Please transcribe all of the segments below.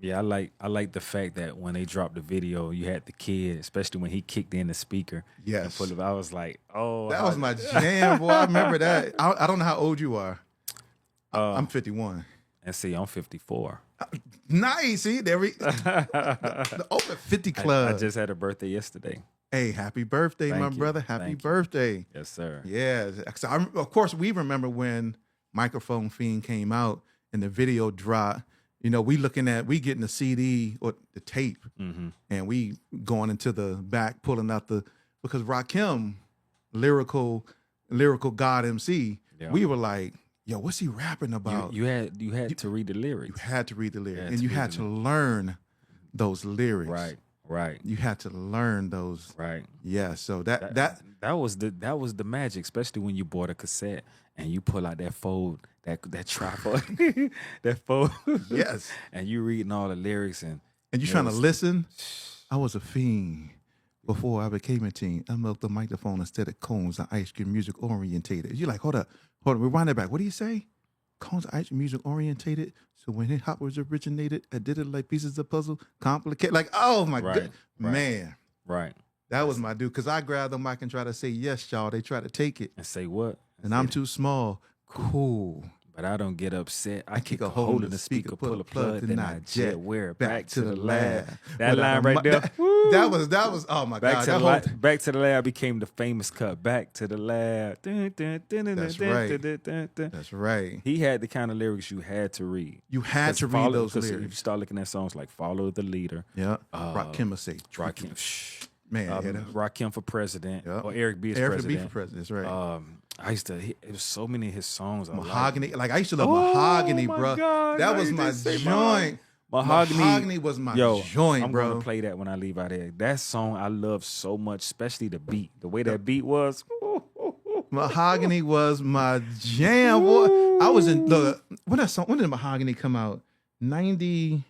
Yeah, I like the fact that when they dropped the video, you had the kid, especially when he kicked in the speaker. And Yes. put it, I was like, oh, That was my jam, boy. I remember that. I don't know how old you are. uh, I'm 51. and see, I'm 54. Nice. See, there we the over 50 I club. just had a birthday yesterday. Hey, happy birthday, my Thank you. brother. Happy Thank you. birthday. Yes, sir. Yeah. So of course, we remember when Microphone Fiend came out and the video dropped. You know, we getting the CD or the tape, Mm-hmm. and we going into the back, pulling out because Rakim, lyrical God MC, Yeah. we were like, yo, what's he rapping about? You had to read the lyrics. You had to read the lyrics, had and to you read had the to learn those lyrics. Right. You had to learn those. Right. Yeah. So that That was the magic, especially when you bought a cassette and you pull out that fold, that trifold, that fold. yes. And you reading all the lyrics and you trying to listen. I was a fiend before I became a teen. I milked the microphone instead of cones and ice cream music orientated. You're like, hold up, rewind that back. What do you say? Cones and ice cream music orientated. So when hip hop was originated, I did it like pieces of puzzle, complicated. Like, oh my god, man. Right. That was my dude. Because I grabbed the mic and try to say, yes, y'all. They try to take it. And say what? And I'm too small. Cool. But I don't get upset. I kick kick a a hole hole in in the the speaker, pull a plug, then then I I jet jet wear it back back to to the the lab. lab. That line right there. That was oh my Back god. back to the lab became the famous cut. Back to the lab. That's right. That's right. He had the kind of lyrics you had to read. You had to read those lyrics. If you start looking at songs like "Follow the Leader," Yeah. Rakim would say, Rakim, man, Rakim for president, Yep. or Eric B as Eric president. B for president. That's right. I used to. It was so many of his songs. Mahogany. Like I used to love Mahogany, my bro. God, That now was you my just say joint. Mahogany was my joint, I'm bro. gonna play that when I leave out here. That song I love so much, especially the beat. The way that beat was. Mahogany was my jam. Boy. I was in the when did Mahogany come out? 94?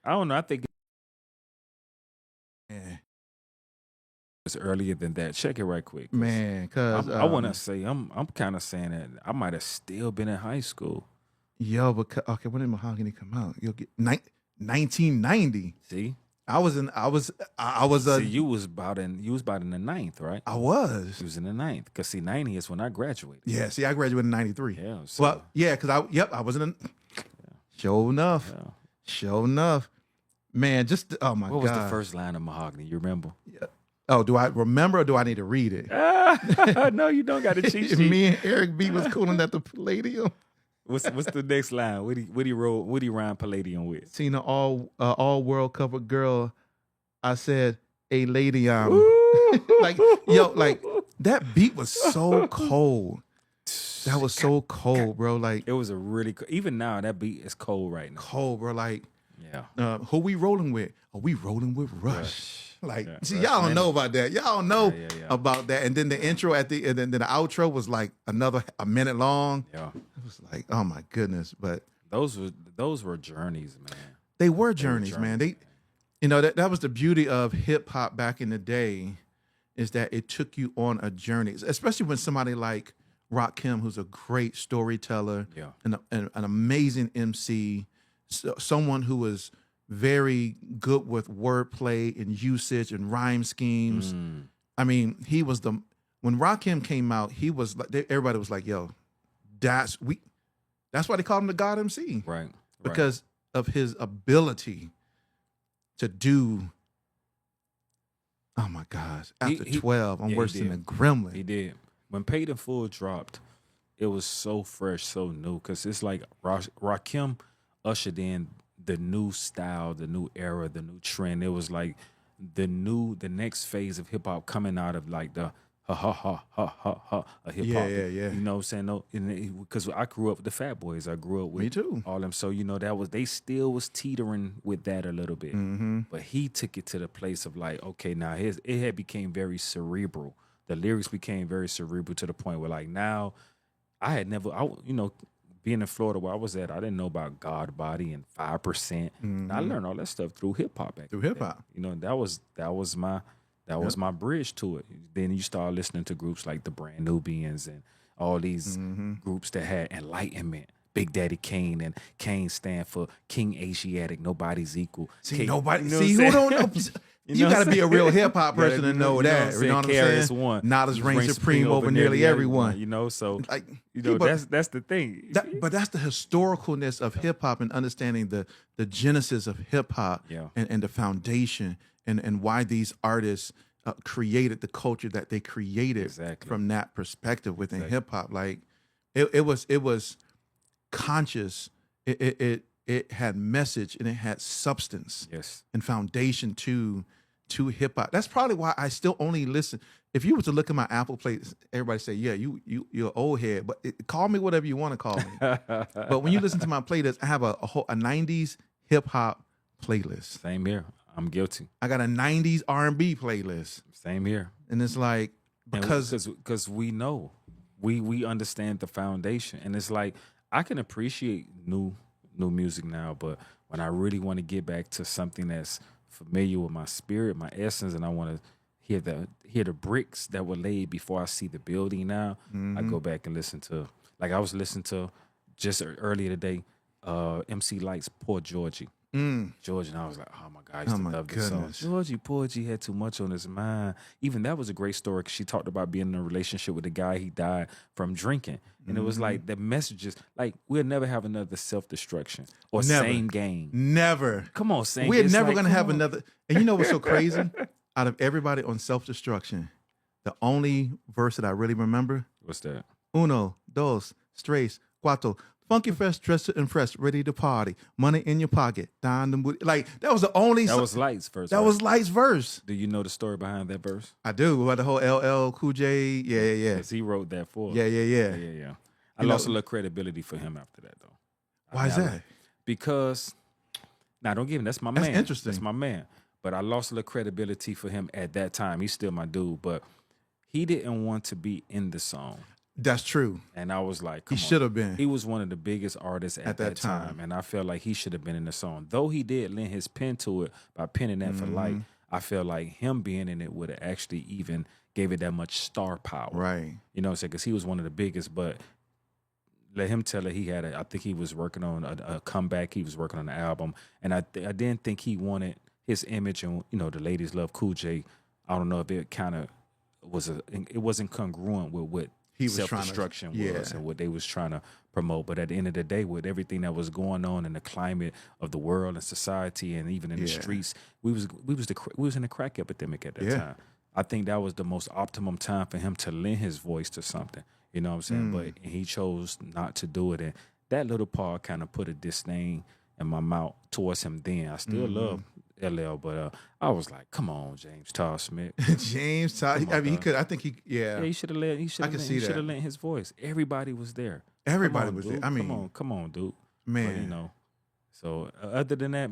I don't know. I think Yeah. it's earlier than that. Check it right quick. 'Cause Man, cause I want to say I'm kind of saying that I might have still been in high school. yo, because okay, when did Mahogany come out? You'll get 1990. See, I was see, you was about in the ninth, right? I was. You was in the ninth. Cause see, 90 is when I graduated. Yeah, see, I graduated in 93. Yeah. So, Well, yeah, because I was in Sure enough. yeah. Sure enough. Man, just oh my What god. was the first line of Mahogany? You remember? Oh, do I remember or do I need to read it? No, you don't got a cheat sheet. Me and Eric B was cooling at the Palladium. What's the next line? What he rhyme Palladium with? Seen an all world covered girl. I said, "Hey lady, like yo, like that beat was so cold. That was so cold, bro. Like It was a really even now that beat is cold right now. cold, bro. Like Yeah. who we rolling with? Are we rolling with Rush? Like, Yeah, see, Rush y'all don't Limit. know about that. Y'all don't know Yeah. about that. And then the intro and then the outro was like a minute long. Yeah. It was like, oh my goodness. But Those were journeys, man. they were journeys, man. journeys, That was the beauty of hip hop back in the day, is that it took you on a journey, especially when somebody like Rakim, who's a great storyteller, Yeah. and an amazing MC, someone who was very good with wordplay and usage and rhyme schemes. I mean, when Rakim came out, he was like, everybody was like, yo, that's why they called him the God MC. Right. Because of his ability to do, oh my gosh, after 12, I'm worse than a gremlin. He did. When Paid in Full dropped, it was so fresh, so new. Because it's like Rakim ushered in the new style, the new era, the new trend. It was like the next phase of hip hop coming out of like the ha ha ha ha ha ha hip hop. Yeah. You know what I'm saying? No, because I grew up with the Fat Boys. I grew up with Me too. all them. So they still was teetering with that a little bit. Mm-hmm. But he took it to the place of like, okay, now it had became very cerebral. The lyrics became very cerebral to the point where like now I had never, being in Florida where I was at, I didn't know about God Body and 5%. Mm-hmm. I learned all that stuff through hip hop. Through hip hop. That was my bridge to it. Then you start listening to groups like the Brand Nubians and all these groups that had enlightenment. Big Daddy Kane, and Kane stand for King Asiatic, nobody's equal. See, nobody. You know See, what I'm who saying? don't know? You know got what to I'm be a real hip hop person to know that. You know what I'm KRS saying? One, Knowledge reigns supreme over nearly everyone. You know, so Like, that's the thing. but that's the historicalness of hip hop and understanding the genesis of hip hop Yeah. and the foundation and why these artists created the culture that they created Exactly. from that perspective within hip hop. Like it was conscious. It had message and it had substance. Yes. And foundation to hip hop. That's probably why I still only listen. If you were to look at my Apple playlist, everybody say, "Yeah, you're an old head," but call me whatever you want to call me. But when you listen to my playlist, I have a whole 90s hip hop playlist. Same here. I'm guilty. I got a 90s R&B playlist, Same here. and it's like because we know, we understand the foundation, and it's like I can appreciate new music now, but when I really want to get back to something that's familiar with my spirit, my essence, and I want to hear the bricks that were laid before I see the building now, I go back and listen to, like I was listening to just earlier today, MC Light's Poor Georgie. Georgie, and I was like, oh my God, I used to love this song. Georgie, poor G had too much on his mind. Even that was a great story because she talked about being in a relationship with a guy he died from drinking. And it was like the messages, like we'll never have another self-destruction or same game. Never. Come on, same. We're never going to have another. And you know what's so crazy? Out of everybody on self-destruction, the only verse that I really remember. What's that? Uno, dos, tres, cuatro. Funky fresh, dressed and fresh, ready to party. Money in your pocket, down the booty. Like that was the only. That was Light's verse. That was Light's verse. Do you know the story behind that verse? I do. About the whole LL Cool J. Yeah. Because he wrote that for us. Yeah. I lost a little credibility for him after that, though. Why is that? Because, now don't give him. That's my man. That's interesting. That's my man. But I lost a little credibility for him at that time. He's still my dude, but he didn't want to be in the song. That's true. And I was like, he should have been. He was one of the biggest artists at that time. And I felt like he should have been in the song. Though he did lend his pen to it by penning that for Light, I felt like him being in it would have actually even gave it that much star power. Right. You know what I'm saying? Because he was one of the biggest, but let him tell it. I think he was working on a comeback. He was working on an album. And I didn't think he wanted his image and, the ladies love Cool J. I don't know if it kind of it wasn't congruent with what he was self-destruction was and what they was trying to promote. But at the end of the day, with everything that was going on in the climate of the world and society and even in the streets, we was in a crack epidemic at that time. I think that was the most optimum time for him to lend his voice to something. You know what I'm saying? But he chose not to do it. And that little part kind of put a disdain in my mouth towards him then. I still love LL, but I was like, come on, James Todd Smith. James Todd. I mean, he could. I think he. Yeah. He should have lent. He should have lent his voice. Everybody was there. Everybody was there. I mean, come on, dude. Man, but, So other than that,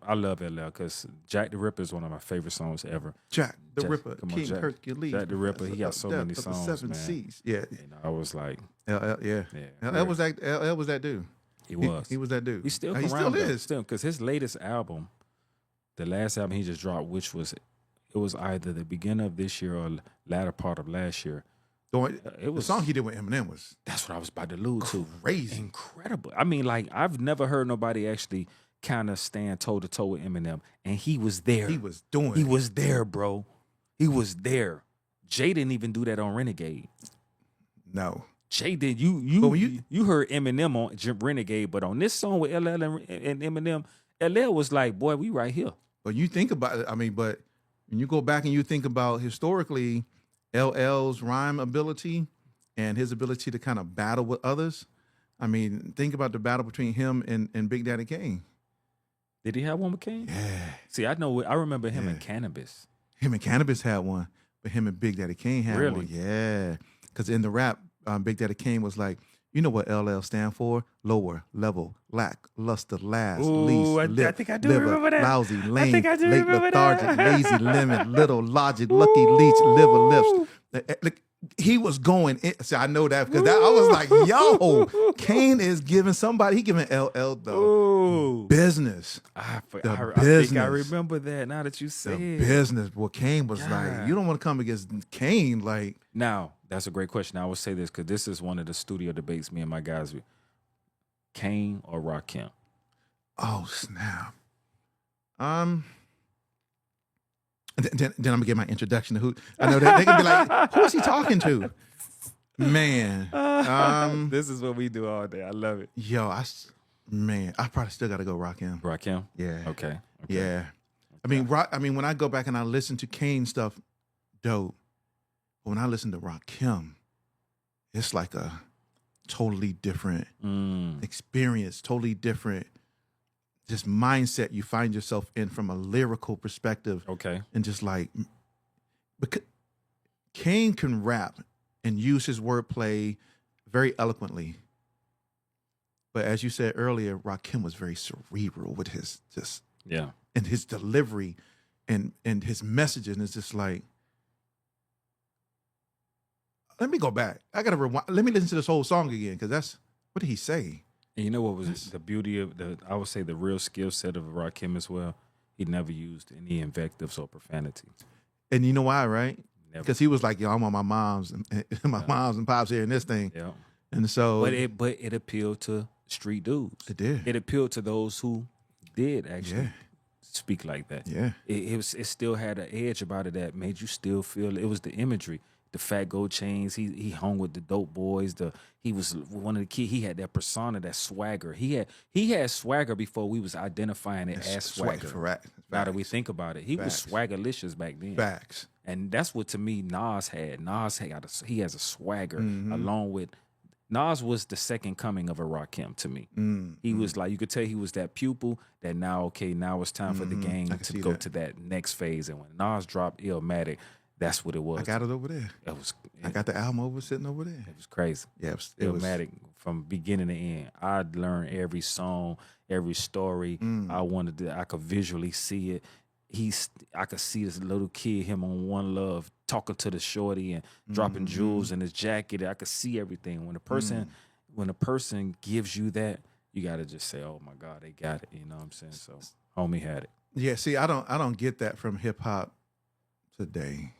I love LL because Jack the Ripper is one of my favorite songs ever. Jack the Ripper, King Jack, Hercules. Jack the Ripper. He got so many songs, the 7 man. Seas. Yeah. I was like, LL. Yeah. LL was that dude. He was. He was that dude. He still is. Still, because his latest album, the last album he just dropped, which was either the beginning of this year or latter part of last year. The song he did with Eminem was. That's what I was about to allude to. Crazy. Incredible. I mean, like, I've never heard nobody actually kind of stand toe to toe with Eminem, and he was there. He was doing it. He was there, bro. He was there. Jay didn't even do that on Renegade. No. Jay did. You heard Eminem on Renegade, but on this song with LL and Eminem, LL was like, boy, we right here. But you think about it, I mean, but when you go back and you think about historically LL's rhyme ability and his ability to kind of battle with others, I mean, think about the battle between him and Big Daddy Kane. Did he have one with Kane? Yeah. See, I remember him in Cannabis. Him and Cannabis had one, but him and Big Daddy Kane had one. Yeah. Because in the rap, Big Daddy Kane was like, you know what LL stand for? Lower, level, lack, luster, last, least, I think I do remember that. Lousy, lame, late, lethargic, lazy, limit, little, logic, lucky, leech, liver, lips. He was going in. See, I know that because I was like, yo, Kane is giving somebody, he giving LL the business. I think I remember that now that you say the business. Well, Kane was like, you don't want to come against Kane. Like, now, that's a great question. I will say this because this is one of the studio debates me and my guys. Kane or Rakim? Oh snap! Then I'm gonna get my introduction to who. I know that they can be like, who is he talking to? Man, This is what we do all day. I love it. yo, I probably still got to go Rakim. Rakim? Yeah, Okay. yeah. I mean, when I go back and I listen to Kane stuff, dope. But when I listen to Rakim, it's like a totally different experience, totally different just mindset you find yourself in from a lyrical perspective. Okay. And just like, because Kane can rap and use his wordplay very eloquently. But as you said earlier, Rakim was very cerebral with his and his delivery and his messaging is just like, let me go back. I gotta rewind. Let me listen to this whole song again because what did he say? And you know what was the beauty of I would say the real skill set of Rakim as well? He never used any invectives or profanity. And you know why, right? Never. Because he was like, yo, I'm on my mom's and moms and pops hearing this thing. Yeah. And so But it appealed to street dudes. It did. It appealed to those who did actually speak like that. Yeah. It still had an edge about it that made you still feel it was the imagery. The fat gold chains. He hung with the dope boys. He was one of the kids. He had that persona, that swagger. He had swagger before we was identifying it as swagger. Now that we think about it, he was swaggerlicious back then. Facts. And that's what to me Nas had. He has a swagger along with. Nas was the second coming of a Rakim to me. He was like, you could tell he was that pupil that now it's time for the game to go to that next phase. And when Nas dropped Illmatic, that's what it was. I got it over there. I got the album sitting over there. It was crazy. Yeah, Illmatic from beginning to end. I learned every song, every story. I could visually see it. I could see this little kid, him on One Love, talking to the shorty and dropping jewels in his jacket. I could see everything. When a person gives you that, you gotta just say, "Oh my God, they got it." You know what I'm saying? So, homie had it. Yeah. See, I don't get that from hip hop today.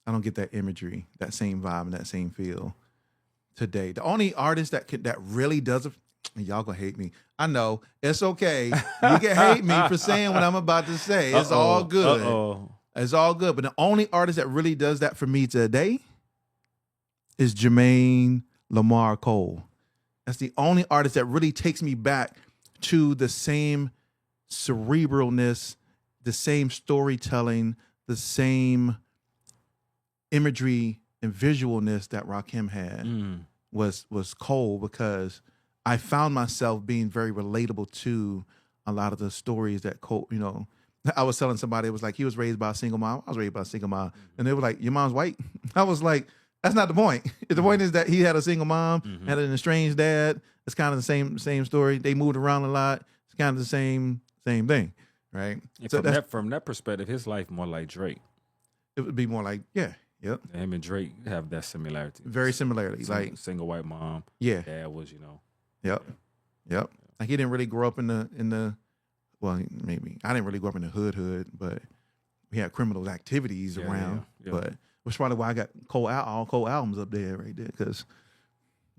I don't get that imagery, that same vibe, and that same feel today. The only artist that really does it, y'all gonna hate me. I know. It's okay. You can hate me for saying what I'm about to say. It's all good. It's all good. But the only artist that really does that for me today is Jermaine Lamar Cole. That's the only artist that really takes me back to the same cerebralness, the same storytelling, the same imagery and visualness that Rakim had was Cole, because I found myself being very relatable to a lot of the stories that Cole, I was telling somebody, it was like he was raised by a single mom. I was raised by a single mom. And they were like, your mom's white? I was like, that's not the point. The point is that he had a single mom, had an estranged dad. It's kind of the same story. They moved around a lot. It's kind of the same thing, right? So from that perspective, his life more like Drake. It would be more like, yep. Him and Drake have that similarity. Very similarity. Like single white mom. Yeah. Dad was, Yep. Like he didn't really grow up in the well, maybe I didn't really grow up in the hood, but we had criminal activities around. Yeah. But which is probably why I got all Cole albums up there right there.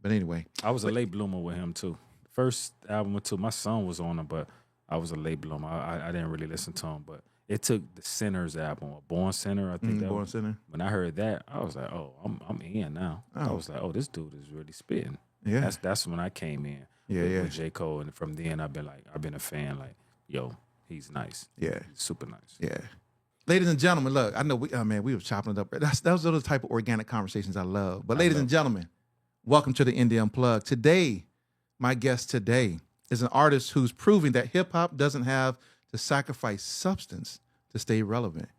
But anyway, I was a late bloomer with him too. First album or two, my son was on him, but I was a late bloomer. I didn't really listen to him, but it took the Sinners album, Born Sinner. I think Born Sinner. When I heard that, I was like, oh, I'm in now. I was like, oh, this dude is really spitting. Yeah, that's when I came in. With J. Cole, and from then I've been a fan. Like, yo, he's nice. Yeah, he's super nice. Yeah. Ladies and gentlemen, look, I know we were chopping it up. Those are the type of organic conversations I love. But ladies and gentlemen, welcome to the Indie Unplugged. Today, my guest today is an artist who's proving that hip hop doesn't have to sacrifice substance to stay relevant.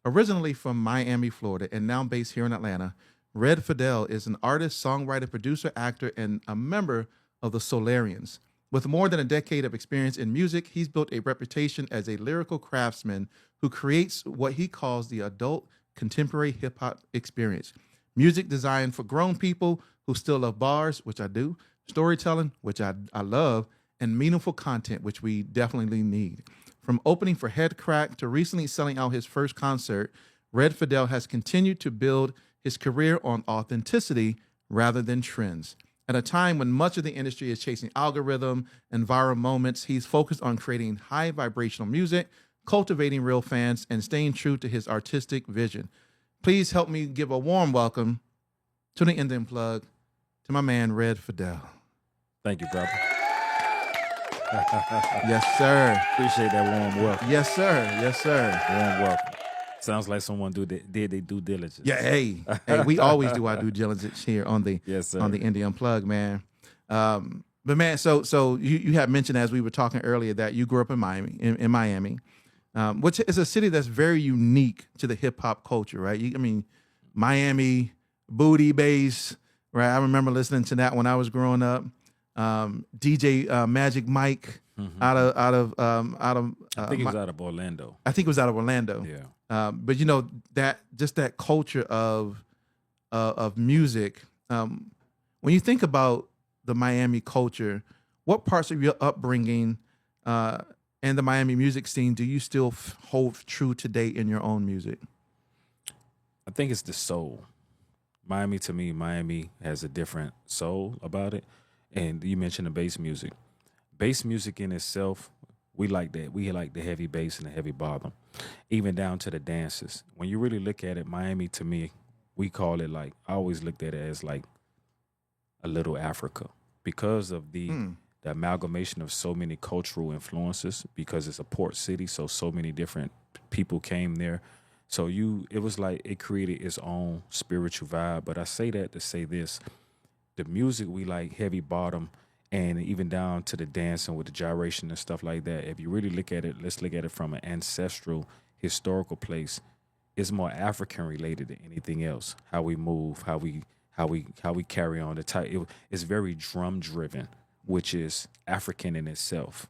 Originally from Miami, Florida, and now based here in Atlanta, Red Fidel is an artist, songwriter, producer, actor, and a member of the Solarians. With more than a decade of experience in music, he's built a reputation as a lyrical craftsman who creates what he calls the adult contemporary hip-hop experience. Music designed for grown people who still love bars, which I do, storytelling, which I love, and meaningful content, which we definitely need. From opening for Head Crack to recently selling out his first concert, Red Fidel has continued to build his career on authenticity rather than trends. At a time when much of the industry is chasing algorithm and viral moments, he's focused on creating high vibrational music, cultivating real fans, and staying true to his artistic vision. Please help me give a warm welcome to the Indie Unplugged to my man, Red Fidel. Thank you, brother. Yes, sir. Appreciate that warm welcome. Yes, sir. Yes, sir. Warm welcome. Sounds like someone did their due diligence. Yeah, hey, we always do our due diligence here on the Yes, sir. on the Indie Unplugged, man. But man, so you had mentioned as we were talking earlier that you grew up in Miami, which is a city that's very unique to the hip hop culture, right? I mean, Miami, booty bass, right? I remember listening to that when I was growing up. DJ Magic Mike out of I think he was out of Orlando. I think it was out of Orlando. Yeah. But you know that culture of music. When you think about the Miami culture, what parts of your upbringing and the Miami music scene do you still hold true today in your own music? I think it's the soul. To me, Miami has a different soul about it. And you mentioned the bass music. Bass music in itself, we like that. We like the heavy bass and the heavy bottom, even down to the dances. When you really look at it, Miami, to me, we call it like, I always looked at it as like a little Africa because of the amalgamation of so many cultural influences, because it's a port city, so many different people came there. So it was like it created its own spiritual vibe. But I say that to say this. The music we like, heavy bottom, and even down to the dancing with the gyration and stuff like that. If you really look at it, let's look at it from an ancestral, historical place. It's more African related than anything else. How we move, how we carry on. It's very drum driven, which is African in itself.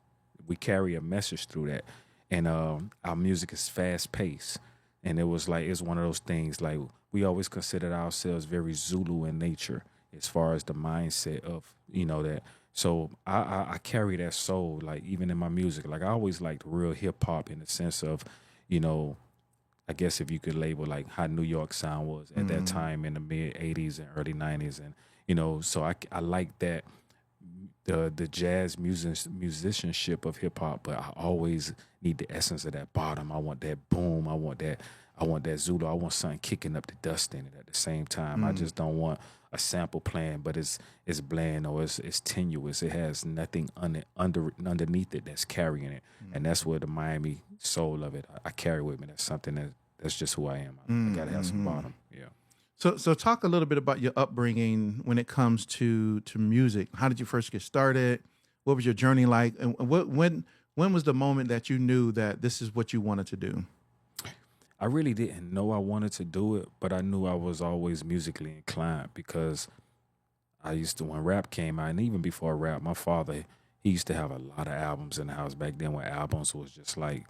We carry a message through that, and our music is fast paced. And it was like it's one of those things. Like we always considered ourselves very Zulu in nature, as far as the mindset of, that. So I carry that soul, like even in my music. Like I always liked real hip hop in the sense of, I guess if you could label like how New York sound was at that time in the mid 80s and early 90s. And, so I like that, the jazz musicianship of hip hop, but I always need the essence of that bottom. I want that boom. I want that Zulu. I want something kicking up the dust in it at the same time. I just don't want a sample playing, but it's bland or it's tenuous. It has nothing underneath it that's carrying it, and that's where the Miami soul of it I carry with me. That's something that's just who I am. I gotta have some bottom. Yeah. So talk a little bit about your upbringing when it comes to music. How did you first get started? What was your journey like? And when was the moment that you knew that this is what you wanted to do? I really didn't know I wanted to do it, but I knew I was always musically inclined because I used to, when rap came out, and even before rap, my father, he used to have a lot of albums in the house back then when albums was just like,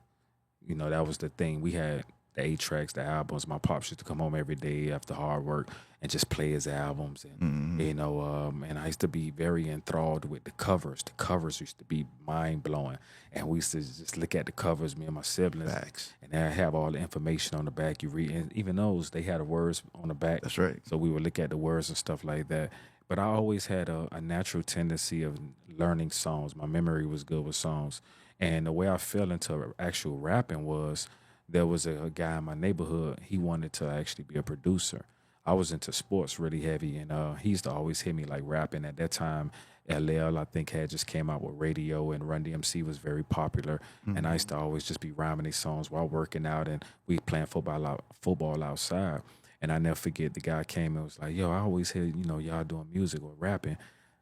that was the thing. We had the 8-tracks, the albums. My pops used to come home every day after hard work and just play his albums. And, and I used to be very enthralled with the covers. The covers used to be mind-blowing. And we used to just look at the covers, me and my siblings. Facts. And they have all the information on the back. You read, and even those, they had the words on the back. That's right. So we would look at the words and stuff like that. But I always had a natural tendency of learning songs. My memory was good with songs. And the way I fell into actual rapping was, there was a guy in my neighborhood. He wanted to actually be a producer. I was into sports really heavy, and he used to always hit me like rapping. At that time, LL, I think, had just came out with radio, and Run DMC was very popular. And I used to always just be rhyming these songs while working out, and we playing football outside. And I never forget, the guy came and was like, yo, I always hear, y'all doing music or rapping.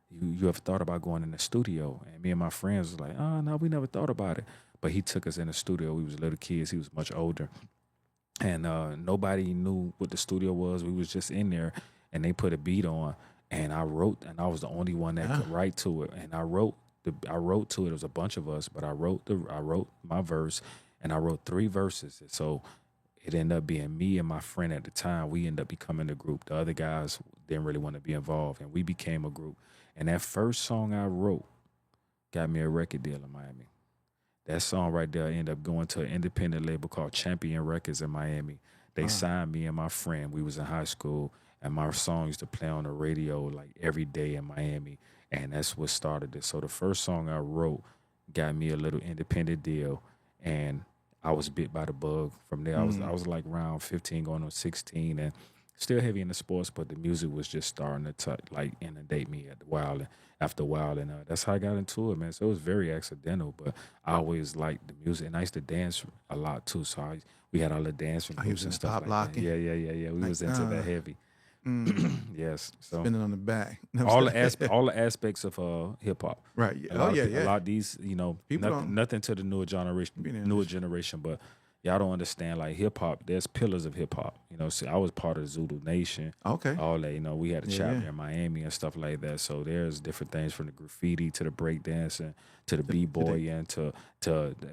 You ever thought about going in the studio? And me and my friends was like, oh, no, we never thought about it. But he took us in the studio. We was little kids. He was much older. And nobody knew what the studio was. We was just in there, and they put a beat on, and I wrote, and I was the only one that could write to it. And I wrote to it. It was a bunch of us, but I wrote my verse, and I wrote 3 verses. So it ended up being me and my friend at the time. We ended up becoming a group. The other guys didn't really want to be involved, and we became a group. And that first song I wrote got me a record deal in Miami. That song right there ended up going to an independent label called Champion Records in Miami. They signed me and my friend. We was in high school, and my song used to play on the radio like every day in Miami, and that's what started it. So the first song I wrote got me a little independent deal, and I was bit by the bug. From there, I was like around 15, going on 16, and still heavy in the sports, but the music was just starting to like inundate me at the while. And after a while, and that's how I got into it, man. So it was very accidental, but I always liked the music, and I used to dance a lot too. So we had all the dancing He was groups and into stuff pop like locking. that. Yeah. We Like, was into that heavy. Yes. So spinning on the back. You know all what I'm saying? all the aspects of hip hop. Right. A Oh lot yeah, of, a yeah. lot of these, People don't nothing to the newer generation, but y'all don't understand like hip hop. There's pillars of hip hop. See, I was part of Zulu Nation. Okay. All that, we had a Yeah, chapter yeah. in Miami and stuff like that. So there's different things from the graffiti to the breakdancing to the b-boying and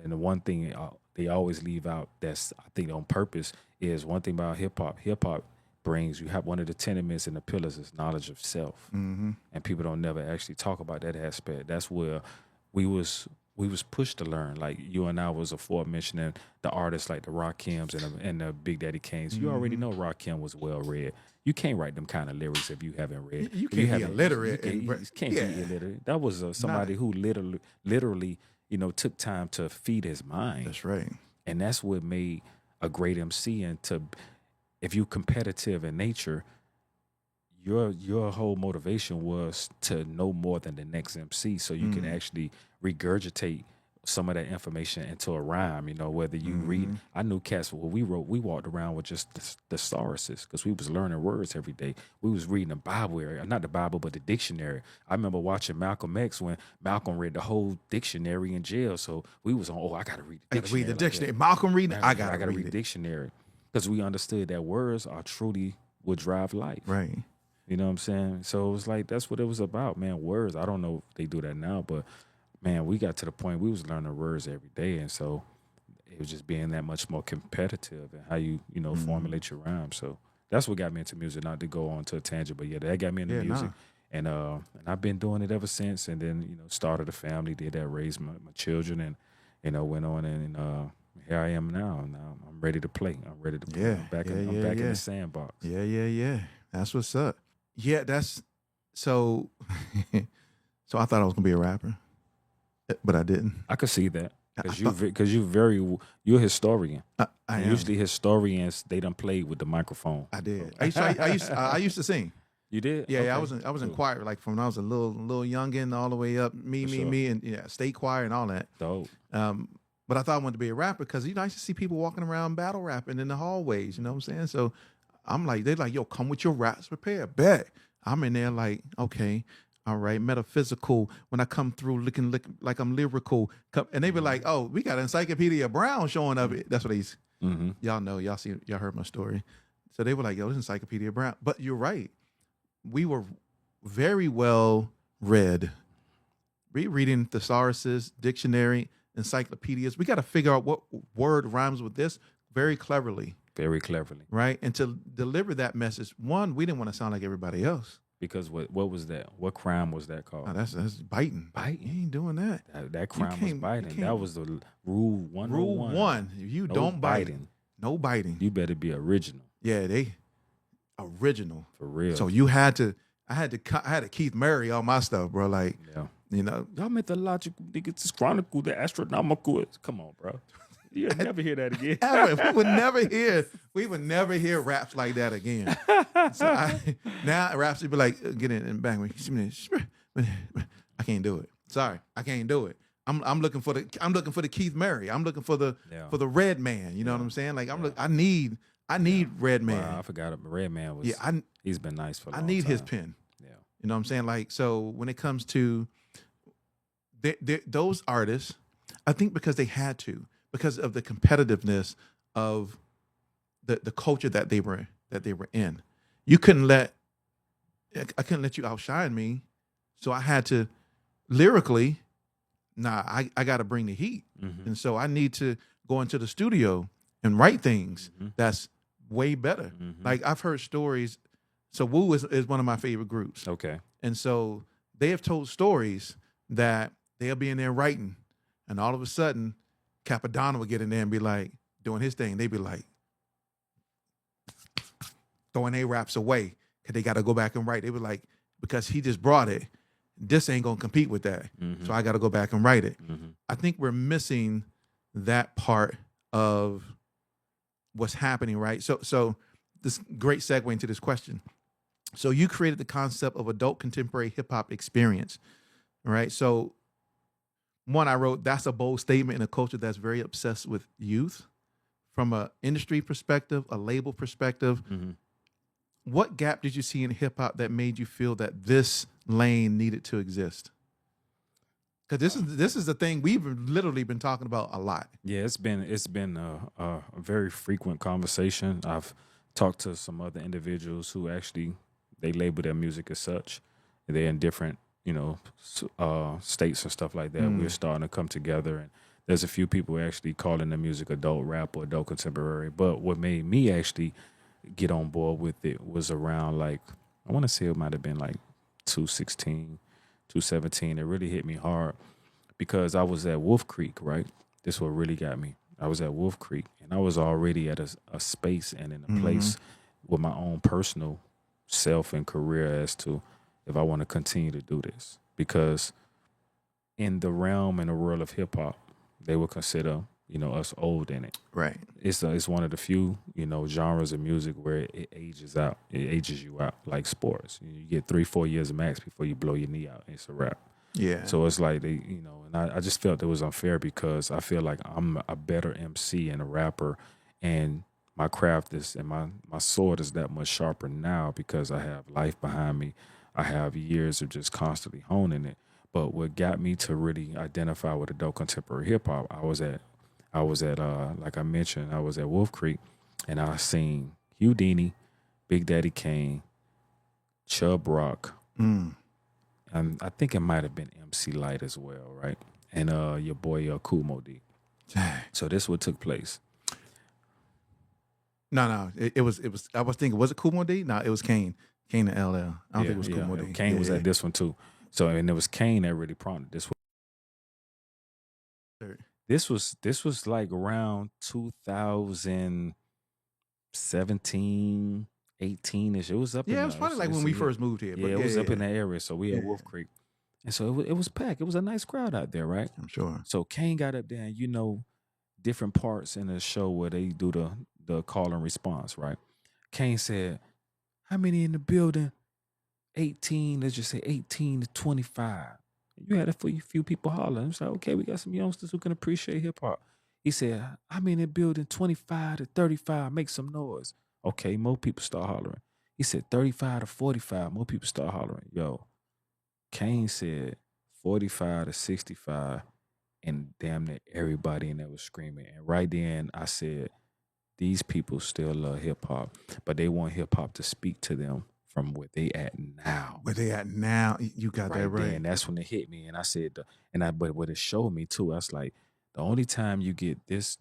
the one thing they always leave out that's I think on purpose is one thing about hip hop. Hip hop brings you have one of the tenements and the pillars is knowledge of self, and people don't never actually talk about that aspect. That's where we was pushed to learn. Like you and I was aforementioning the artists like the Rakims and the Big Daddy Kanes. You already know Rakim was well read. You can't write them kind of lyrics if you haven't read. You If can't be haven't- illiterate You and can't yeah. be illiterate. That was somebody who literally took time to feed his mind. That's right. And that's what made a great MC. And if you're competitive in nature, your whole motivation was to know more than the next MC, so you can actually regurgitate some of that information into a rhyme. Whether you read, I knew cats. What we wrote, we walked around with just the thesauruses because we was learning words every day. We was reading the Bible, not the Bible, but the dictionary. I remember watching Malcolm X when Malcolm read the whole dictionary in jail. So we was on. Oh, I gotta read the I gotta read dictionary. the like dictionary. that. Malcolm reading. I gotta read read the it. dictionary because we understood that words are truly what drive life. Right. You know what I'm saying? So it was like that's what it was about, man. Words. I don't know if they do that now, but man, we got to the point we was learning words every day, and so it was just being that much more competitive and how you formulate your rhymes. So that's what got me into music. Not to go on to a tangent, but yeah, that got me into Yeah, music, nah. and I've been doing it ever since. And then started a family, did that, raised my children, and went on and here I am now. Now I'm ready to play. I'm ready to play. Yeah, I'm back yeah, in yeah. the sandbox. Yeah. That's what's up. Yeah, that's so. So I thought I was gonna be a rapper, but I didn't. I could see that because I you're a historian. I And am. usually historians they done played with the microphone. I did. I used to sing. You did? Yeah, Okay. I was in Cool. choir like from when I was a little youngin all the way up. Me, For sure. and state choir and all that. Dope. But I thought I wanted to be a rapper because I used to see people walking around battle rapping in the hallways. You know what I'm saying? So I'm like, they're like, yo, come with your raps prepared. Bet. I'm in there like, okay, all right, metaphysical. When I come through looking like I'm lyrical, and they be like, oh, we got Encyclopedia Brown showing up. That's what he's. Mm-hmm. Y'all know, y'all heard my story. So they were like, yo, this is Encyclopedia Brown. But you're right. We were very well read. Reading thesauruses, dictionary, encyclopedias. We got to figure out what word rhymes with this very cleverly. Very cleverly. Right? And to deliver that message, one, we didn't want to sound like everybody else. Because what was that? What crime was that called? Oh, that's biting. Biting? You ain't doing that. That crime was can't- biting. can't- That was the rule 101. Rule one, you No don't bite. biting. No biting. You better be original. Yeah, they original. For real. So I had to Keith Murray all my stuff, bro. Like, yeah. y'all mythological niggas, it's chronicle, the astronomical. Come on, bro. You'll never hear that again. ever. We would never hear raps like that again. So now raps would be like, get in and bang me. I can't do it. Sorry, I can't do it. I'm looking for the Keith Murray. I'm looking for the Red Man. You know what I'm saying? Like I need Red Man. Wow, I forgot it. Red Man was. Yeah, he's been nice for a long I need time. his pen. Yeah. You know what I'm saying? Like, so when it comes to those artists, I think because they had to, because of the competitiveness of the culture that they were in. I couldn't let you outshine me. So I had to lyrically, I got to bring the heat. Mm-hmm. And so I need to go into the studio and write things that's way better. Mm-hmm. Like I've heard stories. So Wu is one of my favorite groups. Okay. And so they have told stories that they'll be in there writing, and all of a sudden, Capadonna would get in there and be like, doing his thing. They'd be like, throwing their raps away Cause they got to go back and write. They were like, because he just brought it, this ain't gonna compete with that. So I got to go back and write it. I think we're missing that part of what's happening, right? So this great segue into this question. So you created the concept of adult contemporary hip hop experience, right? So one, I wrote, that's a bold statement in a culture that's very obsessed with youth. From an industry perspective, a label perspective, what gap did you see in hip hop that made you feel that this lane needed to exist? Because this is the thing we've literally been talking about a lot. Yeah, it's been a very frequent conversation. I've talked to some other individuals who actually they label their music as such. They're in different states and stuff like that. We're starting to come together, and there's a few people actually calling the music adult rap or adult contemporary. But what made me actually get on board with it was around like I want to say it might have been like 2016, 2017. It really hit me hard because I was at Wolf Creek, right? This what really got me. I was at Wolf Creek, and I was already at a space and in a place with my own personal self and career as to if I want to continue to do this. Because in the realm and the world of hip hop, they would consider us old in it. Right. It's one of the few genres of music where it ages out. It ages you out like sports. You get 3-4 years max before you blow your knee out. It's a wrap. Yeah. So it's like they, and I just felt it was unfair because I feel like I'm a better MC and a rapper, and my craft is and my sword is that much sharper now because I have life behind me. I have years of just constantly honing it. But what got me to really identify with adult contemporary hip hop, I was at like I mentioned, I was at Wolf Creek, and I seen Houdini, Big Daddy Kane, Chubb Rock, and I think it might have been MC Light as well, right? And your boy Kool Moe Dee. So this what took place. No, it was. I was thinking, was it Kool Moe Dee? No, it was Kane. Kane and LL. I don't think it was Kool Moe Dee. Kane was at this one too. So and it was Kane that really prompted this one. This was like around 2017, 18ish. It was up. Yeah, it was probably like when we first moved here. But it was up in that area. So we at Wolf Creek, and so it was packed. It was a nice crowd out there, right? I'm sure. So Kane got up there, and different parts in the show where they do the call and response, right? Kane said, "How many in the building? 18. Let's just say 18 to 25." You had a few people hollering. It's like, okay, we got some youngsters who can appreciate hip hop. He said, I'm in the building 25 to 35, make some noise. Okay, more people start hollering. He said 35 to 45, more people start hollering. Yo, Kane said 45 to 65, and damn near everybody in there was screaming. And right then I said, these people still love hip hop, but they want hip hop to speak to them from where they at now. Where they at now? You got that right. And that's when it hit me. And I said, but what it showed me too, I was like, the only time you get this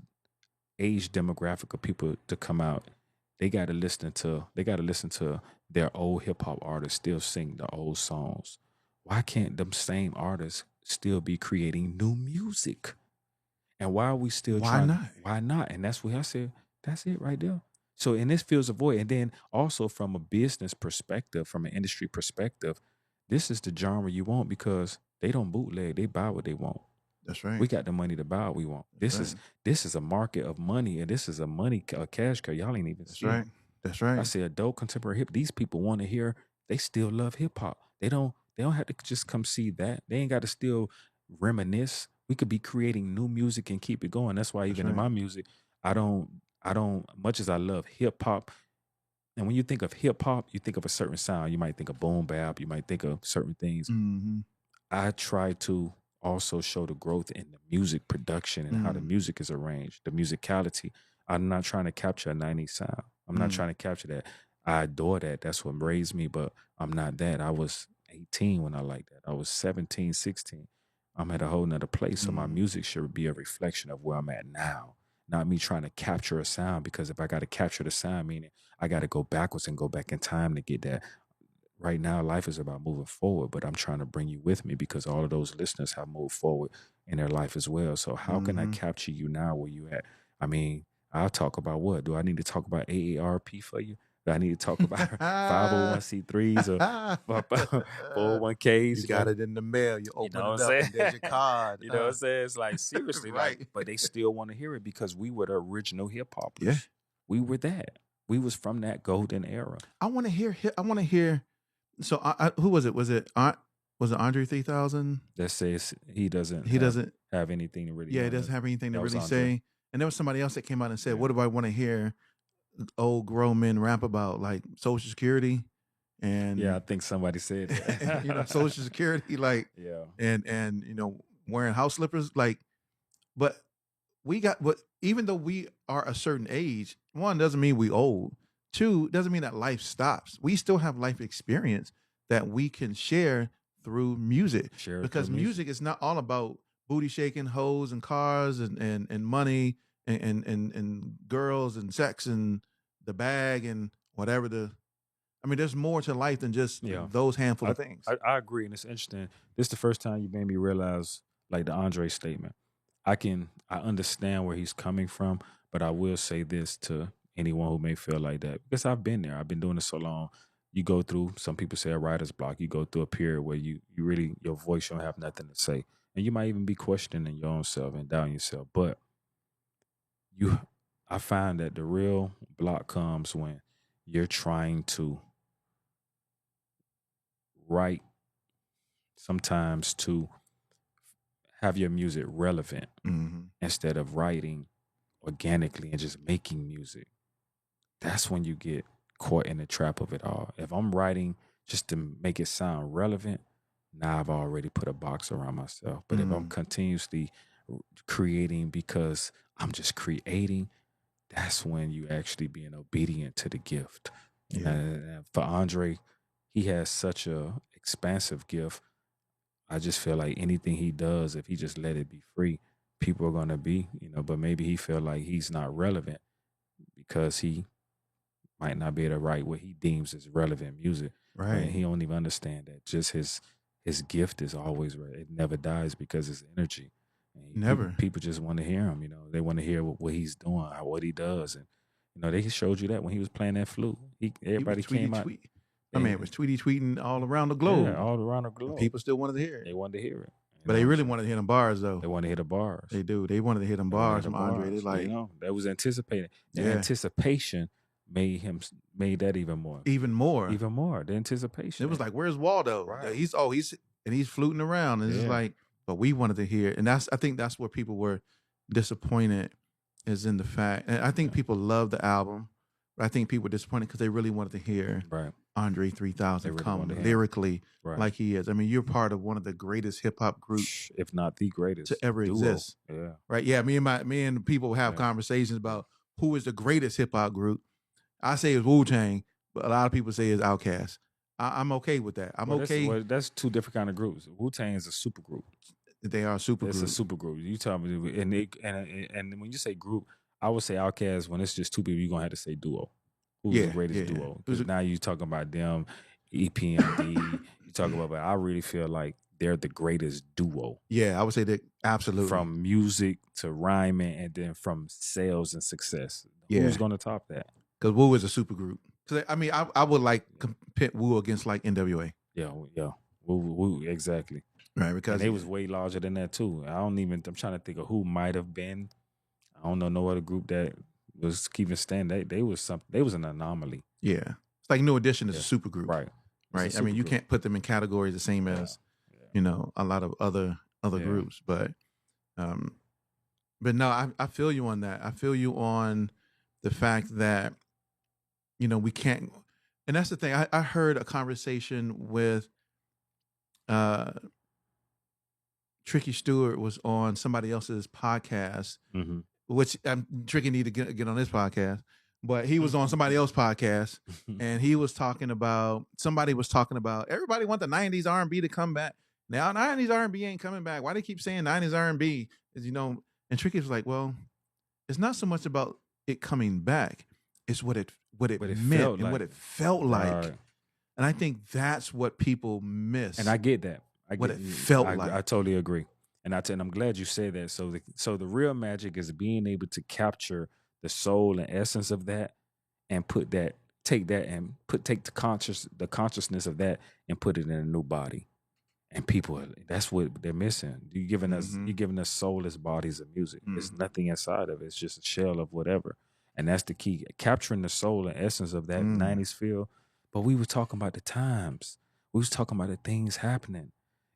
age demographic of people to come out, they gotta listen to their old hip hop artists still sing the old songs. Why can't them same artists still be creating new music? And why are we still trying? Why not? And that's what I said, that's it right there. So, and this fills a void. And then also from a business perspective, from an industry perspective, this is the genre you want because they don't bootleg. They buy what they want. That's right. We got the money to buy what we want. This is a market of money, and this is a cash cow. Y'all ain't even That's right. That's right. I say adult contemporary hip. These people want to hear. They still love hip hop. They don't have to just come see that. They ain't got to still reminisce. We could be creating new music and keep it going. That's why even in my music, I don't much as I love hip hop. And when you think of hip hop, you think of a certain sound. You might think of boom bap. You might think of certain things. I try to also show the growth in the music production and how the music is arranged, the musicality. I'm not trying to capture a 90s sound. I'm not trying to capture that. I adore that. That's what raised me, but I'm not that. I was 18 when I liked that. I was 17, 16. I'm at a whole nother place. So my music should be a reflection of where I'm at now. Not me trying to capture a sound, because if I got to capture the sound, meaning I got to go backwards and go back in time to get that. Right now, life is about moving forward, but I'm trying to bring you with me because all of those listeners have moved forward in their life as well. So how can I capture you now where you at? I mean, I'll talk about what? Do I need to talk about AARP for you? I need to talk about 501c3s or 401ks. You got it in the mail. You You open know it what up, I'm and there's your saying? card. You know what I'm saying? It's like seriously, Right. like, but they still want to hear it because we were the original hip hoppers. Yeah. We were that. We was from that golden era. I want to hear. I want to hear. So, who was it? Was it Andre 3000? That says he doesn't. He doesn't have anything to really. Yeah, he doesn't have anything to That was really Andre. say. And there was somebody else that came out and said, Yeah. "What do I want to hear old grown men rap about, like Social Security?" And Yeah, I think somebody said that. you know, Social Security, like, Yeah. and you know, wearing house slippers, like. But we got what. Even though we are a certain age, one doesn't mean we old. Two doesn't mean that life stops. We still have life experience that we can share through music. Share it Because through music is not all about booty shaking, hoes and cars and money and girls and sex and the bag and whatever the. I mean, there's more to life than just Yeah. those handful of things. I agree, and it's interesting. This is the first time you made me realize, like the Andre statement. I understand where he's coming from, but I will say this to anyone who may feel like that because I've been there. I've been doing this so long. You go through, some people say a writer's block. You go through a period where you really, your voice, you don't have nothing to say. And you might even be questioning your own self and doubting yourself. But I find that the real block comes when you're trying to write sometimes to have your music relevant instead of writing organically and just making music. That's when you get caught in the trap of it all. If I'm writing just to make it sound relevant, now I've already put a box around myself. But if I'm continuously creating because I'm just creating, that's when you actually being obedient to the gift. Yeah. And for Andre, he has such a expansive gift. I just feel like anything he does, if he just let it be free, people are gonna be, but maybe he feel like he's not relevant because he might not be able to write what he deems as relevant music. Right. And he don't even understand that just his gift is always it never dies because it's energy. And Never. People just want to hear him, they want to hear what he's doing, what he does. And they showed you that when he was playing that flute. Everybody came out. I mean, it was tweeting all around the globe. Yeah, all around the globe. And people still wanted to hear it. They wanted to hear it. But they really wanted to hear them bars, though. They wanted to hear the bars. They do. They wanted to hear them bars from Andre. They like, that was anticipated. The anticipation made that even more. Even more. The anticipation. It was like, where's Waldo? Right. He's fluting around. And it's like, but we wanted to hear it. And I think that's where people were disappointed, is in the fact. And I think people love the album, but I think people were disappointed because they really wanted to hear Andre 3000 really come lyrically like he is. I mean, you're part of one of the greatest hip hop groups, if not the greatest, to ever duo. exist. Yeah. Right. Yeah. Me and people have conversations about who is the greatest hip hop group. I say it's Wu-Tang, but a lot of people say it's Outkast. I'm okay with that. I'm okay. That's two different kind of groups. Wu-Tang is a super group. They are a super group. It's a super group. You tell me, and when you say group, I would say Outkast. When it's just two people, you're gonna have to say duo. Who's the greatest duo? Because now you're talking about them, EPMD. You talking about, but I really feel like they're the greatest duo. Yeah, I would say that absolutely. From music to rhyming, and then from sales and success. Yeah. Who's gonna top that? Because Wu is a super group. Because I mean, I would like compare Wu against like NWA. Yeah. Wu, exactly. Right, because they was way larger than that too. I'm trying to think of who might have been. I don't know no other group that was keeping stand. They was an anomaly. Yeah, it's like New Edition is a super group, right? Right. I mean, you can't put them in categories the same as a lot of other groups. But no, I feel you on that. I feel you on the fact that we can't. And that's the thing. I heard a conversation with Tricky Stewart was on somebody else's podcast, which Tricky need to get on this podcast, but he was on somebody else's podcast, and he was talking about, somebody was talking about, everybody want the 90s R&B to come back. Now 90s R&B ain't coming back. Why they keep saying 90s R&B? And Tricky was like, well, it's not so much about it coming back. It's what it meant and what it felt like. Right. And I think that's what people miss. And I get that. What it felt like. I totally agree. And I'm glad you said that. So the real magic is being able to capture the soul and essence of that and put that take that and take the consciousness of that and put it in a new body. And people, that's what they're missing. You're giving us soulless bodies of music. There's nothing inside of it. It's just a shell of whatever. And that's the key. Capturing the soul and essence of that 90s feel. But we were talking about the times. We was talking about the things happening.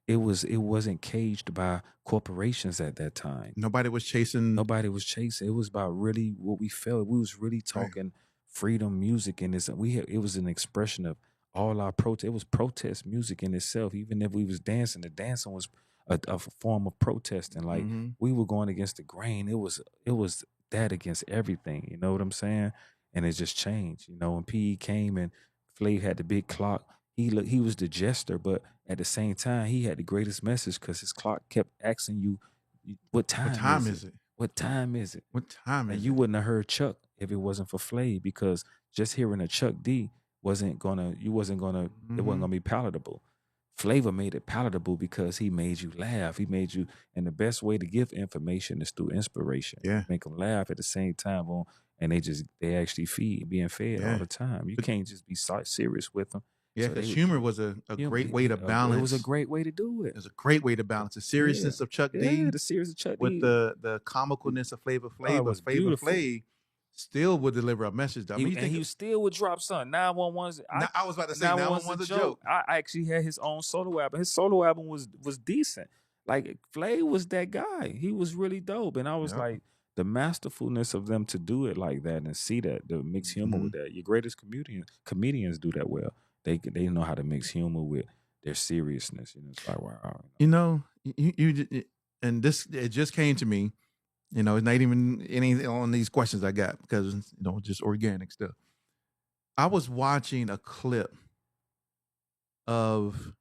It wasn't caged by corporations at that time. Nobody was chasing. It was about really what we felt. We was really talking freedom music, and it was an expression of all our protest. It was protest music in itself. Even if we was dancing, the dancing was a form of protesting. Like we were going against the grain. It was that against everything. You know what I'm saying? And it just changed. You know, when PE came and Flav had the big clock, he was the jester, but at the same time, he had the greatest message because his clock kept asking you, "What time is it? What time is it? What time is And it?" you wouldn't have heard Chuck if it wasn't for Flav, because just hearing a Chuck D it wasn't gonna be palatable. Flavor made it palatable because he made you laugh. He made you, and the best way to give information is through inspiration. Yeah. Make them laugh at the same time, and they actually being fed all the time. You can't just be serious with them. Yeah, because humor was a great way to balance. It was a great way to do it. It was a great way to balance the seriousness of Chuck D. The seriousness of Chuck with D. the comicalness of Flavor Flav. But Flavor Flav still would deliver a message. He still would drop something. 911's. I was about to say 911's a joke. I actually had his own solo album. His solo album was decent. Like Flav was that guy. He was really dope, and I was like, the masterfulness of them to do it like that and see that, to mix humor with that. Your greatest comedians do that well. They know how to mix humor with their seriousness. You know, it's like, wow. You know, you and this, it just came to me. You know, it's not even any on these questions I got because, you know, just organic stuff. I was watching a clip of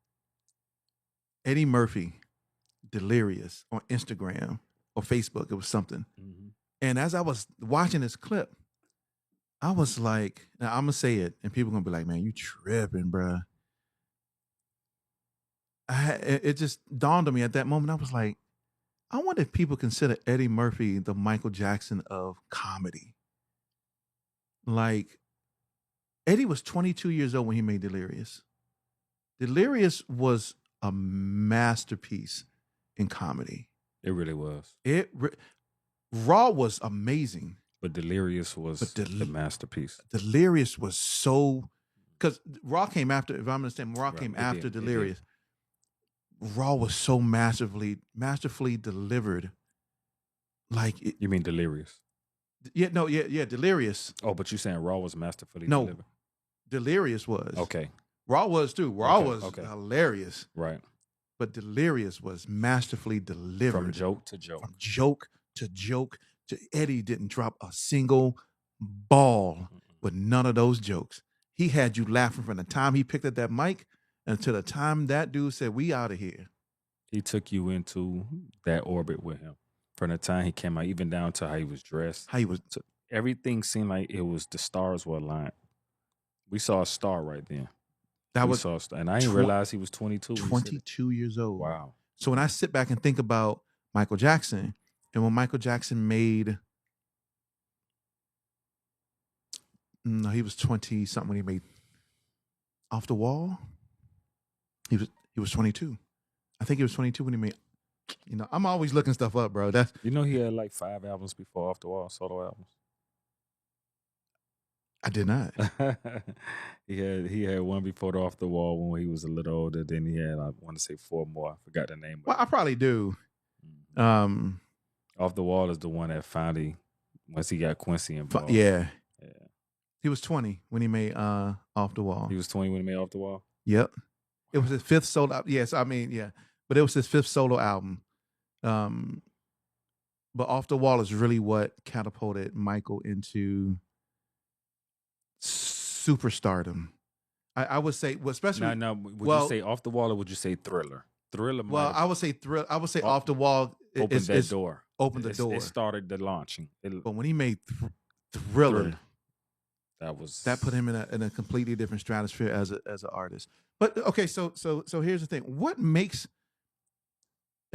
Eddie Murphy, Delirious, on Instagram or Facebook. It was something. And as I was watching this clip, I was like, now I'm going to say it, and people are going to be like, man, you tripping, bruh. It just dawned on me at that moment. I was like, I wonder if people consider Eddie Murphy the Michael Jackson of comedy. Like, Eddie was 22 years old when he made Delirious. Delirious was a masterpiece in comedy. It really was. Raw was amazing. But Delirious was the masterpiece. Delirious was so... Because Raw came after, if I'm understanding, Raw came after Delirious. Raw was so masterfully delivered. Like you mean Delirious? Yeah, Delirious. Oh, but you're saying Raw was masterfully delivered? Delirious was. Okay. Raw was too. Raw was hilarious. Right. But Delirious was masterfully delivered. From joke to joke. From joke to joke. Eddie didn't drop a single ball with none of those jokes. He had you laughing from the time he picked up that mic until the time that dude said, "We out of here." He took you into that orbit with him. From the time he came out, even down to how he was dressed. Everything seemed like it was the stars were aligned. We saw a star right then. And I didn't realize he was 22. 22 years old. Wow. So when I sit back and think about Michael Jackson, and when Michael Jackson made, no, he was 20 something when he made Off the Wall. He was 22. I think he was 22 when he made. You know, I'm always looking stuff up, bro. He had like 5 albums before Off the Wall, solo albums. I did not. he had one before the Off the Wall when he was a little older. Then he had, I want to say 4 more. I forgot the name. Well, I probably do. Off the Wall is the one that finally, once he got Quincy involved. Yeah. He was 20 when he made Off the Wall. He was 20 when he made Off the Wall? Yep. It was his 5th solo. Yes, I mean, yeah. But it was his 5th solo album. But Off the Wall is really what catapulted Michael into superstardom. I would say, well, especially... No, would you say Off the Wall or would you say Thriller? Thriller. Well, I would say Thriller. I would say Off the Wall... Opened that door. Opened the door. It started the launching. But when he made Thriller... That put him in a completely different stratosphere as an artist. But okay, so here's the thing: what makes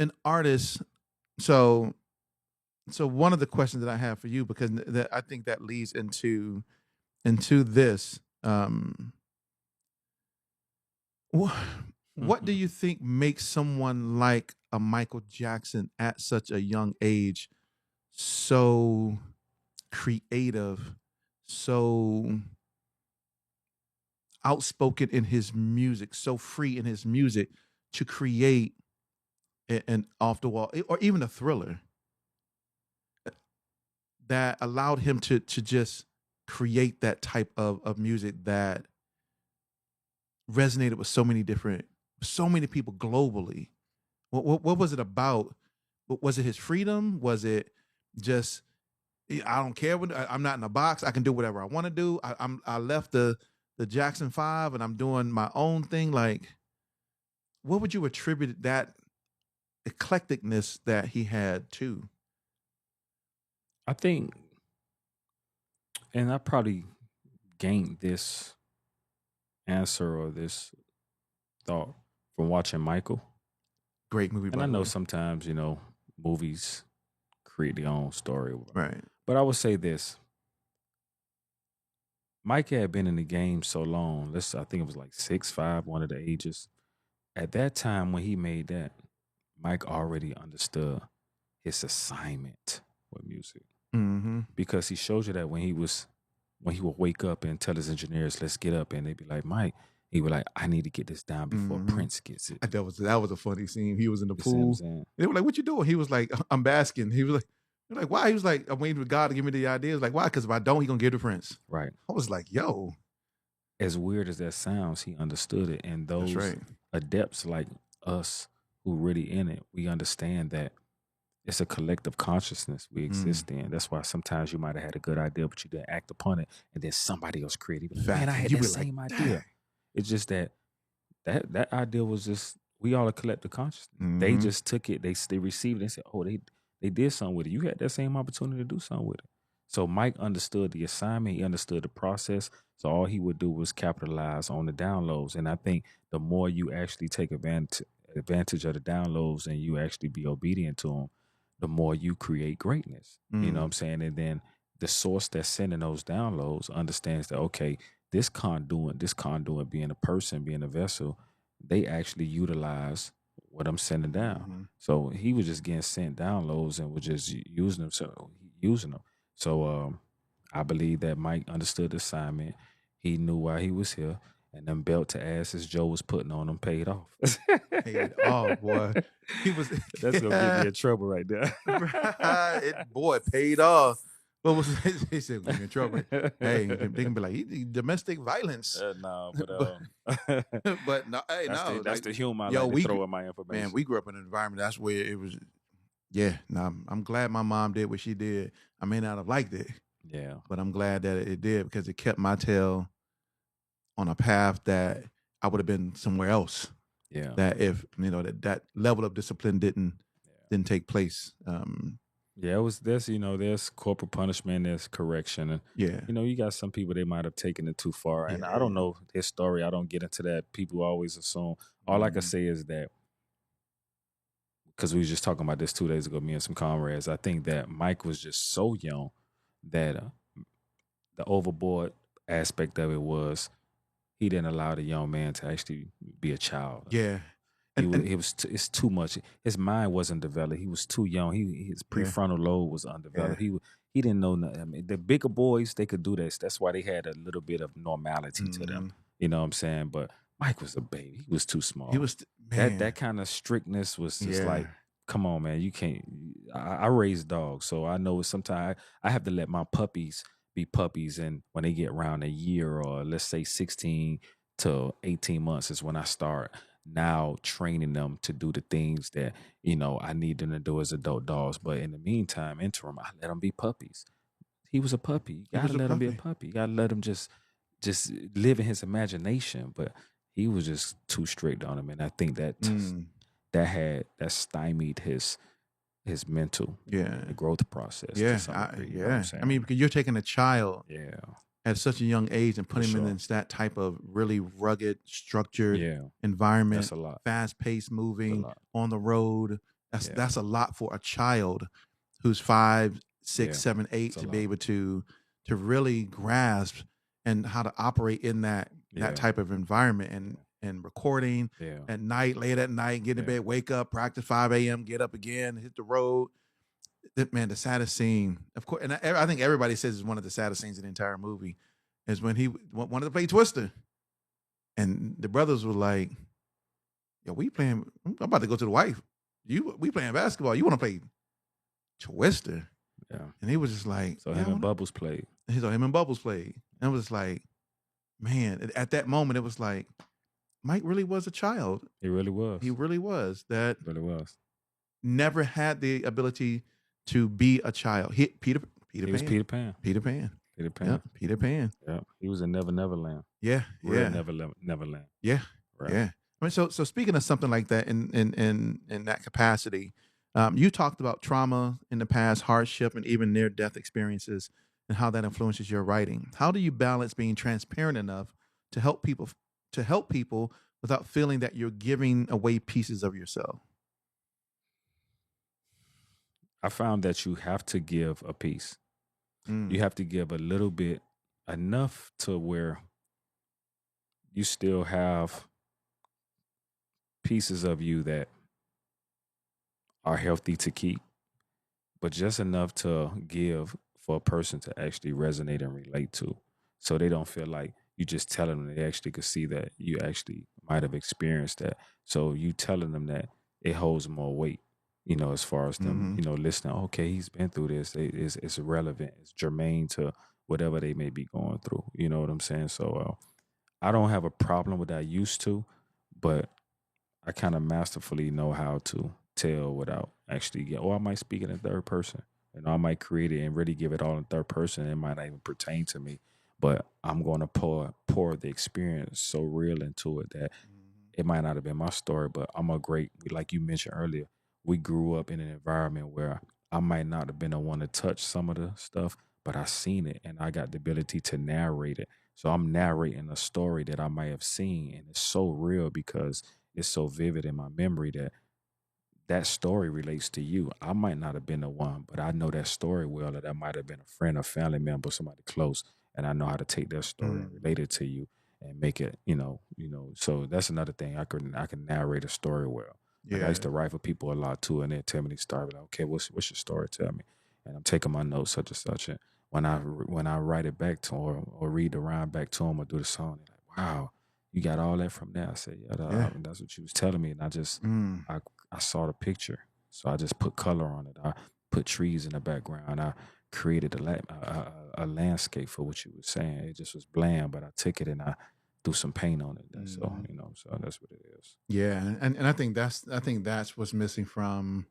an artist? So one of the questions that I have for you, because I think that leads into this. Um, what do you think makes someone like a Michael Jackson at such a young age so creative, so outspoken in his music, so free in his music to create an off the wall or even a thriller that allowed him to just create that type of music that resonated with so many people globally. What was it about? Was it his freedom? Was it just I don't care when I'm not in a box. I can do whatever I want to do. I left the Jackson 5 and I'm doing my own thing. Like, what would you attribute that eclecticness that he had to? I think, and I probably gained this answer or this thought from watching Michael. Great movie, And by I the know way. sometimes, movies create their own story. Right. But I would say this. Mike had been in the game so long. I think it was like 6'5", one of the ages. At that time when he made that, Mike already understood his assignment with music. Mm-hmm. Because he showed you that when he would wake up and tell his engineers, let's get up, and they'd be like, Mike, he would like, I need to get this down before Mm-hmm. Prince gets it. That was a funny scene. He was in the You see what I'm pool. saying? They were like, "What you doing?" He was like, "I'm basking." He was like, "They're like, why?" He was like, "I'm waiting for God to give me the ideas." Like, why? Because if I don't, he gonna give it to Prince. Right. I was like, "Yo, As weird as that sounds, he understood it. And that's those right." adepts like us who really in it, we understand that it's a collective consciousness we exist in. That's why sometimes you might have had a good idea, but you didn't act upon it, and then somebody else created it. Man, I had You that be like, same idea. "Dang." It's just that idea was just we all a collective consciousness. They Mhm. just took it, they received it, they said, oh, they did something with it. You had that same opportunity to do something with it. So Mike understood the assignment, he understood the process. So all he would do was capitalize on the downloads. And I think the more you actually take advantage of the downloads and you actually be obedient to them, the more you create greatness. You know what I'm saying? And then the source that's sending those downloads understands that, okay, this conduit being a person, being a vessel, they actually utilize what I'm sending down. Mhm. So he was just getting sent downloads and was just using them. So I believe that Mike understood the assignment. He knew why he was here, and them belt to asses Joe was putting on him paid off. Paid off, boy. He was That's gonna get me in trouble right there. boy, paid off. What was he said? "We're in trouble." Hey, they can be like, "He domestic violence." No, but But no, hey, no, that's like, the humor I yo, like to throw in my information. man, we grew up in an environment that's where it was. Yeah, no, I'm glad my mom did what she did. I may not have liked it, Yeah, but I'm glad that it did because it kept my tail on a path that I would have been somewhere else. yeah. That if that level of discipline didn't take place. Yeah, there's corporal punishment, there's correction, and Yeah, you got some people they might have taken it too far, and I don't Yeah. know his story. I don't get into that. People always assume. All I can Mhm. say is that because we was just talking about this 2 days ago, me and some comrades. I think that Mike was just so young that the overboard aspect of it was he didn't allow the young man to actually be a child. Yeah, It's too much. His mind wasn't developed. He was too young. His Yeah. prefrontal lobe was undeveloped. Yeah. He didn't know nothing. I mean, the bigger boys they could do this. That's why they had a little bit of normality to them. Mhm. You know what I'm saying? But Mike was a baby. He was too small. He was that man. kind of strictness was just Yeah. like, come on, man, you can't. I raise dogs, so I know sometimes I have to let my puppies be puppies, and when they get around a year or let's say 16 to 18 months is when I start now training them to do the things that I need them to do as adult dogs. But in the meantime, interim, I let them be puppies. He was a puppy. You He gotta was a let him be a puppy. puppy. You gotta let him just live in his imagination. But he was just too strict on him, and I think that stymied his mental Yeah. the growth process to Yeah. some degree. You know what Yeah. I'm saying? I mean, because you're taking a child yeah, at such a young age and putting him sure. in that type of really rugged, structured yeah, environment, that's a lot. fast paced That's a moving lot. on the road. Yeah. That's a lot for a child who's 5, 6, Yeah, 7, 8 it's a to be lot. able to really grasp and how to operate in that Yeah. type of environment, and recording Yeah. at night, late at night, get in Yeah. bed, wake up, practice 5 a.m., get up again, hit the road. Man, the saddest scene, of course, and I think everybody says it's one of the saddest scenes in the entire movie, is when he wanted to play Twister, and the brothers were like, "Yo, we playing. I'm about to go to the wife. We playing basketball. You want to play Twister?" Yeah. And he was just like, So "Yeah, him and Bubbles played. He's him and Bubbles played, and it was like, man, at that moment, it was like Mike really was a child. He really was. He really was that really was. never had the ability to be a child. Peter He Pan. was Peter Pan. Peter Pan. Peter Pan. Yeah, Peter Pan. Yeah. He was a Neverland. Yeah, Real yeah, Neverland. yeah, Right. yeah. I mean, so speaking of something like that in that capacity, you talked about trauma in the past, hardship, and even near death experiences, and how that influences your writing. How do you balance being transparent enough to help people without feeling that you're giving away pieces of yourself? I found that you have to give a piece. Mm. You have to give a little bit, enough to where you still have pieces of you that are healthy to keep, but just enough to give for a person to actually resonate and relate to. So they don't feel like you just telling them, they actually could see that you actually might have experienced that. So you telling them that, it holds more weight, as far as them, Mhm. listening. Okay, he's been through this. It's relevant. It's germane to whatever they may be going through. You know what I'm saying? So I don't have a problem with that. I used to, but I kind of masterfully know how to tell without actually or I might speak it in third person. I might create it and really give it all in third person. It might not even pertain to me, but I'm going to pour the experience so real into it that it might not have been my story, but like you mentioned earlier, we grew up in an environment where I might not have been the one to touch some of the stuff, but I seen it and I got the ability to narrate it. So I'm narrating a story that I might have seen, and it's so real because it's so vivid in my memory that story relates to you. I might not have been the one, but I know that story well, that might have been a friend, a family member, somebody close, and I know how to take that story and relate it to you and make it, So that's another thing. I can narrate a story well. Like I Yeah. used to write for people a lot too, and they tell me the story. Like, okay, what's your story? Tell me, and I'm taking my notes such and such. And when I write it back to them or read the rhyme back to them or do the song, they're like, wow, you got all that from there. I said, yeah, that's what you was telling me, and I saw the picture, so I just put color on it. I put trees in the background. I created a landscape for what you were saying. It just was bland, but I took it and I threw some paint on it. So so that's what it is. Yeah, and I think that's what's missing from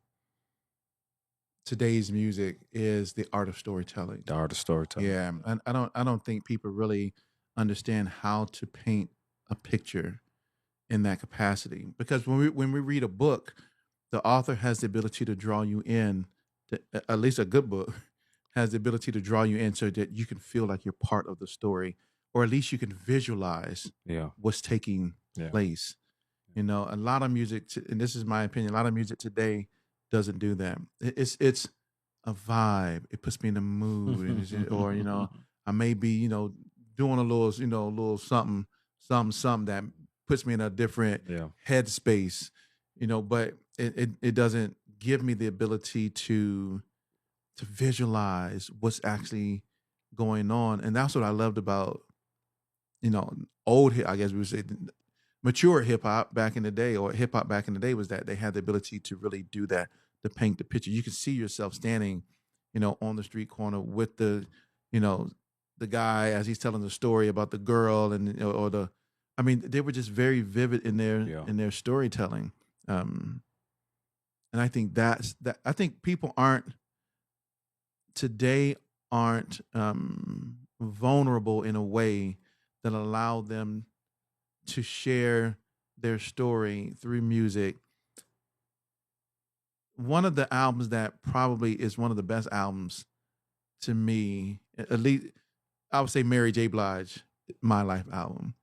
today's music is the art of storytelling. The art of storytelling. Yeah, and I don't think people really understand how to paint a picture in that capacity, because when we read a book, the author has the ability to draw you in. At least a good book has the ability to draw you in so that you can feel like you're part of the story, or at least you can visualize what's taking place. A lot of music, and this is my opinion, a lot of music today doesn't do that. It's a vibe. It puts me in the mood, or I may be doing a little something that puts me in a different headspace, but it doesn't give me the ability to visualize what's actually going on. And that's what I loved about I guess we would say mature hip hop back in the day, or hip hop back in the day, was that they had the ability to really do that, to paint the picture. You can see yourself standing, on the street corner with you know, the guy as he's telling the story about the girl, and they were just very vivid in their storytelling. And I think I think people today aren't vulnerable in a way that allow them to share their story through music. One of the albums that probably is one of the best albums to me, at least I would say Mary J. Blige, My Life album.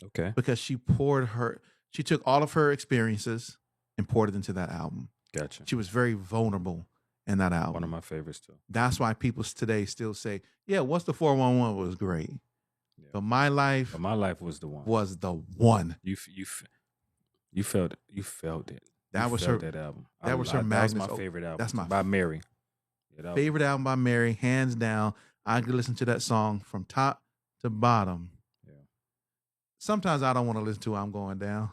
Okay. Because she took all of her experiences and poured it into that album. Gotcha. She was very vulnerable in that album. One of my favorites too. That's why people today still say, yeah, What's the 411 was great. Yeah. But My Life But My Life was the one. was the one. You felt it. You felt it. You That was felt her. that album. That was her That was Magnus. my favorite album. That's my by Mary. Yeah, favorite album by Mary, hands down. I could listen to that song from top to bottom. Yeah. Sometimes I don't want to listen to it. I'm going down,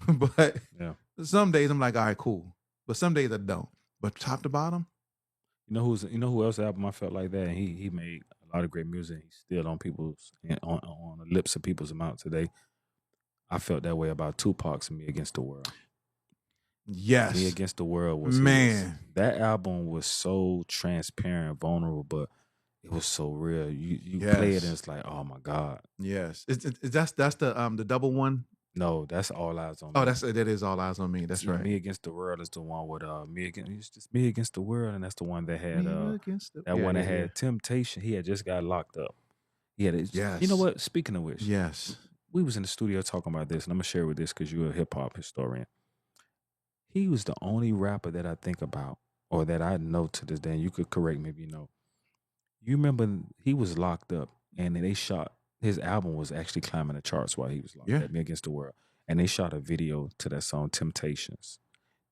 but Yeah. some days I'm like, all right, cool. But some days I don't. But top to bottom, You know who else album I felt like that? And he made a lot of great music. He's still on people's on the lips of people's mouth today. I felt that way about Tupac's Me Against the World. yes, Me Against the World was man. That album was so transparent, vulnerable, but it was so real. You play it and it's like, oh my God. Yes, that's the double one. No, that's All Eyes on Me. Oh, that is All Eyes on Me. That's right. Me Against the World is the one with it's just Me Against the World, and that's the one that had had Temptation. He had just got locked up. He had yes. You know what? Speaking of which, yes, we was in the studio talking about this, and I'm gonna share with this because you're a hip hop historian. He was the only rapper that I think about, or that I know to this day. And you could correct me if you know. You remember he was locked up, and they shot his album was actually climbing the charts while he was locked up. Me Against the World, and they shot a video to that song Temptations.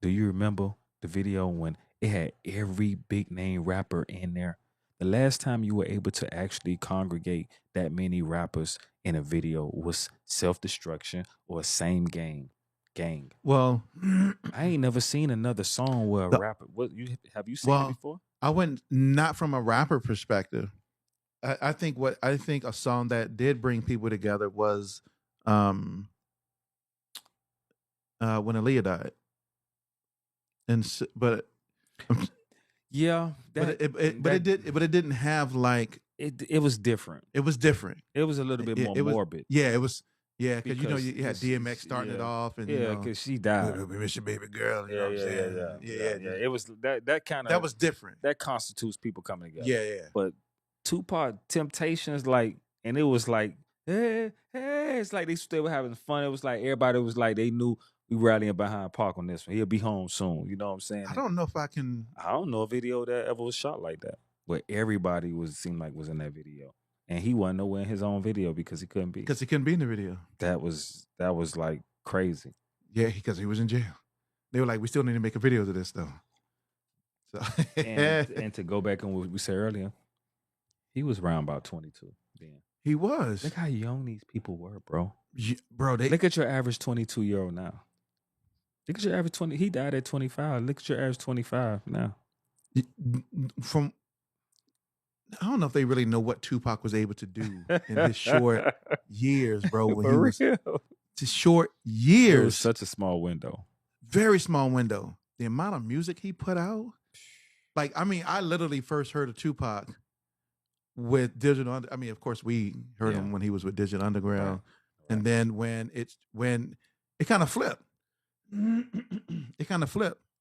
Do you remember the video when it had every big name rapper in there? The last time you were able to actually congregate that many rappers in a video was Self Destruction or Same Gang. Well, I ain't never seen another song where a rapper. Have you seen it before? I went not from a rapper perspective. I think a song that did bring people together was when Aaliyah died, yeah, but it didn't have like it was different. It was different. It was a little bit more morbid. Yeah, it was. Yeah, because you had DMX starting it off, and because she died. We miss your baby girl. You know what I'm saying? Yeah. It was that kind of that was different. That constitutes people coming together. Yeah. But Tupac Temptations, like, and it was like, hey, it's like they were having fun. It was like everybody was like they knew we rallying behind Pac on this one. He'll be home soon. You know what I'm saying? I don't know if I can. I don't know a video that ever was shot like that, where everybody seemed like was in that video. And he wasn't nowhere in his own video because he couldn't be. Because he couldn't be in the video. That was like crazy. Yeah, because he was in jail. They were like, we still need to make a video of this though. So and to go back on what we said earlier, he was around about 22 then. He was. Look how young these people were, bro. Look at your average 22-year-old now. Look at your average 20. He died at 25. Look at your average 25 now. I don't know if they really know what Tupac was able to do in his short years, bro. When For he real? was just short years. It was such a small window. Very small window. The amount of music he put out. Like, I mean, I literally first heard of Tupac with Digital. I mean, of course, we heard him when he was with Digital Underground. Right. And then when it kind of flipped.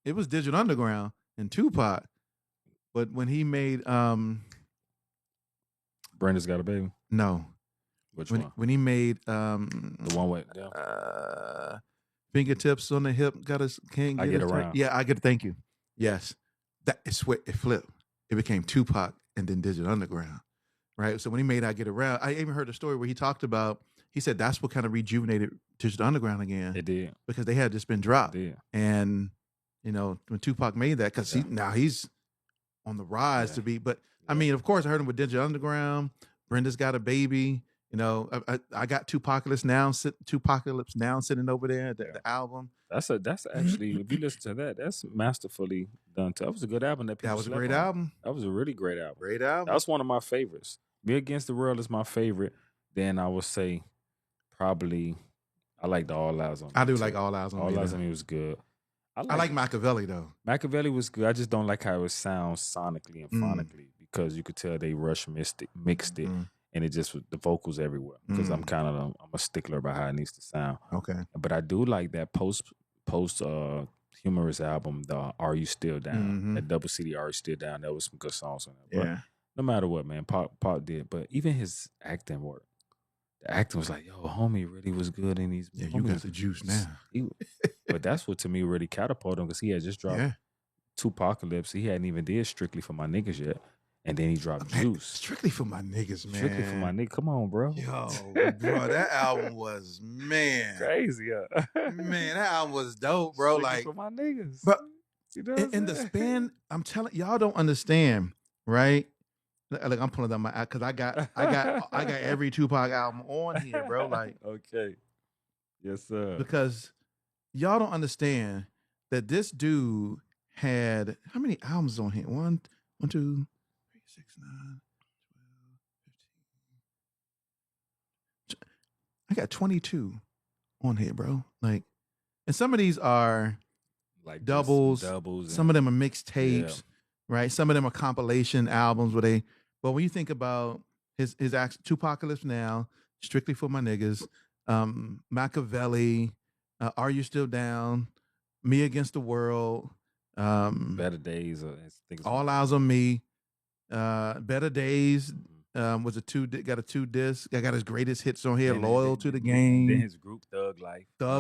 It was Digital Underground and Tupac. But when he made Brenda's Got a Baby? No. Which one? When he made the one with Fingertips on the Hip, can't I Get Around. Yeah, I Get Thank You. Yes. It flipped. It became Tupac and then Digital Underground. Right? So when he made I Get Around, I even heard a story where he talked about, he said that's what kind of rejuvenated Digital Underground again. It did. Because they had just been dropped. It did. And, when Tupac made that, because he's on the rise to be, but I mean, of course, I heard him with Digital Underground. Brenda's Got a Baby. I got Tupacalypse Now sitting over there at the album. That's actually, if you listen to that, that's masterfully done. That was a good album. That was a great album. That was a really great album. Great album. That was one of my favorites. Me Against the World is my favorite. Then I would say probably I like the All Eyes on Me. I do like All Eyes on Me. All Eyes on Me was good. I like Machiavelli though. Machiavelli was good. I just don't like how it sounds sonically and phonically because you could tell they mixed it, and it just the vocals everywhere. Because I'm a stickler about how it needs to sound. Okay, but I do like that post humorous album, the Are You Still Down? That double CD Are You Still Down? There was some good songs on that. Yeah. But no matter what, man, Pac did. But even his acting work. The acting was like, yo, homie really was good in these movies. Yeah, you got the juice now. But that's what to me really catapulted him because he had just dropped Tupacalypse. He hadn't even did Strictly for My Niggas yet. and then he dropped Man, Juice. strictly for my niggas, man. Strictly for my nigga. Come on, bro. Yo, bro, that album was Crazy, yeah. man, that album was dope, bro. Strictly Like, for my niggas. bro, You know what in I'm the saying? span, I'm telling y'all don't understand, right? Like I'm pulling down my because I got every Tupac album on here, bro. Like, okay. Yes, sir. because y'all don't understand that this dude had how many albums on here? One, 2, 3, 6, 9, 12, 15. I got 22 on here, bro. Like, and some of these are Like doubles. Some of them are mixtapes, right? Some of them are compilation albums where they. But when you think about his Tupacalypse Now, Strictly for My Niggas, Machiavelli, Are You Still Down, Me Against the World, Better Days, things All Eyes on Me, Better Days. Was a got a 2 disc. I got his greatest hits on here. Loyal to the Game. Then his group Thug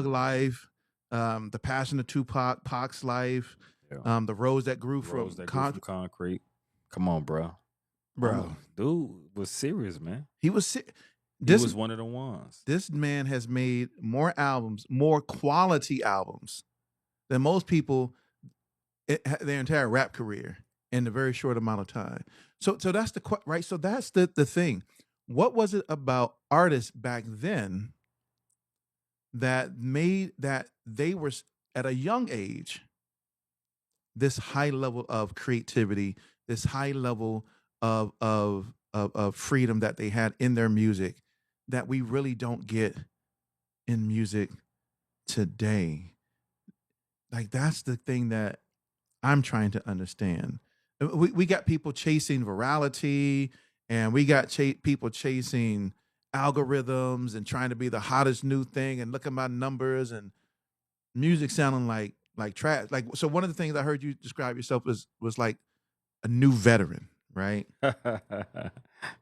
Life. The Passion of Tupac, Pac's Life, The Rose That Grew from Concrete. Come on, bro. Bro, dude was serious, man. He was he was one of the ones. This man has made more albums, more quality albums than most people their entire rap career in a very short amount of time. So that's right. So that's the thing. What was it about artists back then that made that they were at a young age this high level of creativity, this high level of freedom that they had in their music that we really don't get in music today? Like, that's the thing that I'm trying to understand. We got people chasing virality, and we got people chasing algorithms and trying to be the hottest new thing, and look at my numbers, and music sounding like trash. Like, so one of the things I heard you describe yourself was like a new veteran, right?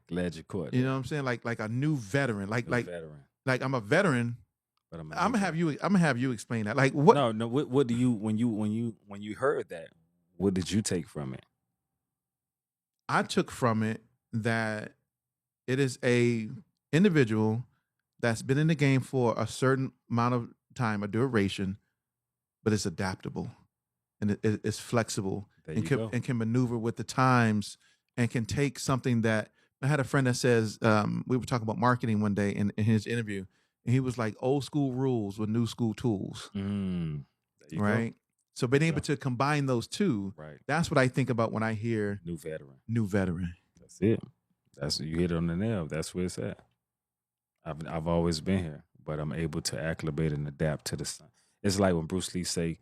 Glad you caught. You know what I'm saying? Like a new veteran. Like veteran. Like I'm a veteran. But I'm gonna have you explain that. Like, what? No. What do you when you heard that? What did you take from it? I took from it that it is a individual that's been in the game for a certain amount of time, a duration, but it's adaptable and it's flexible and can maneuver with the times and can take something that. I had a friend that says, we were talking about marketing one day in his interview, and he was like, old school rules with new school tools. Right? Go. So being able to combine those two, right? That's what I think about when I hear new veteran. New veteran. That's it. That's you hit it on the nail. That's where it's at. I've always been here, but I'm able to acclimate and adapt to the sun. It's like when Bruce Lee say,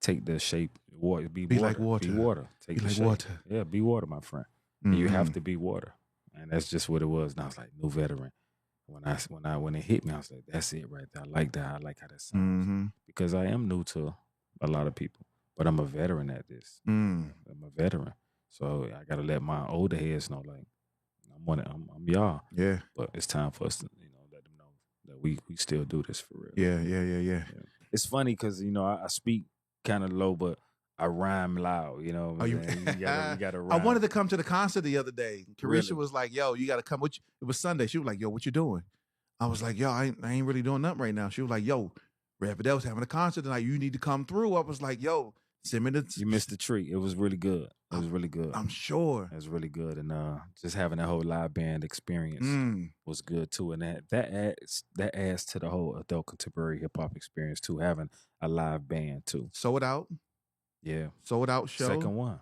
"Take the shape, water, be water, like water, be water, take the shape. Water." Yeah, be water, my friend. Mm-hmm. And you have to be water, and that's just what it was. And I was like, new veteran. When it hit me, I was like, that's it right there. I like that. I like how that sounds because I am new to a lot of people, but I'm a veteran at this. I'm a veteran, so I got to let my older heads know, like, I'm y'all. Yeah. But it's time for us to, let them know that we still do this for real. Yeah. It's funny because I speak kind of low, but I rhyme loud. You gotta rhyme. I wanted to come to the concert the other day. Carisha really? was like, "Yo, you gotta come." It was Sunday. She was like, "Yo, what you doing?" I was like, "Yo, I ain't really doing nothing right now." She was like, "Yo, Red Fidel's having a concert tonight. You need to come through." I was like, "Yo, send me the." You missed the treat. It was really good. It was really good. I'm sure it was really good, and just having that whole live band experience was good too. And that adds to the whole adult contemporary hip hop experience too. Having a live band too. Sold out. Yeah, sold out show. Second one.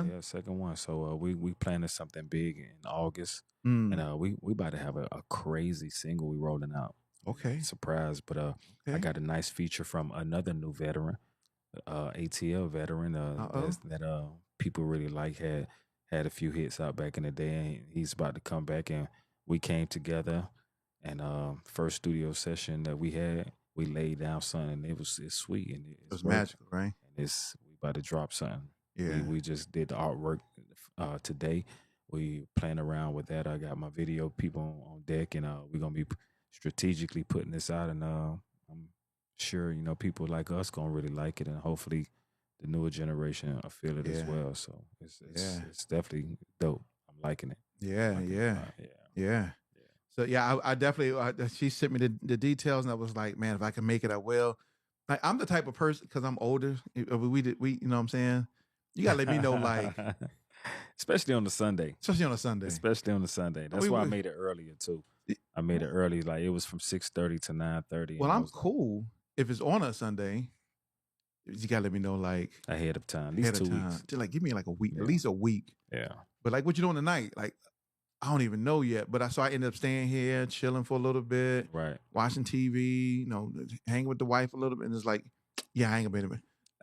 Yeah, second one. So we planning something big in August, and we about to have a crazy single we rolling out. Okay, surprise. But I got a nice feature from another new veteran, ATL veteran that people really like, had a few hits out back in the day, and he's about to come back, and we came together, and first studio session that we had, we laid down something. It's sweet, and it was magical, right? And we about to drop something. Yeah, we just did the artwork today. We playing around with that. I got my video people on deck, and we're gonna be strategically putting this out, and I'm sure people like us gonna really like it, and hopefully the newer generation feel it as Yeah. well. So Yeah. it's definitely dope. I'm liking it. Yeah. Liking it a Yeah. lot. Yeah. Yeah. Yeah. So yeah, I definitely. She sent me the details, and I was like, man, if I can make it, I will. Like I'm the type of person because I'm older. We you know what I'm saying. You gotta let me know, like, Especially on the Sunday. especially on a Sunday. Especially on the Sunday. That's why I made it earlier too. I made it early. Like it was from 6:30 to 9:30. Well, And I I'm was like cool if it's on a Sunday. You gotta let me know, like, ahead of time. At ahead least of 2 time. weeks. Just like give me like a week, at Yeah. least a week. Yeah. But like, what you doing tonight? Like, I don't even know yet. But I ended up staying here, chilling for a little bit, Right. watching TV. You know, hanging with the wife a little bit, and it's like, yeah, I ain't gonna be.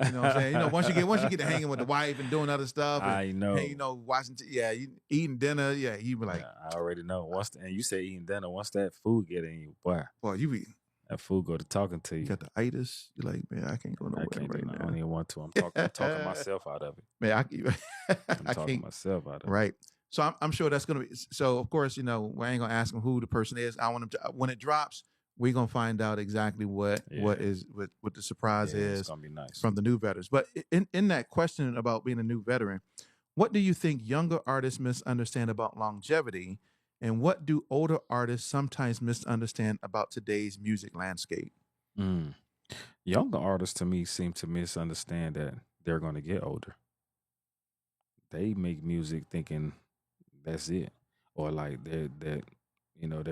You know what I'm saying? You know, once you get to hanging with the wife and doing other stuff, and, I know. and, you know, watching, you eating dinner, yeah, you be like, Yeah, I already know. And you say eating dinner, once that food get in you, boy, boy, you be that food go to talking to you you. got the itis. You're like, man, I can't go nowhere I can't right do nothing. I now. don't even want to. I'm talking myself out of it. Man, I'm I talking can't. myself out of it. Right. So I'm sure that's gonna be. So of course, you know, we ain't gonna ask them who the person is. I want them to, when it drops, we're gonna find out exactly what Yeah. what the surprise Yeah, it's is gonna be nice. from the new veterans. But in that question about being a new veteran, what do you think younger artists misunderstand about longevity, and what do older artists sometimes misunderstand about today's music landscape? Mm. Younger artists to me seem to misunderstand that they're gonna get older. They make music thinking that's it. Or like they're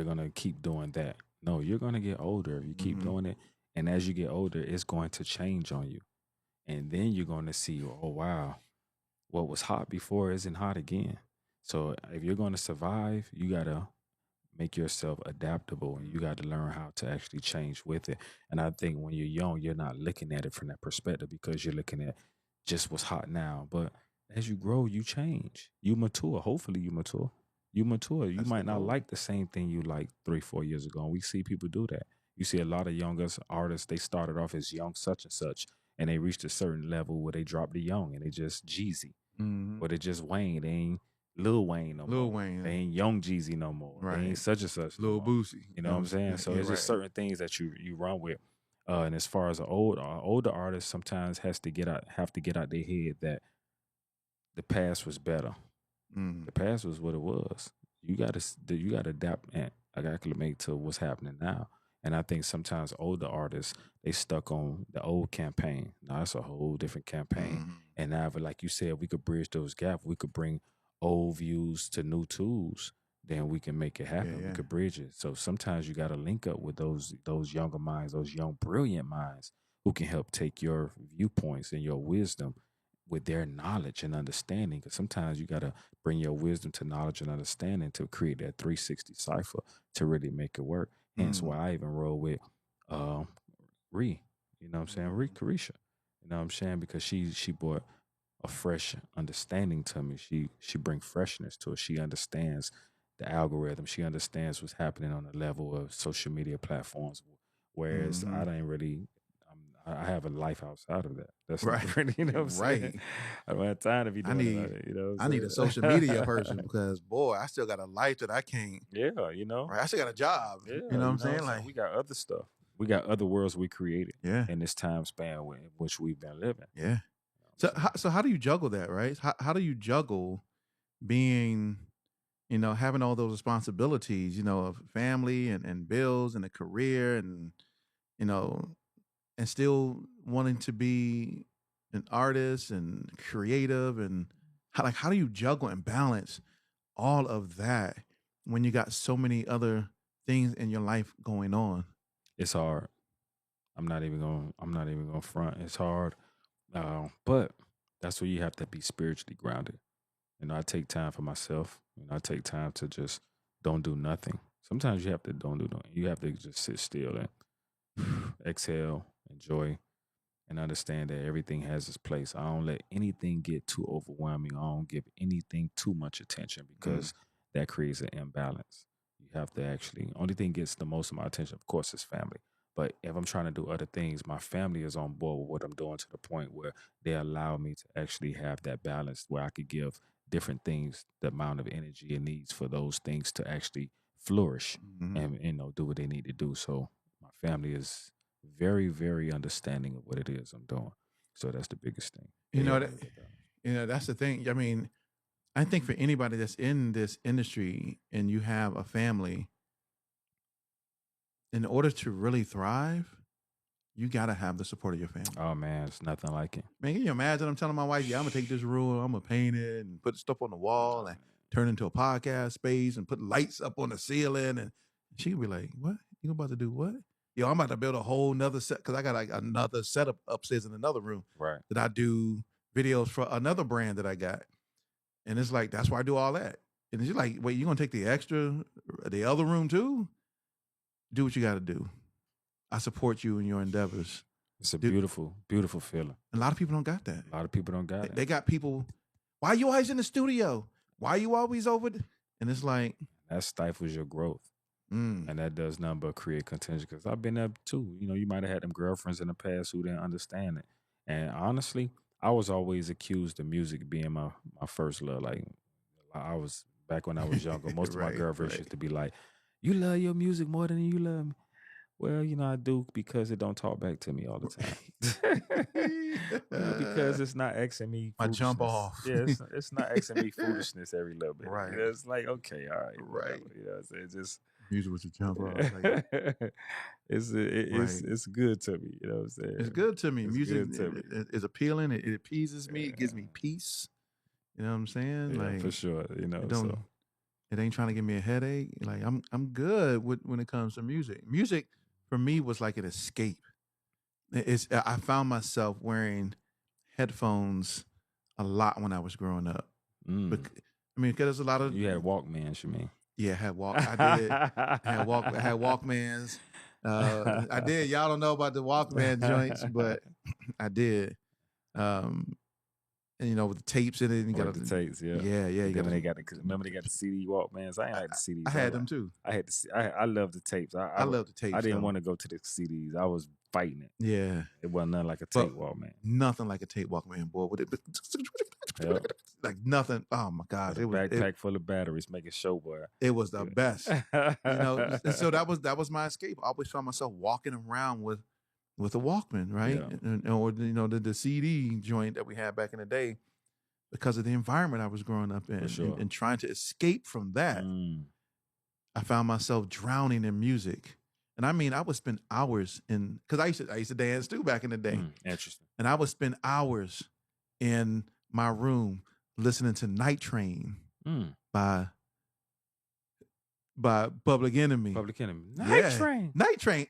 gonna keep doing that. No, you're gonna get older if you keep Mhm. doing it. And as you get older, it's going to change on you. And then you're gonna see, oh wow, what was hot before isn't hot again. So if you're gonna survive, you gotta make yourself adaptable and you got to learn how to actually change with it. And I think when you're young, you're not looking at it from that perspective because you're looking at just what's hot now. But as you grow, you change, you mature. Hopefully, you mature. You mature. You That's the might not goal. like the same thing you liked 3, 4 years ago. And we see people do that. You see a lot of younger artists, they started off as young such and such, and they reached a certain level where they dropped the young and they just Jeezy, Mhm. or they just Wayne. They ain't Lil Wayne no Lil more. Wayne, They ain't Young Jeezy no more. They right? ain't such and such no Lil more. Boosie. You know what I'm saying? So Yeah, it's just right. certain things that you run with. And as far as an older artist, sometimes have to get out their head that the past was better. Mhm. The past was what it was. You gotta adapt and acclimate to what's happening now. And I think sometimes older artists, they stuck on the old campaign. Now it's a whole different campaign. Mhm. And now, like you said, we could bridge those gaps. We could bring old views to new tools. Then we can make it happen. Yeah. We could bridge it. So sometimes you got to link up with those younger minds, those young brilliant minds who can help take your viewpoints and your wisdom with their knowledge and understanding. Because sometimes you got to bring your wisdom to knowledge and understanding to create that 360 cipher to really make it work. Hence Mhm. why I even roll with Ree. You know what I'm saying? Ree Carisha. You know what I'm saying? Because she brought a fresh understanding to me. She brings freshness to it. She understands the algorithm. She understands what's happening on the level of social media platforms. Whereas I Mhm. don't really I have a life outside of that. That's Right. not really, you know what I'm saying? Right. I don't have time to be I doing need it. You know what I I'm need a saying? social media person because boy, I still got a life that I can't. Yeah, you know? Right. I still got a job. Yeah, You know what I'm saying? so Like, we got other stuff. We got other worlds we created yeah. in this time span in which we've been living. Yeah. You know So what I'm saying? so how do you juggle that, right? How do you juggle being, you know, having all those responsibilities, you know, of family and bills and a career and, you know, and still wanting to be an artist and creative and how do you juggle and balance all of that when you got so many other things in your life going on? It's hard. I'm not even gonna front. It's hard. But that's where you have to be spiritually grounded. You know, I take time for myself. You know, I take time to just don't do nothing. Sometimes you have to don't do nothing. You have to just sit still and exhale, enjoy, and understand that everything has its place. I don't let anything get too overwhelming. I don't give anything too much attention Mm. because that creates an imbalance. You have to actually, only thing gets the most of my attention, of course, is family. But if I'm trying to do other things, my family is on board with what I'm doing to the point where they allow me to actually have that balance where I could give different things the amount of energy it needs for those things to actually flourish Mhm. and do what they need to do. So my family is very, very understanding of what it is I'm doing. So that's the biggest thing. You know Yeah, that. You know that's the thing. I mean, I think for anybody that's in this industry and you have a family, in order to really thrive, you got to have the support of your family. oh man, it's nothing like it. Man, can you imagine? I'm telling my wife, yeah, I'm gonna take this room, I'm gonna paint it and put stuff on the wall and turn it into a podcast space and put lights up on the ceiling. And she'd be like, what? You about to do what? Yo, I'm about to build a whole nother set because I got like another setup upstairs in another room Right. that I do videos for another brand that I got. And it's like, that's why I do all that. And she's like, wait, you gonna take the other room too? Do what you gotta do. I support you in your endeavors. It's a beautiful, beautiful feeling. A lot of people don't got that. A lot of people don't got it. They got people, why you always in the studio? Why you always over? And it's like. That stifles your growth. And that does nothing but create contention. Because I've been there too. You know, you might have had them girlfriends in the past who didn't understand it. And honestly, I was always accused of music being my first love. Like, I was, back when I was younger, most of my girlfriends used to be like, you love your music more than you love me. Well, you know, I do because it don't talk back to me all the time. Because it's not asking me I jump off. Yeah, it's not asking me foolishness every little bit. Right. You know, it's like, okay, all right. Right. You know, it's just music was a jump off. Like, it's good to me. You know what I'm saying? It's good to me. It's music good to me. is appealing. It appeases me. It gives me peace. You know what I'm saying? Yeah, like for sure. You know, it ain't trying to give me a headache. Like I'm good when it comes to music. Music for me was like an escape. I found myself wearing headphones a lot when I was growing up. But, I mean, because there's a lot of you had Walkmans, you mean? Yeah, I did. I had Walkmans. I did. Y'all don't know about the Walkman joints, but I did. And you know, with the tapes in it, and you got the tapes, yeah. Yeah. You then they got remember they got the CD Walkmans. I ain't like the CDs. I had them too. I love the tapes. I love the tapes. I didn't want to go to the CDs. I was fighting it. Yeah, it wasn't nothing like a tape Walkman. Nothing like a tape Walkman, boy. With it, like nothing. Oh my God, it was backpack full of batteries, making show, boy. It was the best, you know. And so that was my escape. I always found myself walking around with a Walkman, right? Yeah. Or you know the CD joint that we had back in the day, because of the environment I was growing up in, and trying to escape from that. I found myself drowning in music. And I mean, I would spend hours because I used to dance too back in the day. Interesting. And I would spend hours in my room listening to Night Train by Public Enemy. Public Enemy. Night Train.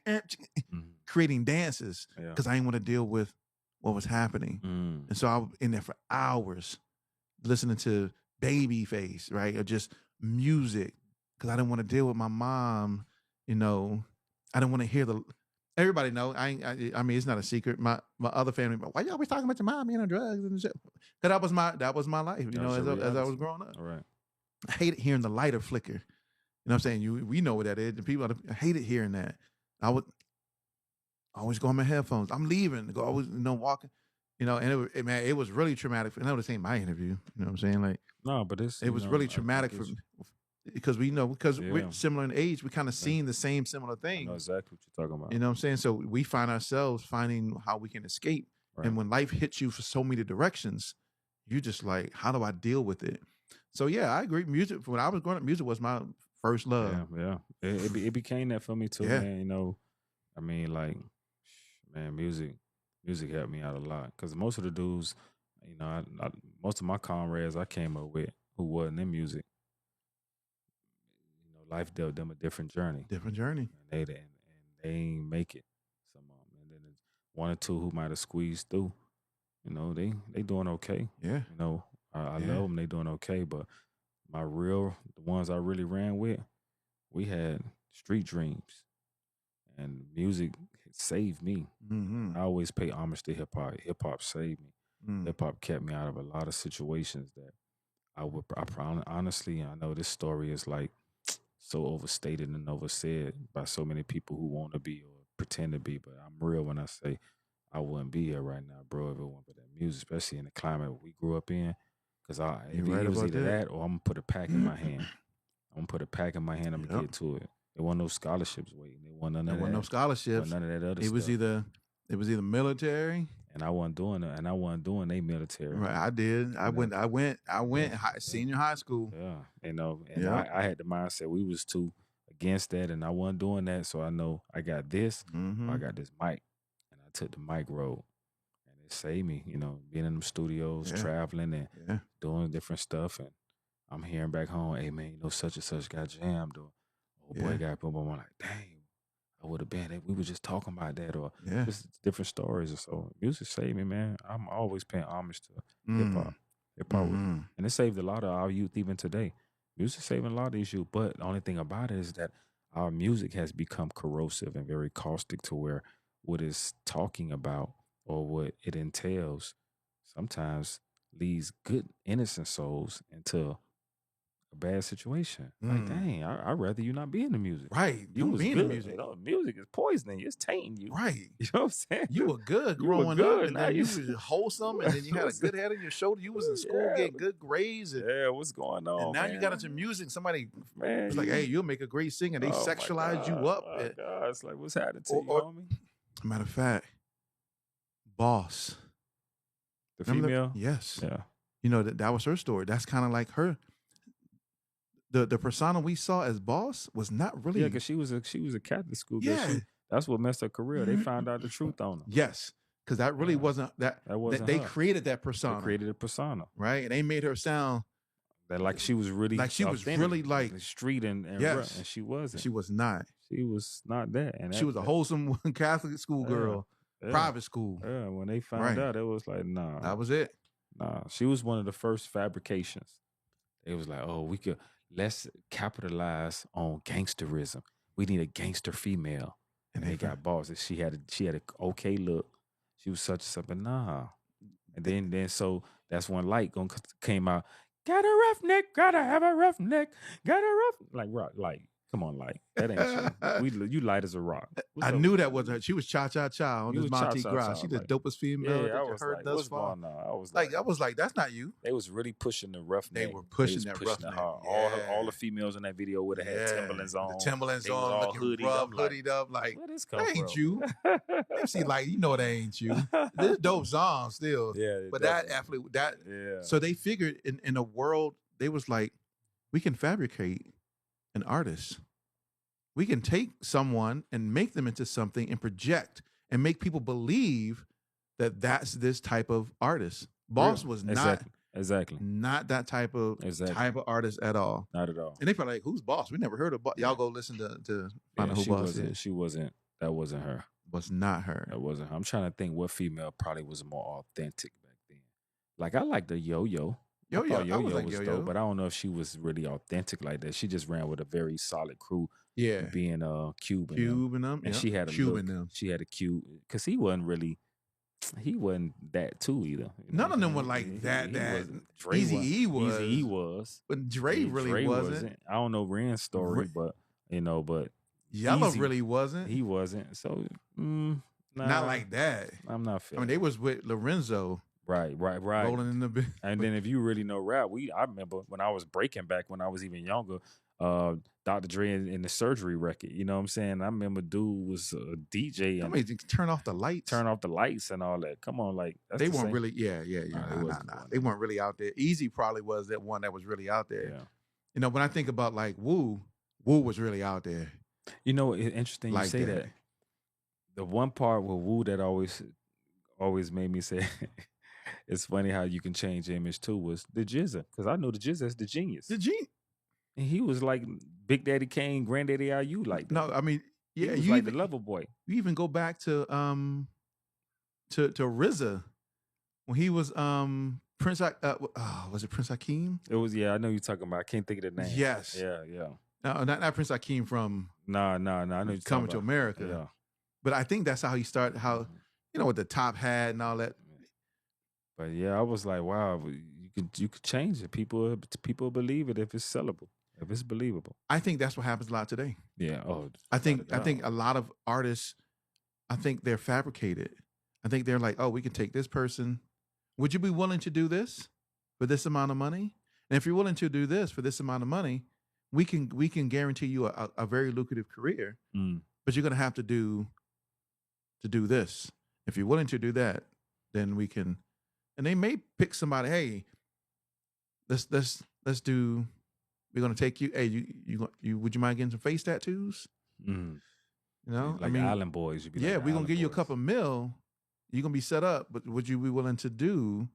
Creating dances because I didn't want to deal with what was happening. And so I was in there for hours listening to Babyface, right? Or just music because I didn't want to deal with my mom, you know. I didn't want to hear everybody know. I mean, it's not a secret. My other family, why you always talking about your mom being on drugs and shit? Because that was my life, you know, as I was growing up. All right. I hated hearing the lighter flicker. You know what I'm saying? We know what that is. The people, I hated hearing that. I would always go on my headphones. I'm leaving. Go always, you know, walking. You know, and it was really traumatic. I know this ain't my interview. You know what I'm saying? Like, no, but it was really traumatic for me. Because we're similar in age, we kind of seen the similar things. I know exactly what you're talking about. You know what I'm saying? So we find ourselves finding how we can escape. Right. And when life hits you for so many directions, you just like, how do I deal with it? So yeah, I agree. Music, when I was growing up, music was my first love. Yeah. It became that for me too, man. You know, I mean, like, man, music helped me out a lot. Because most of the dudes, you know, most of my comrades I came up with who wasn't in music, life dealt them a different journey. And they ain't make it. Some of them, and then one or two who might have squeezed through. You know, they doing okay. Yeah. You know, I love them. They doing okay. But the ones I really ran with, we had street dreams, and music saved me. Mm-hmm. I always pay homage to hip hop. Hip hop saved me. Hip hop kept me out of a lot of situations that honestly, I know this story is like so overstated and oversaid by so many people who want to be or pretend to be, but I'm real when I say I wouldn't be here right now, bro, if it wasn't for that music, especially in the climate we grew up in. Because it was either that or I'm gonna put a pack in my hand. I'm gonna get to it. There wasn't no scholarships waiting. There wasn't none of that. No scholarships. None of that other stuff. It was either military and I wasn't doing it, and I wasn't doing a military. Right, I did. I went. Senior high school. Yeah, and Yeah. I had the mindset we was too against that, and I wasn't doing that. So I know I got this, Mm-hmm. or I got this mic, and I took the mic road, and it saved me. Being in them studios, traveling, and doing different stuff, and I'm hearing back home, hey man, such and such got jammed, or oh boy got boom boom. I'm like, dang. I would have been. We were just talking about that, or just different stories, or so. Music saved me, man. I'm always paying homage to hip hop, and it saved a lot of our youth even today. Music saving a lot of these youth, but the only thing about it is that our music has become corrosive and very caustic to where what it's talking about or what it entails sometimes leads good innocent souls into a bad situation. Like, dang, I'd rather you not be in the music. Right. You Don't was be in good. the music. Music is poisoning you. It's tainting you. Right. You know what I'm saying? You were good You were growing good. up, and Now then you you- was wholesome, and then you had a good head on your shoulder. You was in school getting good grades, and what's going on? now man? you got into music. Somebody Man, was like, "Hey, you'll make a great singer." They oh, my sexualize you God. up. Oh, my God. It's like, what's happening to Or- you, or- homie? Matter of fact, Boss, The remember female? yes, Yeah. that was her story. That's kind of like her. The persona we saw as Boss was not really. Yeah, because she was a Catholic school girl. Yeah. That's what messed her career. They found out the truth on her. Yes, because that really wasn't that. That wasn't they her. created that persona, They created a persona. right? And they made her sound That like she was really like she was authentic, really like the street and yes. and she wasn't. she was not. She was not that. And She was a wholesome Catholic school girl, private school. Yeah, when they found out, it was like, nah. That was it. Nah. She was one of the first fabrications. It was like, oh, let's capitalize on gangsterism. We need a gangster female. And they got bosses. She had a okay look. She was such and such, but nah. And then so that's when Light came out. Got a roughneck, gotta have a roughneck, got a rough like come on, Light. That ain't you. You light as a rock. I knew that wasn't her. She was cha cha cha on You this was Monty cha-cha-cha, Gras. She the like- dopest female Yeah, I that you was heard like, thus what's far. going on? I was I was like, that's not you. they was really pushing the roughneck. They were pushing was that pushing it roughneck. hard. Yeah. All the females in that video would have had Timberlands on. The Timberlands They was on, all looking hoodied rough, up, like, hoodied up, like where this come that ain't from? you. MC like, you know that ain't you. This dope song still. Yeah, But that athlete, yeah. so they figured in a world, they was like, we can fabricate an artist. We can take someone and make them into something and project and make people believe that that's this type of artist. Boss was not exactly not that type of artist at all. not at all. And they probably like, who's Boss? We never heard of Boss. Y'all go listen to find out who she Boss wasn't. is. She wasn't. That wasn't her. Was not her. That wasn't her. I'm trying to think what female probably was more authentic back then. Like I like the Yo-Yo. Yo-Yo, I Yo-Yo was like was Yo-Yo. dope, but I don't know if she was really authentic like that. She just ran with a very solid crew. Yeah. Being Cuban. Cube and them. And yeah. she had a Cuban look. them. She had a cute because he wasn't that too either. None of them were like that. Easy-E was. Easy-E was. But Dre really wasn't. I don't know Ren's story, but but Yellow Easy, really wasn't. He wasn't. So not like that. I'm not feeling. I mean, they was with Lorenzo. Right. Rolling in the and then if you really know rap, I remember when I was breaking back when I was even younger, Dr. Dre in the Surgery record. You know what I'm saying? I remember dude was a DJ. I mean, turn off the lights. Turn off the lights and all that. Come on, like that's they the weren't same. really. Yeah. Nah. They weren't really out there. Easy probably was that one that was really out there. Yeah. You know, when I think about like Wu was really out there. You know, it's interesting you say that. The one part with Wu that always made me say. It's funny how you can change image too was the Jizza, because I know the Jizza as the genius. The genius. And he was like Big Daddy Kane, Granddaddy IU, like that. No, I mean, yeah, he was like the lover boy. You even go back to RZA when he was Prince. Was it Prince Hakeem? It was I know you're talking about. I can't think of the name. Yes. Yeah. No, not Prince Hakeem from. No. I know you're Coming to America. Yeah. But I think that's how he started. How with the top hat and all that. But yeah, I was like, wow, you could change it. People believe it if it's sellable, if it's believable. I think that's what happens a lot today. Yeah. Oh, I think a lot of artists, I think they're fabricated. I think they're like, oh, we can take this person. Would you be willing to do this for this amount of money? And if you're willing to do this for this amount of money, we can guarantee you a very lucrative career. But you're gonna have to do this. If you're willing to do that, then we can. And they may pick somebody. Hey, let's do. We're gonna take you. Hey, you would you mind getting some face tattoos? Mm. You know, I Like mean, Island Boys, you'd be like yeah, the we're gonna Island give you a Boys. couple mil. You're gonna be set up, but would you be willing to do?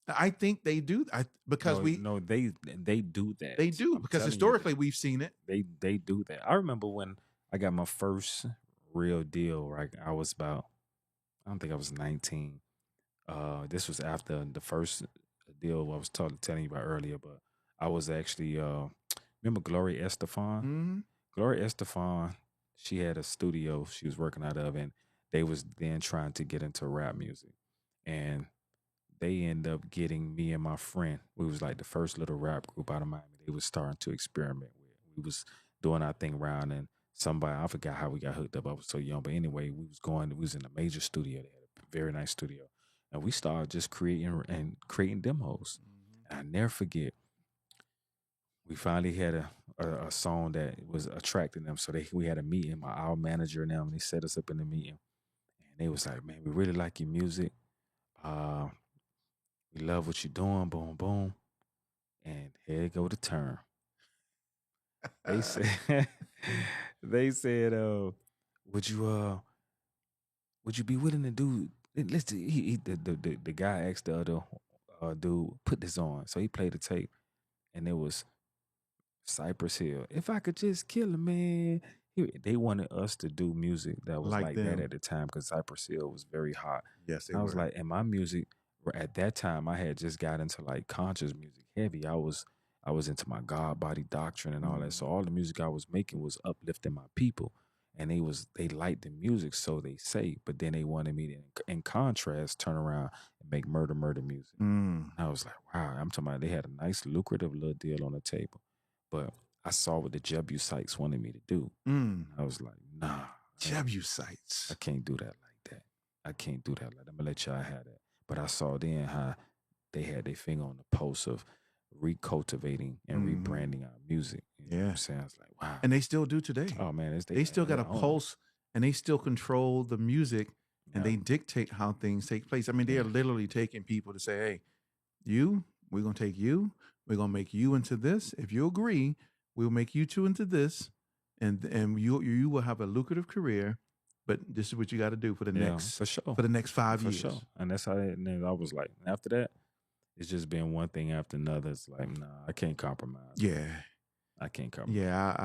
I think they do. Because No, they do that. they do I'm because telling you, historically we've seen it. they do that. I remember when I got my first real deal. Right, I was about, I don't think I was 19. This was after the first deal I was telling you about earlier, but I was actually remember Gloria Estefan. Mm-hmm. Gloria Estefan, she had a studio she was working out of, and they was then trying to get into rap music, and they end up getting me and my friend. We was like the first little rap group out of Miami. They was starting to experiment with. We was doing our thing around, and somebody, I forgot how we got hooked up. I was so young, but anyway, we was in a major studio. They had a very nice studio, and we started just creating demos. And I never forget. We finally had a song that was attracting them, so we had a meeting. Our manager and them, and they set us up in the meeting, and they was like, "Man, we really like your music. Uh, we love what you're doing. Boom, boom." And here go the term. They said, they said, would you would you be willing to do? Let's the guy asked the other dude, put this on. So he played the tape, and it was Cypress Hill. If I could just kill a man. They wanted us to do music that was Like like that them. at the time because Cypress Hill was very hot. Yes, they I was were. like, and my music at that time, I had just got into like conscious music heavy. I was into my God body doctrine and all that. So all the music I was making was uplifting my people, and they liked the music, so they say. But then they wanted me to, in contrast, turn around and make murder music. Mm. I was like, wow. I'm talking about they had a nice lucrative little deal on the table, but I saw what the Jebusites wanted me to do. Mm. I was like, nah, Jebusites. I can't do that like that. I can't do that like that. I'm gonna let y'all have that. But I saw then how they had their finger on the pulse of recultivating and rebranding our music. You know what I'm saying? I was like, wow. And they still do today. Oh man, they still got a pulse, and they still control the music, and they dictate how things take place. I mean, they are literally taking people to say, "Hey, we're gonna take you. We're gonna make you into this. If you agree, we'll make you two into this, and you will have a lucrative career. But this is what you got to do for the next for the next 5 years." For sure. And that's how and then I was like, after that, it's just been one thing after another. It's like, nah, I can't compromise. Yeah. I can't compromise. Yeah,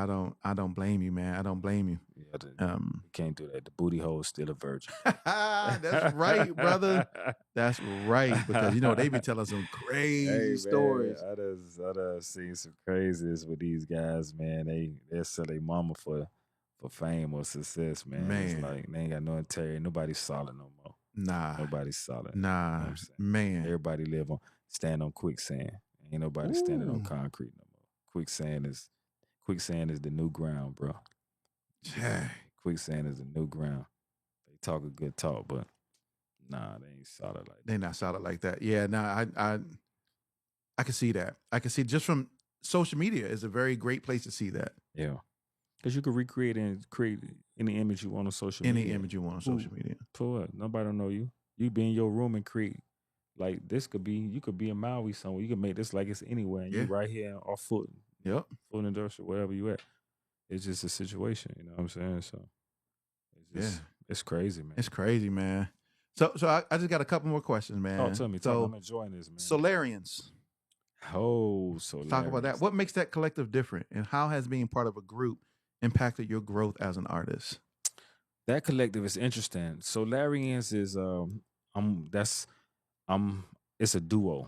I don't blame you, man. I don't blame you. Yeah, you can't do that. The booty hole is still a virgin. That's right, brother. That's right. Because they be telling some crazy stories. I done seen some crazies with these guys, man. They sell their mama for fame or success, man. It's like they ain't got no integrity. Nobody's solid no more. Nah. Nobody's solid. Nah, you know man. Everybody stand on quicksand. Ain't nobody standing on concrete no more. Quicksand is the new ground, bro. Quicksand is the new ground. They talk a good talk, but nah, they ain't solid like that. They not solid like that. Yeah, nah, I can see that. I can see just from social media is a very great place to see that. Yeah. Because you can recreate and create any image you want on social media. Any image you want on social media. For what? Nobody don't know you. You be in your room and create. Like this you could be in Maui somewhere. You can make this like it's anywhere. And you right here off foot. Yep. Foot industrial, wherever you at. It's just a situation. You know what I'm saying? So it's crazy, man. It's crazy, man. So I just got a couple more questions, man. Talk to me. I'm enjoying this, man. Solarians. Oh, Solarians. Talk about that. What makes that collective different? And how has being part of a group impacted your growth as an artist? That collective is interesting. Solarians is it's a duo.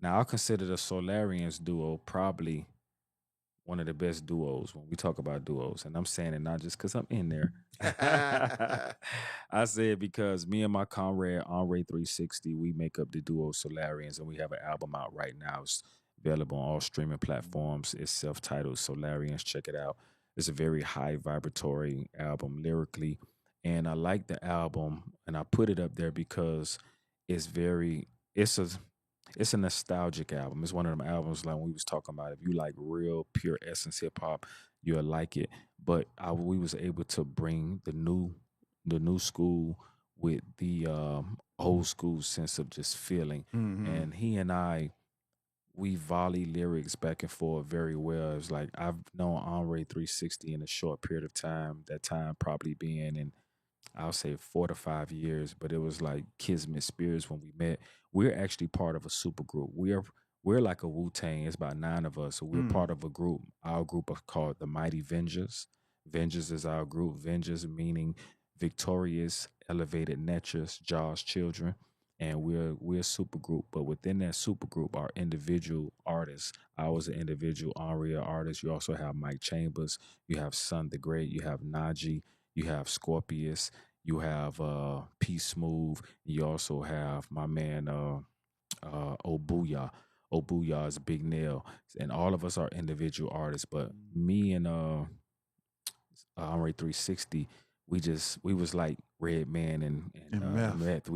Now I consider the Solarians duo probably one of the best duos when we talk about duos. And I'm saying it not just because I'm in there. I say it because me and my comrade Andre 360, we make up the duo Solarians, and we have an album out right now. It's available on all streaming platforms. It's self-titled Solarians. Check it out. It's a very high vibratory album lyrically. And I like the album, and I put it up there because it's a nostalgic album. It's one of them albums like we was talking about. If you like real pure essence hip hop, you'll like it. But we was able to bring the new school with the old school sense of just feeling. Mm-hmm. And he and I, we volley lyrics back and forth very well. It's like I've known Andre 360 in a short period of time. That time probably being in, I'll say, 4 to 5 years, but it was like Kismet Spears when we met. We're actually part of a super group. We're like a Wu Tang. It's about 9 of us, so we're Mm. part of a group. Our group is called the Mighty Vengers. Vengers is our group. Vengers meaning victorious, elevated natures, Jaws children, and we're a super group. But within that super group are individual artists. I was an individual Aria artist. You also have Mike Chambers. You have Son the Great. You have Najee. You have Scorpius. You have P Smooth. You also have my man Obuya. Obuya is Big Nail. And all of us are individual artists. But me and Henri 360, we was like Red Man And meth. Meth. Woo!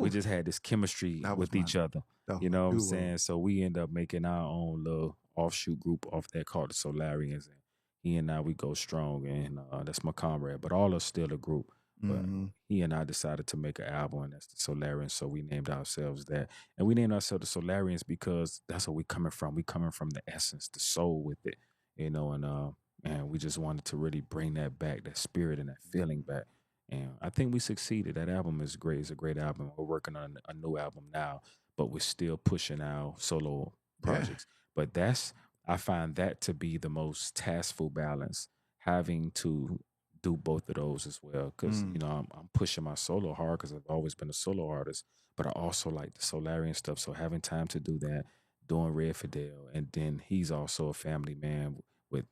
We just had this chemistry That was with my each other. that was You my know what I'm duo. saying? So we end up making our own little offshoot group off that called the Solarians. And he and I, we go strong, and that's my comrade. But all us still a group. But Mm-hmm. he and I decided to make an album, and that's the Solarians. So we named ourselves that, and we named ourselves the Solarians because that's where we coming from. We coming from the essence, the soul with it, and we just wanted to really bring that back, that spirit and that feeling back. And I think we succeeded. That album is great. It's a great album. We're working on a new album now, but we're still pushing our solo Yeah. projects. But I find that to be the most taskful balance, having to do both of those as well. Because Mm. I'm pushing my solo hard because I've always been a solo artist, but I also like the Solarian stuff. So having time to do that, doing Red Fidel, and then he's also a family man with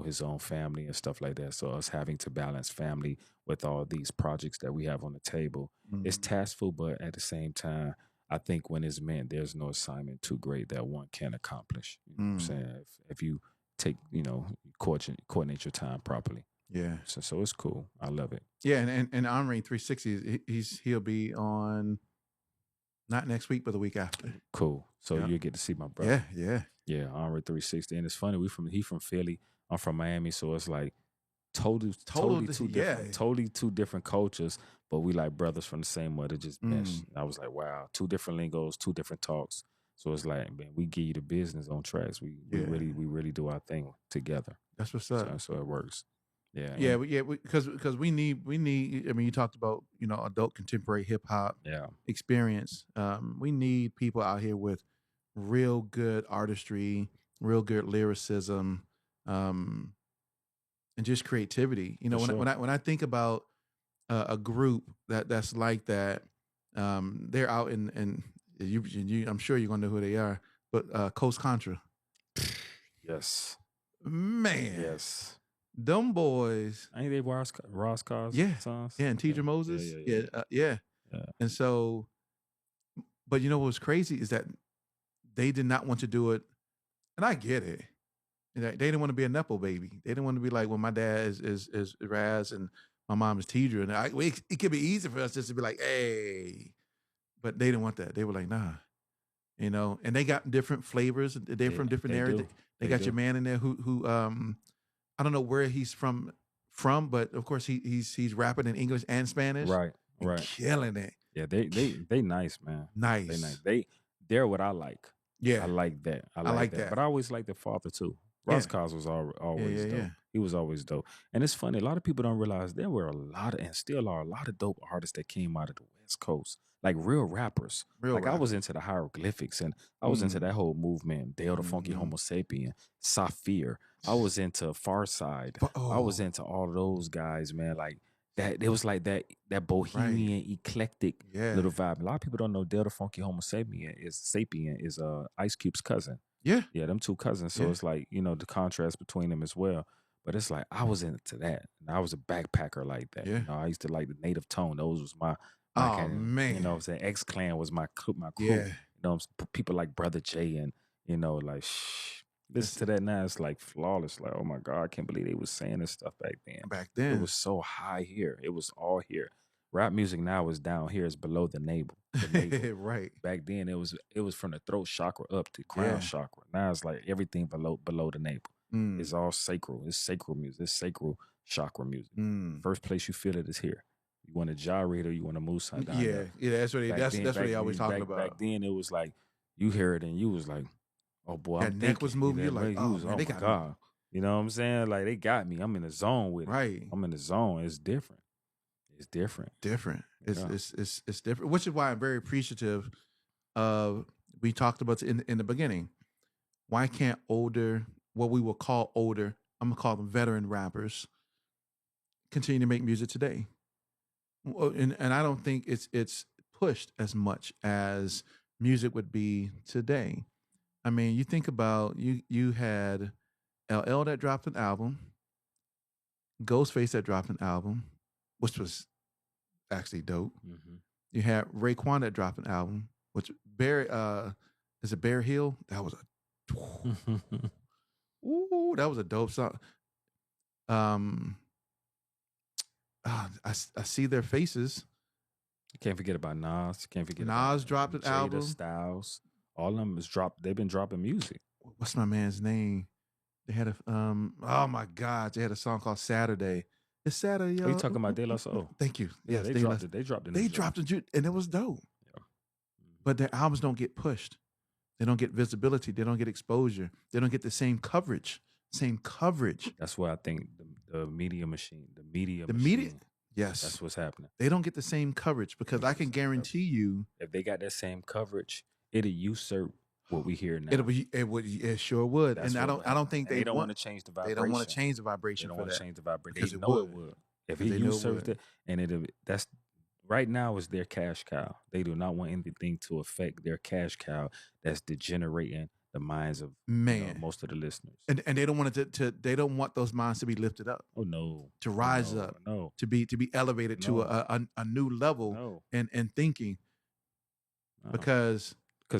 his own family and stuff like that. So us having to balance family with all these projects that we have on the table, it's Mm. taskful, but at the same time, I think when it's meant, there's no assignment too great that one can't accomplish. You know what I'm Mm. saying? If you take, coordinate your time properly. Yeah. So it's cool. I love it. Yeah, and Omri 360, he'll be on not next week, but the week after. Cool. So Yeah. you'll get to see my brother. Yeah. Yeah, Henri 360. And it's funny, he from Philly. I'm from Miami, so it's like totally two different cultures, but we like brothers from the same mother, just mesh. Mm. And I was like, wow, two different lingos, two different talks. So it's like, man, we give you the business on tracks. We Yeah. really do our thing together. That's what's up. So it works. Yeah. Yeah, because we need. I mean, you talked about adult contemporary hip hop Yeah. experience. We need people out here with real good artistry, real good lyricism, and just creativity. For sure. When I think about a group that's like that, they're out in you. I'm sure you're gonna know who they are, but Coast Contra. Yes. Man, Yes. them boys. Ain't they Ross Cars Yeah. songs? Yeah, and Teacher Moses. Yeah. And so, but what was crazy is that they did not want to do it, and I get it. They didn't want to be a nepo baby. They didn't want to be like, well, my dad is Raz and my mom is Teacher, and it could be easy for us just to be like, hey, but they didn't want that. They were like, nah, and they got different flavors. They're from different areas. They got your man in there who I don't know where he's from, but of course he's rapping in English and Spanish. Right. Killing it. Yeah, they nice, man. Nice. They nice. They're what I like. Yeah. I like that. I like that. But I always liked their father too. Ross Cos was always dope. Yeah. He was always dope. And it's funny, a lot of people don't realize there were and still are a lot of dope artists that came out of the West Coast. Like real rappers. I was into the hieroglyphics and I was into that whole movement. Dale the Funky Homo Sapien, Saphir. I was into Far Side. I was into all of those guys, man. Like that, it was like that bohemian, eclectic little vibe. A lot of people don't know Dale the Funky Homo Sapien is Ice Cube's cousin. Yeah. Yeah, them two cousins. So it's like, the contrast between them as well. But it's like I was into that. And I was a backpacker like that. Yeah. I used to like the Native Tone. Those was my oh man. You know what I'm saying? X-Clan was my crew. Yeah. People like Brother J and like listen to that now, it's like flawless. Like, oh my God, I can't believe they was saying this stuff back then. It was so high here. It was all here. Rap music now is down here. It's below the navel. Right. Back then it was from the throat chakra up to crown chakra. Now it's like everything below the navel. It's all sacral. It's sacral music. It's sacral chakra music. First place you feel it is here. You want to gyrate or you want to move something down Yeah, there. yeah. That's what they. Back That's then, that's what they back always then, talking back, about. back then, it was like you hear it and you was like, oh boy, I'm That neck thinking. was moving. You're That like, way, oh was, man, oh they my got me. God. You know what I'm saying? Like they got me. I'm in the zone with it. Right. I'm in the zone. It's different. It's different. Different. Yeah. It's different. Which is why I'm very appreciative of. We talked about in the beginning. Why can't older, what we will call older, I'm gonna call them veteran rappers, continue to make music today? And I don't think it's pushed as much as music would be today. I mean, you think about you had LL that dropped an album, Ghostface that dropped an album, which was actually dope. Mm-hmm. You had Raekwon that dropped an album, which Barry is it Bear Hill? That was that was a dope song. I see their faces. Can't forget about Nas. Can't forget Nas about dropped an Jada, album. Styles. All of them is dropped. They've been dropping music. What's my man's name? They had a oh my God, they had a song called Saturday. It's Saturday, y'all. Are you talking about De La Soul? Thank you. Yeah, Yes, they dropped it. They dropped it. They dropped it, and it was dope. Yeah. But their albums don't get pushed. They don't get visibility. They don't get exposure. They don't get the same coverage. That's why I think the media machine, the media, yes, that's what's happening. They don't get the same coverage because I can guarantee you, if they got that same coverage, it'll usurp what we hear now. It sure would. That's and I don't think they don't want to change the vibration. They don't want to change the vibration. They don't want to change the vibration. Because they know it would. If he usurped it, and that's right now is their cash cow. They do not want anything to affect their cash cow that's degenerating the minds of most of the listeners. And they don't want it to they don't want those minds to be lifted up. Oh no. To rise up. No. To be elevated to a new level and thinking. No. Because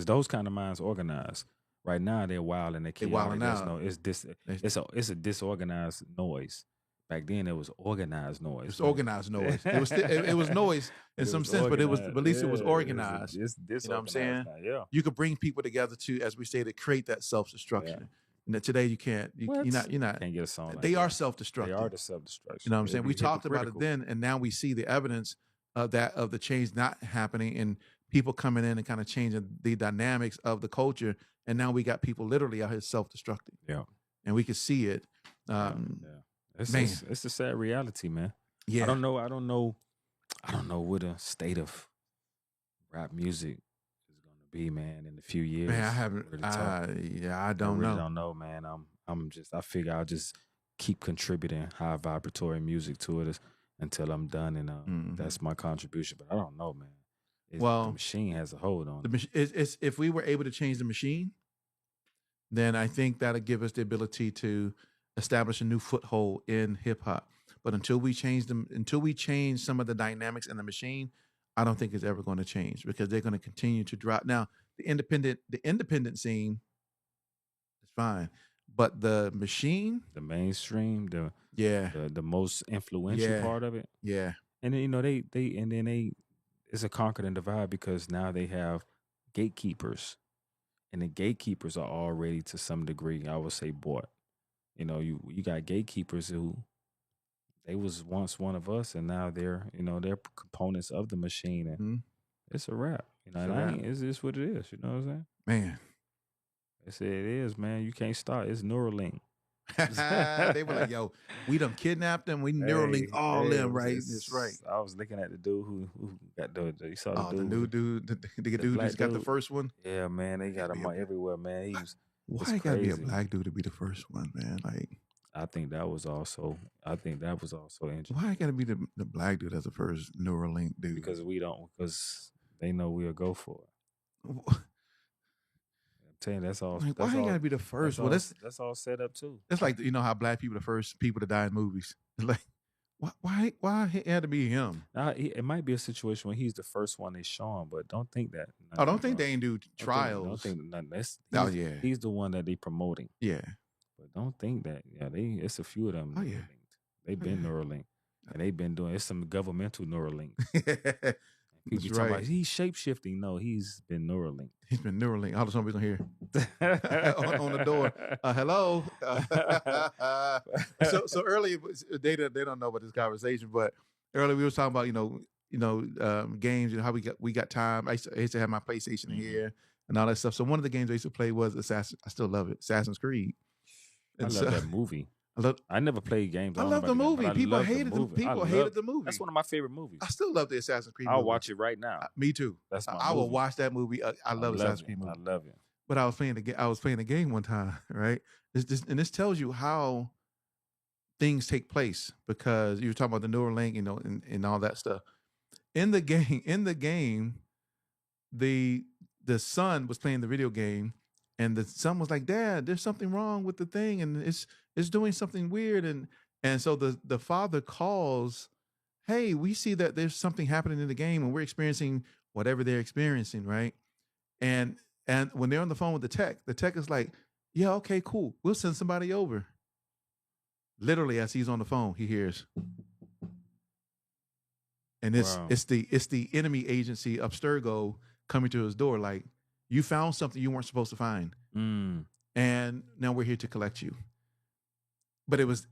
those kind of minds organize. Right now they're wild and they're wilding out. No, it's a disorganized noise. Back then it was organized noise. It's organized noise. It was noise in some sense, but at least it was organized. It's you know what I'm saying? Now, yeah. You could bring people together to, as we say, to create that self-destruction. Yeah. And today you can't. You're not. Can't get a song. Like they that. are self-destructive. They are the self-destruction. You know what I'm saying? We talked about it then, and now we see the evidence of the change not happening, and people coming in and kind of changing the dynamics of the culture. And now we got people literally out here self-destructing. Yeah, and we can see it. It's a sad reality, man. Yeah, I don't know what the state of rap music is going to be, man, in a few years. Man, I haven't. I don't know. I don't know, man. I figure I'll just keep contributing high vibratory music to it until I'm done, and that's my contribution. But I don't know, man. The machine has a hold on it. If we were able to change the machine, then I think that'll give us the ability to establish a new foothold in hip hop. But until we change some of the dynamics in the machine, I don't think it's ever going to change because they're going to continue to drop. Now, the independent scene is fine, but the machine, the mainstream, the most influential part of it, and then it's a conquer and divide because now they have gatekeepers, and the gatekeepers are already to some degree, I would say, bought. You got gatekeepers who they was once one of us, and now they're components of the machine, and it's a wrap. It's just what it is. You know what I'm saying? Man, I said it is, man. You can't stop. It's Neuralink. They were like, "Yo, we done kidnapped them. We Neuralink all them, right? That's right." I was looking at the dude who got you saw the dude, the new dude, the dude who's got the first one. Yeah, man, they got him everywhere, man. Why it gotta be a black dude to be the first one, man? Like, I think that was also interesting. Why it gotta be the black dude as the first Neuralink dude? Because they know we'll go for it. I'm telling you, that's all. Like, why it gotta be the first one? That's all set up too. It's like how black people are the first people to die in movies. It's like, why it had to be him? It might be a situation where he's the first one they show him, but don't think that. Don't think they ain't do trials. Don't think nothing. He's the one that they promoting. Yeah, but don't think that. Yeah, it's a few of them. Oh yeah, they've been Neuralink, and they've been doing. It's some governmental Neuralink. People talking about he's shape-shifting. No, he's been Neuralink. He's been Neuralink. All of a sudden, we're going to hear on the door. Hello. So earlier, they don't know about this conversation, but earlier we were talking about games. How we got time. I used to have my PlayStation here and all that stuff. So one of the games I used to play was Assassin. I still love it, Assassin's Creed. I And love so that movie. I love. I never played games. I don't know love the about the game, but movie. I People love the hated the movie. people hated the movie. That's one of my favorite movies. I still love the Assassin's Creed I'll movie. watch it right now. Me too. That's my I will movie. watch that movie. I love Assassin's Creed movie. I love it. But I was playing the game one time, right? This tells you how things take place, because you were talking about the Neuralink, and all that stuff. In the game, the son was playing the video game, and the son was like, "Dad, there's something wrong with the thing, and it's doing something weird." And so the father calls, "Hey, we see that there's something happening in the game, and we're experiencing whatever they're experiencing, right?" And when they're on the phone with the tech is like, "Yeah, okay, cool. We'll send somebody over." Literally, as he's on the phone, he hears, and it's the enemy agency Abstergo coming to his door, like, "You found something you weren't supposed to find, and now we're here to collect you." But it was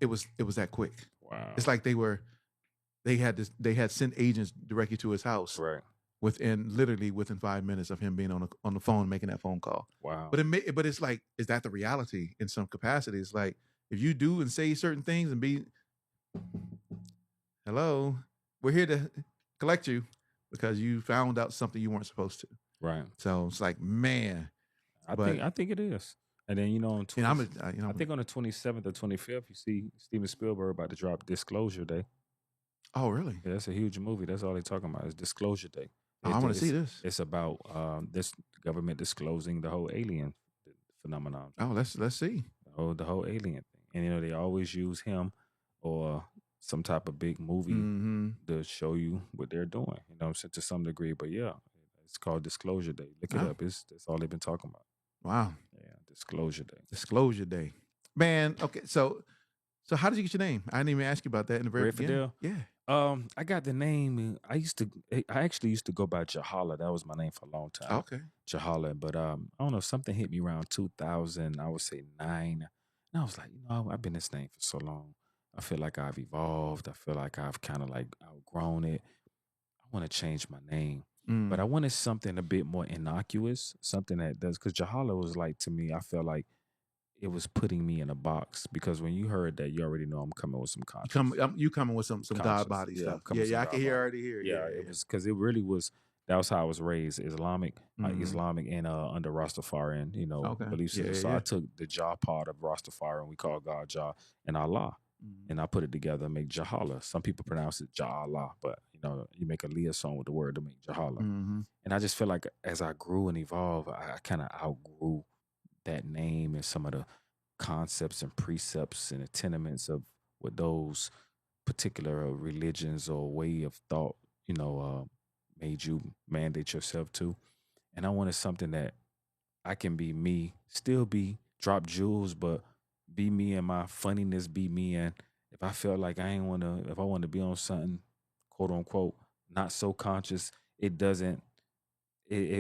that quick. Wow. It's like they had sent agents directly to his house, right, within 5 minutes of him being on the phone making that phone call. Wow. But it's like, is that the reality in some capacity? It's like, if you do and say certain things and be, "Hello, we're here to collect you because you found out something you weren't supposed to." Right. So it's like, man, I think it is. And then on I think on the 27th or 25th, you see Steven Spielberg about to drop Disclosure Day. Oh, really? Yeah, that's a huge movie. That's all they're talking about is Disclosure Day. I want to see this. It's about this government disclosing the whole alien phenomenon. Oh, let's see. Oh, the whole alien thing. And they always use him or some type of big movie to show you what they're doing. To some degree. But yeah, it's called Disclosure Day. Look it up. That's all they've been talking about. Wow. Yeah, Disclosure Day. Disclosure Day. Man, okay. So how did you get your name? I didn't even ask you about that in the very beginning. Fidel? Yeah. I got the name. I actually used to go by Jahala. That was my name for a long time. Okay. Jahala. But I don't know, something hit me around 2000, I would say 9. And I was like, I've been this name for so long. I feel like I've evolved. I feel like I've kind of like outgrown it. I want to change my name. But I wanted something a bit more innocuous, something that does, because Jahala was like, to me, I felt like it was putting me in a box, because when you heard that, you already know I'm coming with some conscience. You coming with some God body stuff. Yeah, I can already hear. Yeah, it was, because it really was. That was how I was raised, Islamic and under Rastafarian, belief system. So I took the Jah part of Rastafari, we call God Jah, and Allah, and I put it together and make Jahala. Some people pronounce it Jah Allah, but you make a Leah song with the word to make Jahala. And I just feel like as I grew and evolved, I kind of outgrew that name and some of the concepts and precepts and the tenements of what those particular religions or way of thought, made you mandate yourself to. And I wanted something that I can be me, still be drop jewels, but be me and my funniness, be me. And if I felt like if I want to be on something, quote unquote, not so conscious, it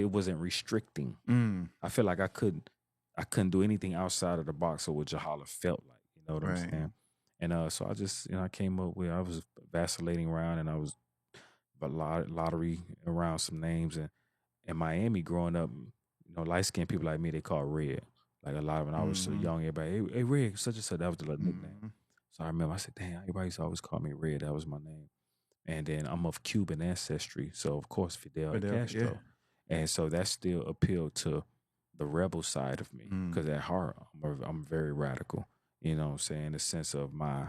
wasn't restricting. I feel like I couldn't do anything outside of the box of what Jahala felt like. You know what I'm saying? And so I just, I came up with, I was vacillating around, and I was lottery around some names. And in Miami growing up, light skinned people like me, they call Red. Like a lot of when I was so young, everybody, hey Red, such and such, that was the little nickname. So I remember I said, damn, everybody used to always call me Red. That was my name. And then I'm of Cuban ancestry, so of course Fidel Castro. Yeah. And so that still appealed to the rebel side of me, because at heart I'm very radical. You know what I'm saying? In the sense of my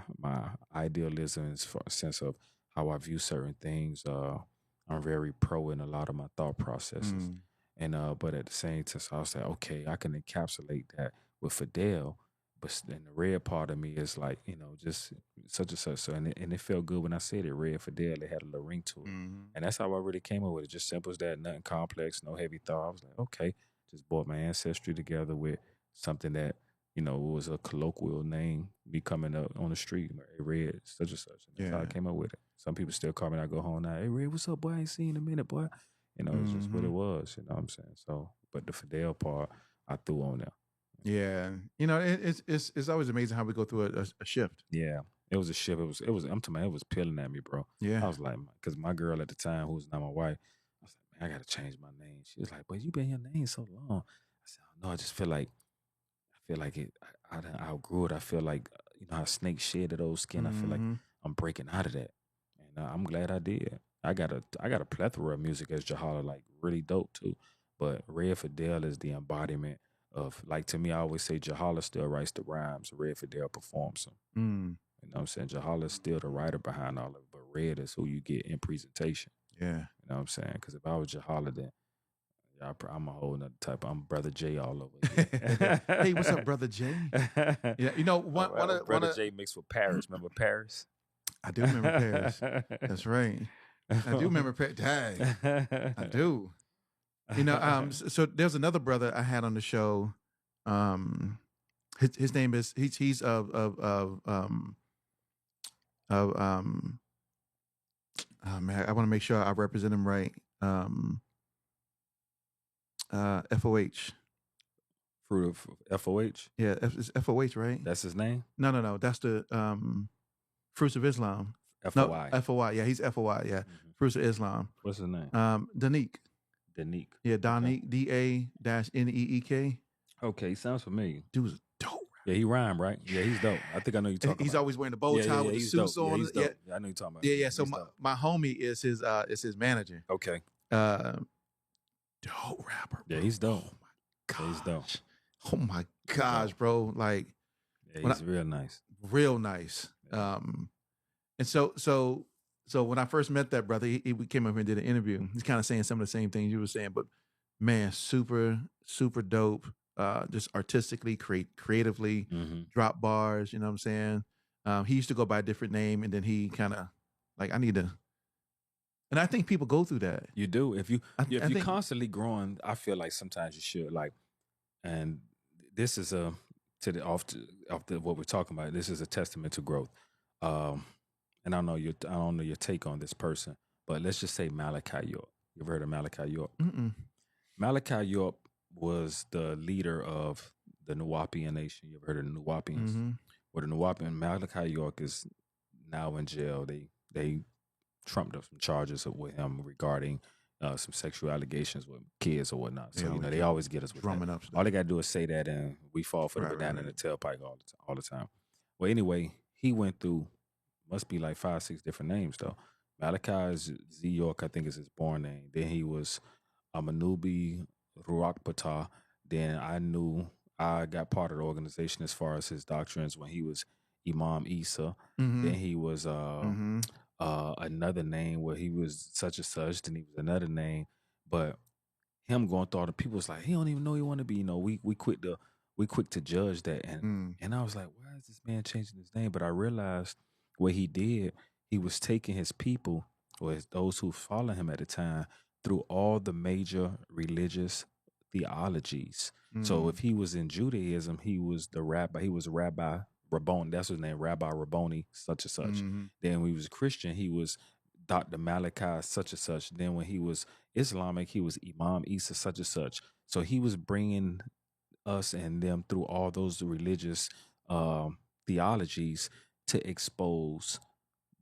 idealism, in the sense of how I view certain things. I'm very pro in a lot of my thought processes. And but at the same time, so I was like, okay, I can encapsulate that with Fidel, but then the red part of me is like, just such and such. So and it felt good when I said it, Red Fidel. It had a little ring to it, and that's how I really came up with it. Just simple as that, nothing complex, no heavy thought. I was like, okay, just brought my ancestry together with something that was a colloquial name. Me coming up on the street, hey Red, such and such. And that's how I came up with it. Some people still call me. I go home now, hey Red, what's up, boy? I ain't seen you in a minute, boy. It's just what it was. You know what I'm saying? So, but the Fidel part, I threw on there. Yeah, it's always amazing how we go through a shift. Yeah, It was a shift. It was. I'm telling you, it was peeling at me, bro. I Yeah. was like, because my girl at the time, who was not my wife, I was like, man, I gotta change my name. She was like, but you been your name so long. I said, no, I just feel like it. I done outgrew it. I feel like you know how snakes shed that old skin. I feel like Mm-hmm. I'm breaking out of that, and I'm glad I did. I got a plethora of music as Jahala, like really dope too. But Red Fidel is the embodiment of, like, to me, I always say Jahala still writes the rhymes. Red Fidel performs them. Mm. You know what I'm saying? Jahala is still the writer behind all of it, but Red is who you get in presentation. Yeah. You know what I'm saying? Because if I was Jahala, then yeah, I'm a whole nother type. I'm Brother J all over again. Hey, what's up, brother Jay? Yeah, you know, one Brother of J mixed with Paris. Remember Paris? I do remember Paris. That's right. I do remember Paris. Dang, I do. You know, so there's another brother I had on the show. His name is he's of oh man, I want to make sure I represent him right. FOH. Fruit of FOH. Yeah, it's FOH, right? That's his name. No. That's the Fruits of Islam. FOI. No, FOI. Yeah, he's FOI. Yeah, Fruits of Islam. What's his name? Danique. Danique. Yeah, Danique. DA-NEEK. Okay, sounds familiar. Dude was dope. Yeah, he rhymed, right? Yeah, he's dope. I think I know you talking He's about. always wearing the bow tie with the he's suits dope. on. Yeah, he's dope. Yeah, I know you're talking about. Yeah. So He's my homie is his manager. okay. Dope rapper. Bro. Yeah, he's dope. Oh my gosh. Yeah, he's dope. Oh my gosh, bro. Like, yeah, he's real nice. Real nice. Yeah. And so when I first met that brother, he came up here and did an interview. He's kind of saying some of the same things you were saying, but man, super dope. Just artistically, creatively, drop bars. You know what I'm saying? He used to go by a different name, and then he kind of like, I need to. And I think people go through that. You do. If you're think, constantly growing, I feel like sometimes you should like. And this is off what we're talking about. This is a testament to growth. And I don't know your take on this person, but let's just say Malachi York. You ever heard of Malachi York? Mm-mm. Malachi York was the leader of the Nuwaubian Nation. You ever heard of the Nuwaubians? Mm-hmm. Well, the Nuwaubian, Malachi York is now in jail. They trumped up some charges with him regarding some sexual allegations with kids or whatnot. So, they always get us with drumming that. up stuff. All they got to do is say that, and we fall for the banana in the tailpipe all the time. Well, anyway, he went through, must be like 5-6 different names, though. Malachi Z. York, I think, is his born name. Then he was Amanubi Ruakpata. Then I got part of the organization as far as his doctrines when he was Imam Isa. Mm-hmm. Then he was another name where he was such and such. Then he was another name. But him going through all the people was like, he don't even know he want to be. We quick to judge that. And I was like, why is this man changing his name? But I realized what he did, he was taking his people, or those who follow him at the time, through all the major religious theologies. So if he was in Judaism, he was the rabbi. He was Rabbi Rabboni. That's his name, Rabbi Rabboni, such and such. Then when he was Christian, he was Dr. Malachi, such and such. Then when he was Islamic, he was Imam Isa, such and such. So he was bringing us and them through all those religious theologies to expose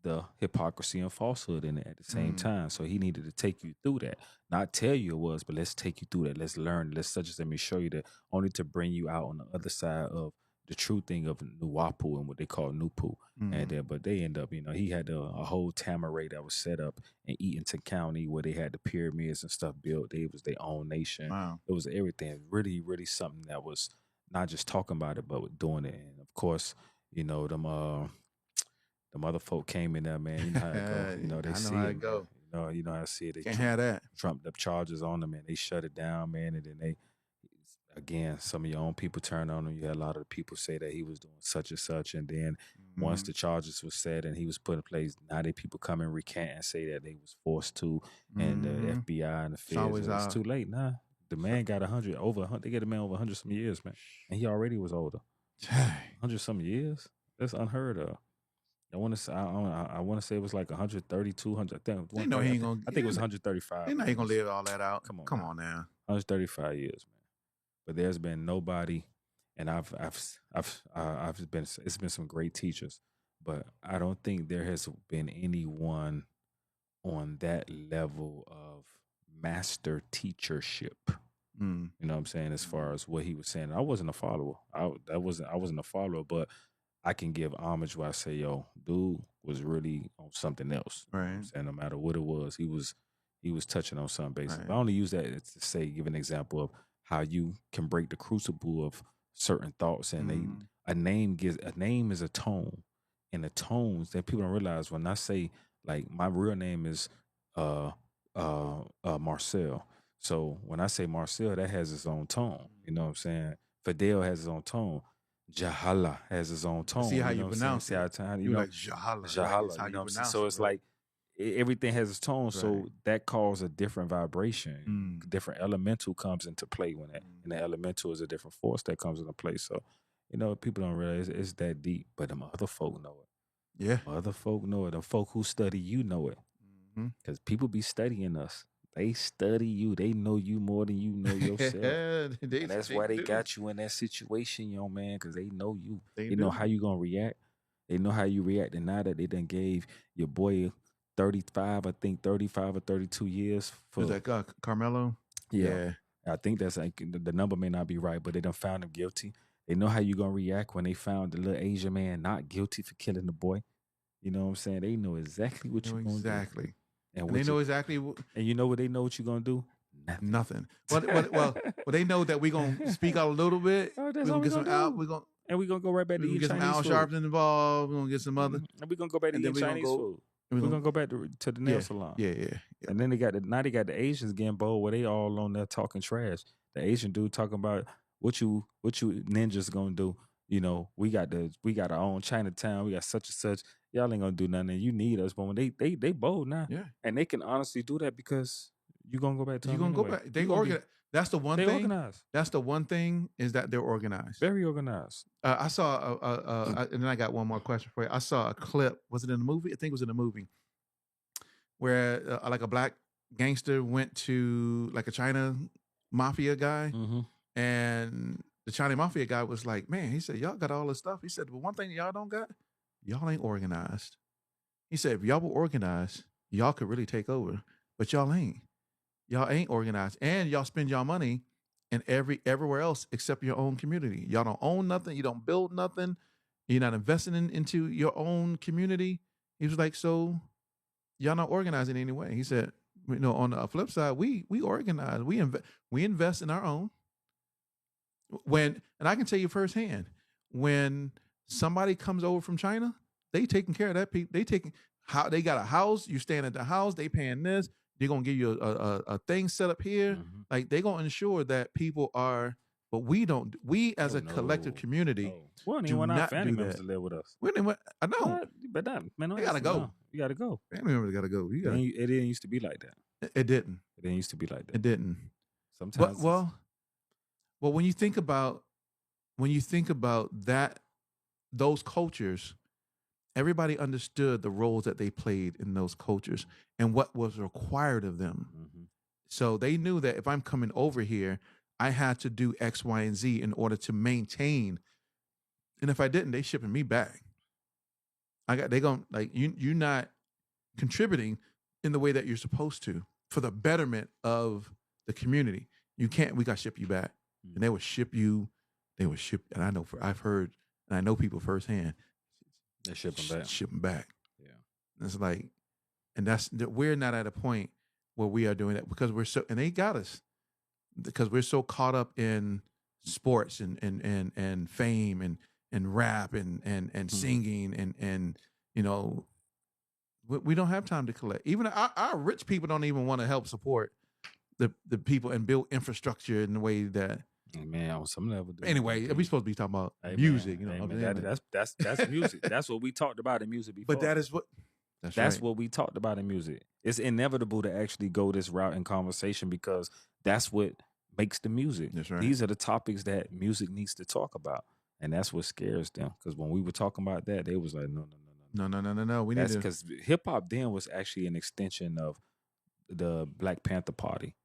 the hypocrisy and falsehood in it at the same time. So he needed to take you through that. Not tell you it was, but let's take you through that. Let's learn. Let's such as let me show you that, only to bring you out on the other side of the true thing of Nuwapu and what they call Nupu. And but they end up, he had a whole Tamaray that was set up in Eatonton County where they had the pyramids and stuff built. It was their own nation. Wow. It was everything. Really, really something that was not just talking about it, but doing it. And of course, them other folk came in there, man. You know how it go. They I know see how it, it go. You know how I see it. They Can't have that. trumped up charges on them, and they shut it down, man. And then again, some of your own people turned on him. You had a lot of the people say that he was doing such and such. And then once the charges were set and he was put in place, now they people come and recant and say that they was forced to. And the FBI and the feds, it's too late. Nah, the man got over 100. They get a man over 100 some years, man. And he already was older. 100 some years? That's unheard of. I want to say it was like 132, 100. I think it was 135. They know he ain't gonna live all that out. Come on now. 135 years, man. But there's been nobody, and it's been some great teachers, but I don't think there has been anyone on that level of master teachership. Mm. You know what I'm saying? As far as what he was saying, I wasn't a follower. I wasn't a follower, but I can give homage where I say, yo, dude was really on something else. You know what I'm Right. saying? No matter what it was, he was touching on something basic. But I Right. only use that to say, give an example of how you can break the crucible of certain thoughts, and Mhm. a name is a tone, and the tones that people don't realize. When I say, like, my real name is uh Marcel, so when I say Marcel, that has its own tone. You know what I'm saying? Fidel has its own tone. Jahala has its own See tone. how You you know what I'm saying? pronounce See it. how time, You like Jahala, right? It's Jahala. how You know you what I'm saying? pronounce So it, it's right? like everything has its tone. Right. So that causes a different vibration. Mm. Different elemental comes into play when that, and the elemental is a different force that comes into play. So, people don't realize it's that deep, but them other folk know it. Yeah. Other folk know it. The folk who study you know it. Mm-hmm. Because people be studying us. They study you. They know you more than you know yourself. And that's why they do. got you in that situation, young man, because they know you. They They know do. how you going to react. They know how you react. And now that they done gave your boy 35, I think 35 or 32 years Who's for, that? Carmelo? yeah. I think that's like, the number may not be right, but they done found him guilty. They know how you going to react when they found the little Asian man not guilty for killing the boy. You know what I'm saying? They know exactly what you're going to do. Exactly. And And they know exactly and you know what they know what you're gonna do? nothing. Well, they know that we're gonna speak out a little bit. Oh, We're that's gonna all we get some gonna out. do. And we're gonna go right back to eating Get some Chinese Al food. Sharpton involved. We're gonna get some other. And we're gonna go back to And then eating we're gonna Chinese go. food. We're We're gonna go back to the nail yeah, salon. yeah. And then they got the Asians getting bold where they all on there talking trash. The Asian dude talking about what you ninjas gonna do. We got our own Chinatown. We got such and such. Y'all ain't gonna do nothing. And you need us. But when they bold now, Yeah. and they can honestly do that because you gonna go back to You're them gonna anyway. go back. They organize. That's the one They thing. organized. That's the one thing is that they're organized. Very organized. I saw and then I got one more question for you. I saw a clip. Was it in the movie? I think it was in the movie where like a black gangster went to like a China mafia guy, Mm-hmm. and the China mafia guy was like, "Man," he said, "y'all got all this stuff." He said, "But one thing y'all don't got, y'all ain't organized." He said, "If y'all were organized, y'all could really take over, but y'all ain't. Y'all ain't organized, and y'all spend y'all money in everywhere else except your own community. Y'all don't own nothing. You don't build nothing. You're not investing into your own community." He was like, "So y'all not organized in any way." He said, on the flip side, we organize. We invest in our own. And I can tell you firsthand, when somebody comes over from China, they taking care of that people. They got a house. You staying at the house. They paying this. They're gonna give you a thing set up here. Mm-hmm. Like they're gonna ensure that people are. But we don't. We as a collective community. No. We don't do even want our not family do members that. to live with us. I know. But that, man, They gotta go. No, you gotta go. Family members gotta go. It didn't used to be like that. It didn't. It didn't used to be like that. It didn't. Sometimes. Well, when you think about that, those cultures, everybody understood the roles that they played in those cultures and what was required of them. Mm-hmm. So they knew that if I'm coming over here, I had to do X, Y, and Z in order to maintain. And if I didn't, they shipping me back. They going like you're not contributing in the way that you're supposed to for the betterment of the community. You can't. We got to ship you back, and they would ship you. They would ship, and I've heard, and I know people firsthand. They ship them back. Ship them back. Yeah, and it's like, and we're not at a point where we are doing that because we're so, and they got us because we're so caught up in sports and fame and rap and singing and we don't have time to collect. Even our rich people don't even want to help support the people and build infrastructure in the way that. Hey, man, on some level. Anyway, we supposed to be talking about music, That's music. That's what we talked about in music before. But that's right. What we talked about in music. It's inevitable to actually go this route in conversation because that's what makes the music. That's right. These are the topics that music needs to talk about, and that's what scares them. Because when we were talking about that, they was like, no. No. We need to, because hip hop then was actually an extension of the Black Panther Party.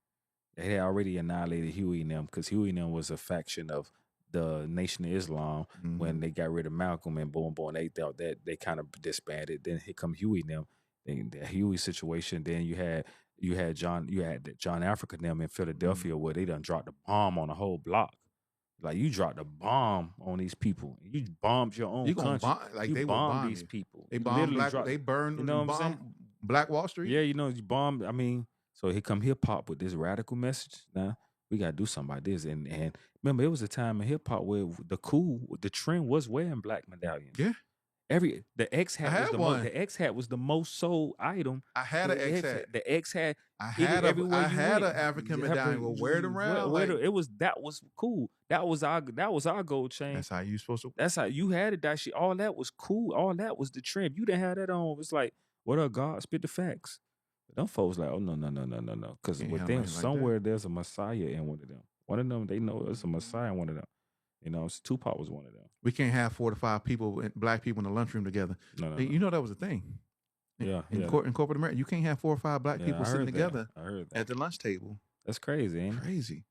They had already annihilated Huey and them because Huey and them was a faction of the Nation of Islam when they got rid of Malcolm and boom, they thought that they kind of disbanded. Then here come Huey and them, the Huey situation. Then you had John Africa and them in Philadelphia where they done dropped a bomb on the whole block. Like you dropped a bomb on these people. You bombed your own country. Like you they bombed these people. They bombed they burned. You know what I'm saying? Black Wall Street. Yeah, you bombed. I mean, so here come hip hop with this radical message. Now we gotta do something about this. And remember, it was a time in hip hop where the trend was wearing black medallions. Yeah. The X hat was the most sold item. I had an X hat. The X hat. I had an African medallion. We'll wear it around. That was cool. That was our gold chain. That's how you supposed to. That's how you had it. That shit. All that was cool. All that was the trend. You didn't have that on. It's like, what up, God? Spit the facts. But them folks like, oh no. Because with them, somewhere there's a Messiah in one of them. One of them, they know there's a Messiah in one of them. You know, Tupac was one of them. We can't have 4 to 5 people, black people in the lunchroom together. No. You know that was a thing. In corporate America, you can't have 4 or 5 black people sitting together at the lunch table. That's crazy, ain't it? Crazy.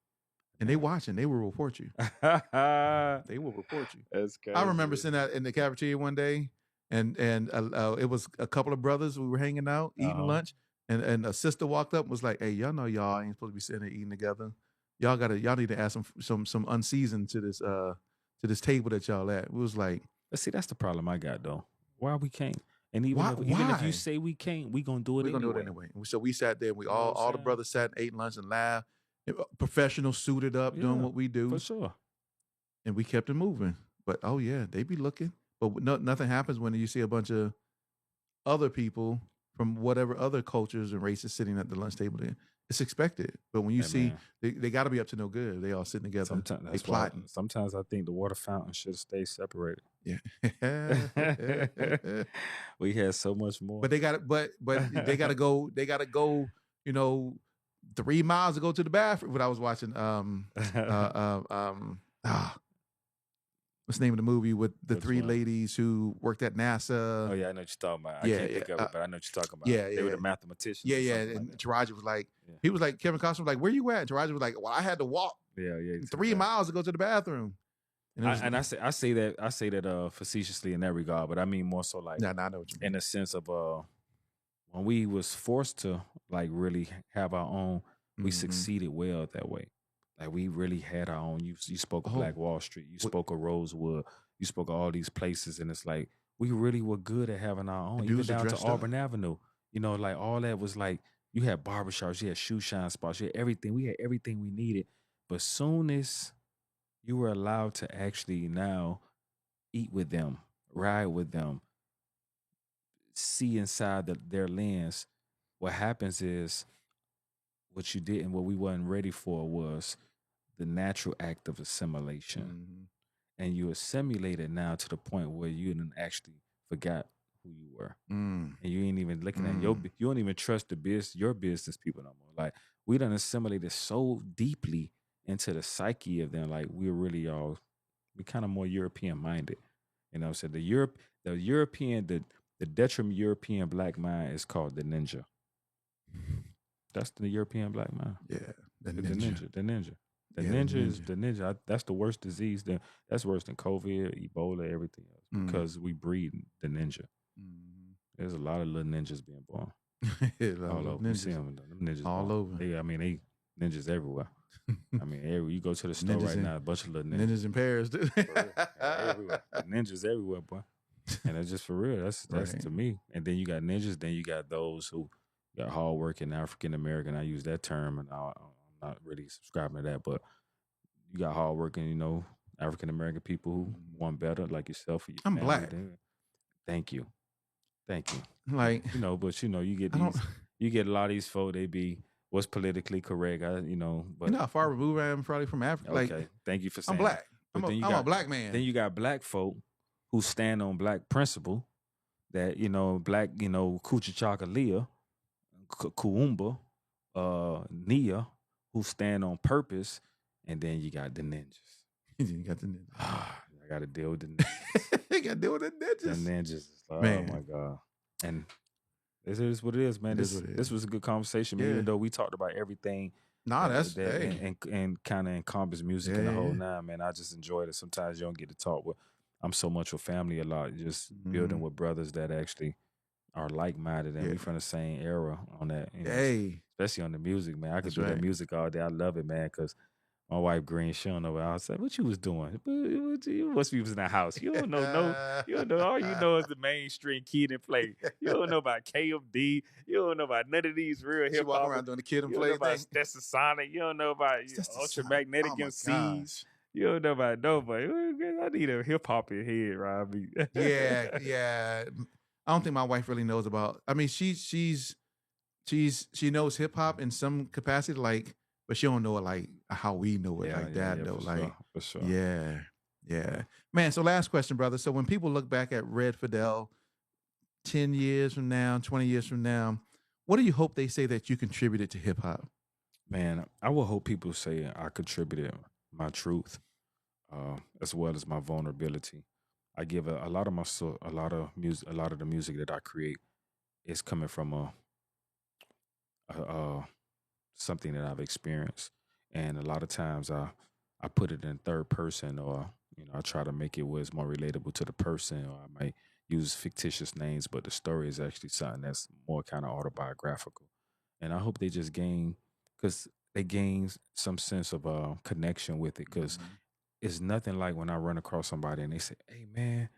And they watching. They will report you. They will report you. That's crazy. I remember sitting out in the cafeteria one day, and it was a couple of brothers. We were hanging out, eating lunch, and a sister walked up and was like, "Hey, y'all know y'all ain't supposed to be sitting there eating together. Y'all need to add some unseasoned to this table that y'all at." It was like, but see, that's the problem I got though. Why we can't? And even if you say we can't, we gonna do it. We're gonna do it anyway. So we sat there. We all the brothers sat, ate lunch, and laughed. Professional, suited up, doing what we do for sure. And we kept it moving. But oh yeah, they be looking. But nothing happens when you see a bunch of other people from whatever other cultures and races sitting at the lunch table. There, it's expected. But when you see, they got to be up to no good. They all sitting together. Sometimes they plotting. Sometimes I think the water fountain should have stayed separated. Yeah, we had so much more. But they got but they got to go. They got to go. 3 miles to go to the bathroom. When I was watching, what's the name of the movie with the 3 ladies who worked at NASA? Oh yeah, I know what you're talking about. I can't think of it, but I know what you're talking about. Yeah, they were the mathematicians. Yeah. And Taraji was like, he was like, Kevin Costner was like, "Where you at?" Taraji was like, "Well, I had to walk 3 miles to go to the bathroom." And I say that facetiously in that regard, but I mean more so like, I know what you mean. In the sense of when we was forced to like really have our own, we succeeded well that way. Like we really had our own. You spoke of Black Wall Street. You spoke of Rosewood. You spoke of all these places, and it's like we really were good at having our own. Even down to Auburn Avenue. Like all that was like you had barbershops, you had shoe shine spots, you had everything. We had everything we needed. But soon as you were allowed to actually now eat with them, ride with them, see inside their lens, what happens is what you did and what we wasn't ready for was the natural act of assimilation. And you assimilated now to the point where you didn't actually forgot who you were. And you ain't even looking at you don't even trust your business people no more. Like we done assimilated so deeply into the psyche of them, like we're really we kind of more European minded. So the European, the detriment European black mind is called the ninja. That's the European black mind. Yeah, the ninja. The ninja is the ninja. That's the worst disease. That's worse than COVID, Ebola, everything else because we breed the ninja. There's a lot of little ninjas being born all over. You see them ninjas all born. over. They ninjas everywhere. I mean, you go to the store right now, a bunch of little ninjas. Ninjas in Paris, dude. Everywhere. Ninjas everywhere, boy. And that's just for real. That's right. To me. And then you got ninjas. Then you got those who got hardworking African American. I use that term, and I'm not really subscribing to that. But you got hardworking, African American people who want better, like yourself. I'm black. Thank you. Like but you get these. You get a lot of these folk. They be what's politically correct. But you know how far removed I am probably from Africa. Okay, like, thank you for saying. I'm black. I'm a black man. Then you got black folk who stand on black principle. That black Kuchachaka Leah, Kuumba, Nia, who stand on purpose, and then you got the ninjas. You got the ninjas. I got to deal with the ninjas. You got to deal with the ninjas. The ninjas. Oh man. My God. And this is what it is, man. This was a good conversation, man. Even though we talked about everything Nah, that's that hey. and kind of encompass music Yeah, and the yeah, whole yeah. nine, man. I just enjoyed it. Sometimes you don't get to talk with. I'm so much with family a lot, just building Mhm. with brothers that actually are like minded and Yeah. we from the same era on that, Hey, especially on the music, man. I could that's do that right. music all day. I love it, man, because my wife Green, she don't know what I was like, what you was doing? You must be was in the house. You don't know you don't know. All you know is the mainstream kid and play. You don't know about KMD. You don't know about none of these real She hip walk hop. around doing the kid and You don't know play about thing. Stetson Sonic. You don't know about That's the sign. Oh Ultramagnetic my MCs. gosh. You don't know about nobody. I need a hip hop in here, Robbie. Yeah, yeah. I don't think my wife really knows about. I mean, she knows hip hop in some capacity, like, but she don't know it like how we know it, like that though. for Like, sure, for sure. yeah, yeah. Man, so last question, brother. So when people look back at Red Fidel 10 years from now, 20 years from now, what do you hope they say that you contributed to hip hop? Man, I would hope people say I contributed my truth, as well as my vulnerability. I give a lot of a lot of music, a lot of the music that I create is coming from a something that I've experienced, and a lot of times I put it in third person, or I try to make it where it's more relatable to the person, or I might use fictitious names, but the story is actually something that's more kind of autobiographical, and I hope they just gain because they gain some sense of connection with it because Mhm. it's nothing like when I run across somebody and they say, "Hey man,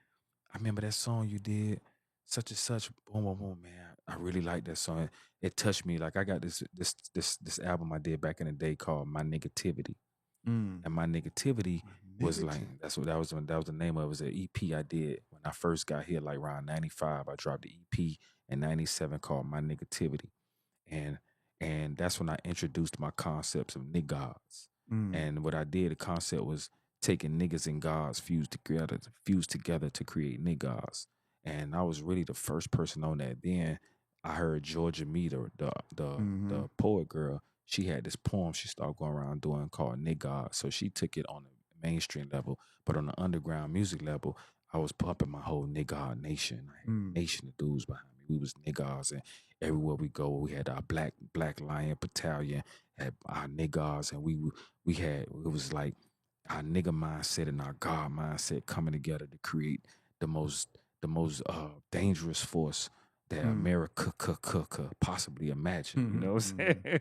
I remember that song you did, such and such, boom, boom, boom, man. I really like that song. It touched me. Like I got this album I did back in the day called My Negativity. Mm. And My Negativity My was negative. like that was the name of it. It was an EP I did when I first got here, like around 95. I dropped the EP in 97 called My Negativity. And that's when I introduced my concepts of niggas. Mm. And what I did, the concept was taking niggas and gods fused together to create niggas. And I was really the first person on that. Then I heard Georgia Meter, Mm-hmm. the poet girl. She had this poem she started going around doing called Niggas. So she took it on the mainstream level, but on the underground music level, I was pumping my whole nigga nation. I had Mm. a nation of dudes behind me. We was niggas, and everywhere we go, we had our black lion battalion, had our niggas, and we had it was like our nigga mindset and our God mindset coming together to create the most dangerous force that Mm. America could possibly imagine. You know what I'm Mm-hmm. saying?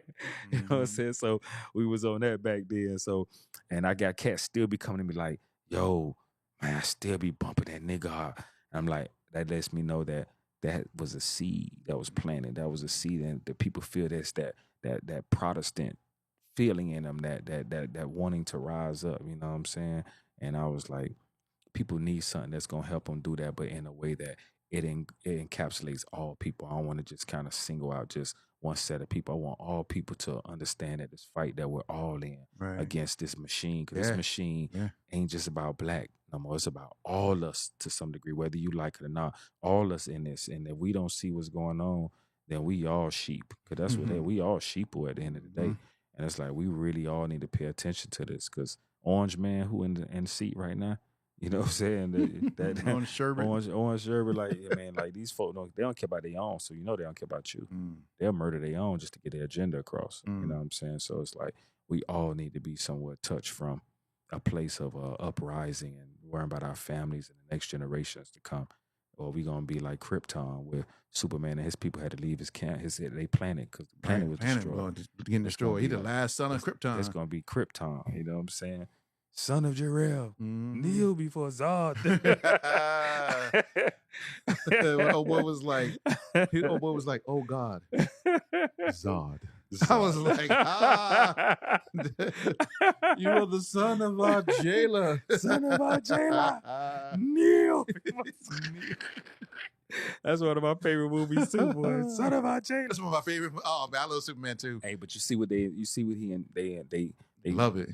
You know what I'm Mm-hmm. saying? So we was on that back then. So and I got cats still be coming to me like, yo, man, I still be bumping that nigga hard. I'm like, that lets me know that that was a seed that was planted. That was a seed, and the people feel that's that Protestant feeling in them, that wanting to rise up. You know what I'm saying? And I was like, people need something that's gonna help them do that, but in a way that it encapsulates all people. I don't want to just kind of single out just one set of people. I want all people to understand that this fight that we're all in Right. against this machine, because this Yeah. machine Yeah. ain't just about black no more. It's about all us to some degree, whether you like it or not. All us in this, and if we don't see what's going on, then we all sheep. Because that's what Mm-hmm. we all sheeple at the end of the Mm-hmm. day. And it's like we really all need to pay attention to this, because Orange Man, who in the seat right now, you know what I'm saying? That On Sherbet. orange sherbet, like man, like these folk they don't care about their own, so you know they don't care about you. Mm. They'll murder their own just to get their agenda across. You know Mm. what I'm saying? So it's like we all need to be somewhat touched from a place of uprising and worrying about our families and the next generations to come. Or we gonna be like Krypton, where Superman and his people had to leave his camp, they planet, because the planet Right. was Planet destroyed. going to getting It's gonna destroyed. He be the like last son of it's Krypton. gonna be Krypton. You know what I'm saying? Son of Jarrell, Mm-hmm. kneel before Zod. Oh boy was like, oh boy was like, oh God, Zod. I was like, you are the son of our jailer. Son of our jailer. Kneel. That's one of my favorite movies too, boy. Son of our jailer. That's one of my favorite. Oh man, I love Superman too. Hey, but you see what he and they Love it.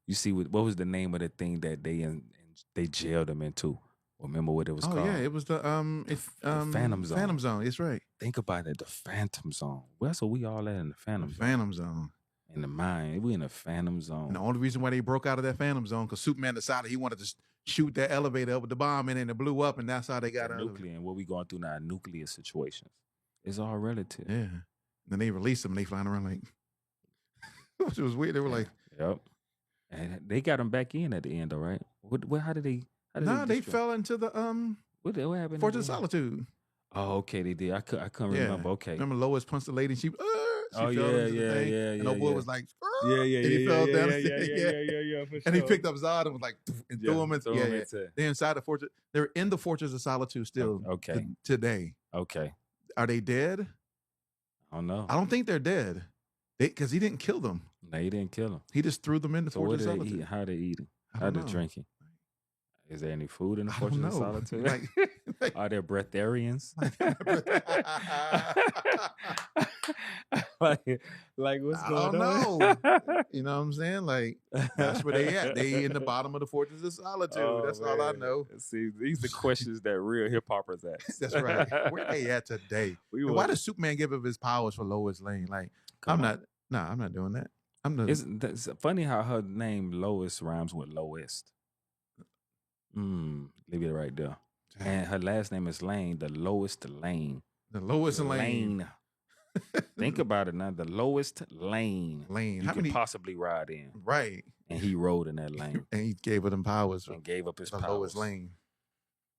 you see what was the name of the thing that they jailed him into? Remember what it was Oh called? yeah, it was the Phantom Zone. Phantom Zone. It's right. Think about it, the Phantom Zone. Well, that's what we all at in the The Phantom Zone. Phantom Zone. In the mind, we in the Phantom And Zone. the only reason why they broke out of that Phantom Zone because Superman decided he wanted to shoot that elevator up with the bomb in it and it blew up, and that's how they got That out of it. nuclear and what we going through now, nuclear situations. It's all relative. Yeah. And then they released him and they flying around like Which was weird. They were like, Yep. And they got him back in at the end, though, right? What? How did they? How did nah, they they destroy? fell into the What happened at Fortress the of end? Solitude. Oh, okay, they did. I couldn't Yeah. remember. Okay. Remember Lois punched the lady and she Oh fell yeah, into the yeah, thing. yeah, And yeah, old boy yeah. was like, Yeah, yeah, and yeah, he yeah, fell yeah, down yeah, the yeah, stairs. yeah, yeah, yeah, for And he sure. picked up Zod and was like, and threw him into, they're inside the fortress. They're in the Fortress of Solitude still Okay. today. Okay. Are they dead? I don't know. I don't think they're dead. Because he didn't kill them. No, he didn't kill him. He just threw them in the So what Fortress do of they Solitude. eat? How they eating? I How don't they know. drinking? Is there any food in the I don't Fortress of know. Solitude? Like- Are there breatharians? like what's I going don't on? know. You know what I'm saying? Like, that's where they at. They in the bottom of the Fortress of Solitude. Oh, That's all I man. know. See, these are questions that real hip hoppers ask. That's right. Where they at today? We And was- why does Superman give up his powers for Lois Lane? Like, Come I'm not doing that. It's funny how her name Lois rhymes with lowest. Leave it right there. And her last name is Lane, the lowest lane. The Lois Lane. Think about it now. The lowest lane Lane. you How can many possibly ride in. Right. And he rode in that lane And he gave her them powers for and gave up his the powers. Lois Lane.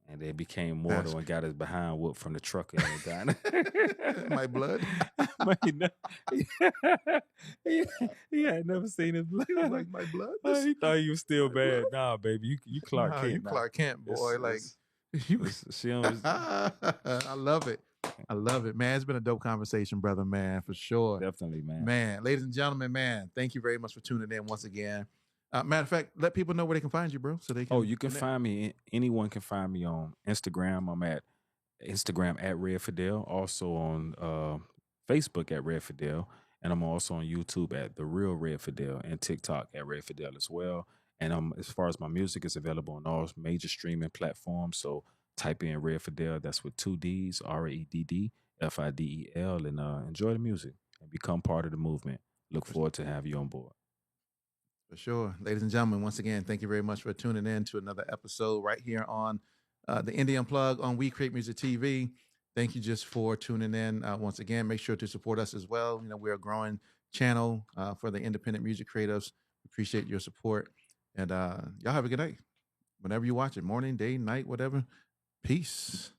And they became mortal and got his behind whooped from the truck and he died. My blood. he had never seen his blood. He was like, my blood. He thought he was still my bad. blood. Nah, baby, you Clark Nah, Kent. you now. Clark Kent, boy. It's- You, she don't- I love it. I love it, man. It's been a dope conversation, brother, man, for sure. definitely, man. Man, ladies and gentlemen, man, thank you very much for tuning in once again. Matter of fact, let people know where they can find you, bro, so they can. Oh, you can connect. find me. Anyone can find me on Instagram. I'm at Instagram at Red Fidel. Also on Facebook at Red Fidel, and I'm also on YouTube at The Real Red Fidel and TikTok at Red Fidel as well. And as far as my music is available on all major streaming platforms. So type in Red Fidel. That's with 2 D's, REDDFIDEL, and enjoy the music and become part of the movement. Look forward to have you on board. For sure. Ladies and gentlemen, once again, thank you very much for tuning in to another episode right here on the Indie Unplugged on We Create Music TV. Thank you just for tuning in. Once again, make sure to support us as well. You know, we're a growing channel for the independent music creatives. Appreciate your support. And y'all have a good night. Whenever you watch it, morning, day, night, whatever. Peace.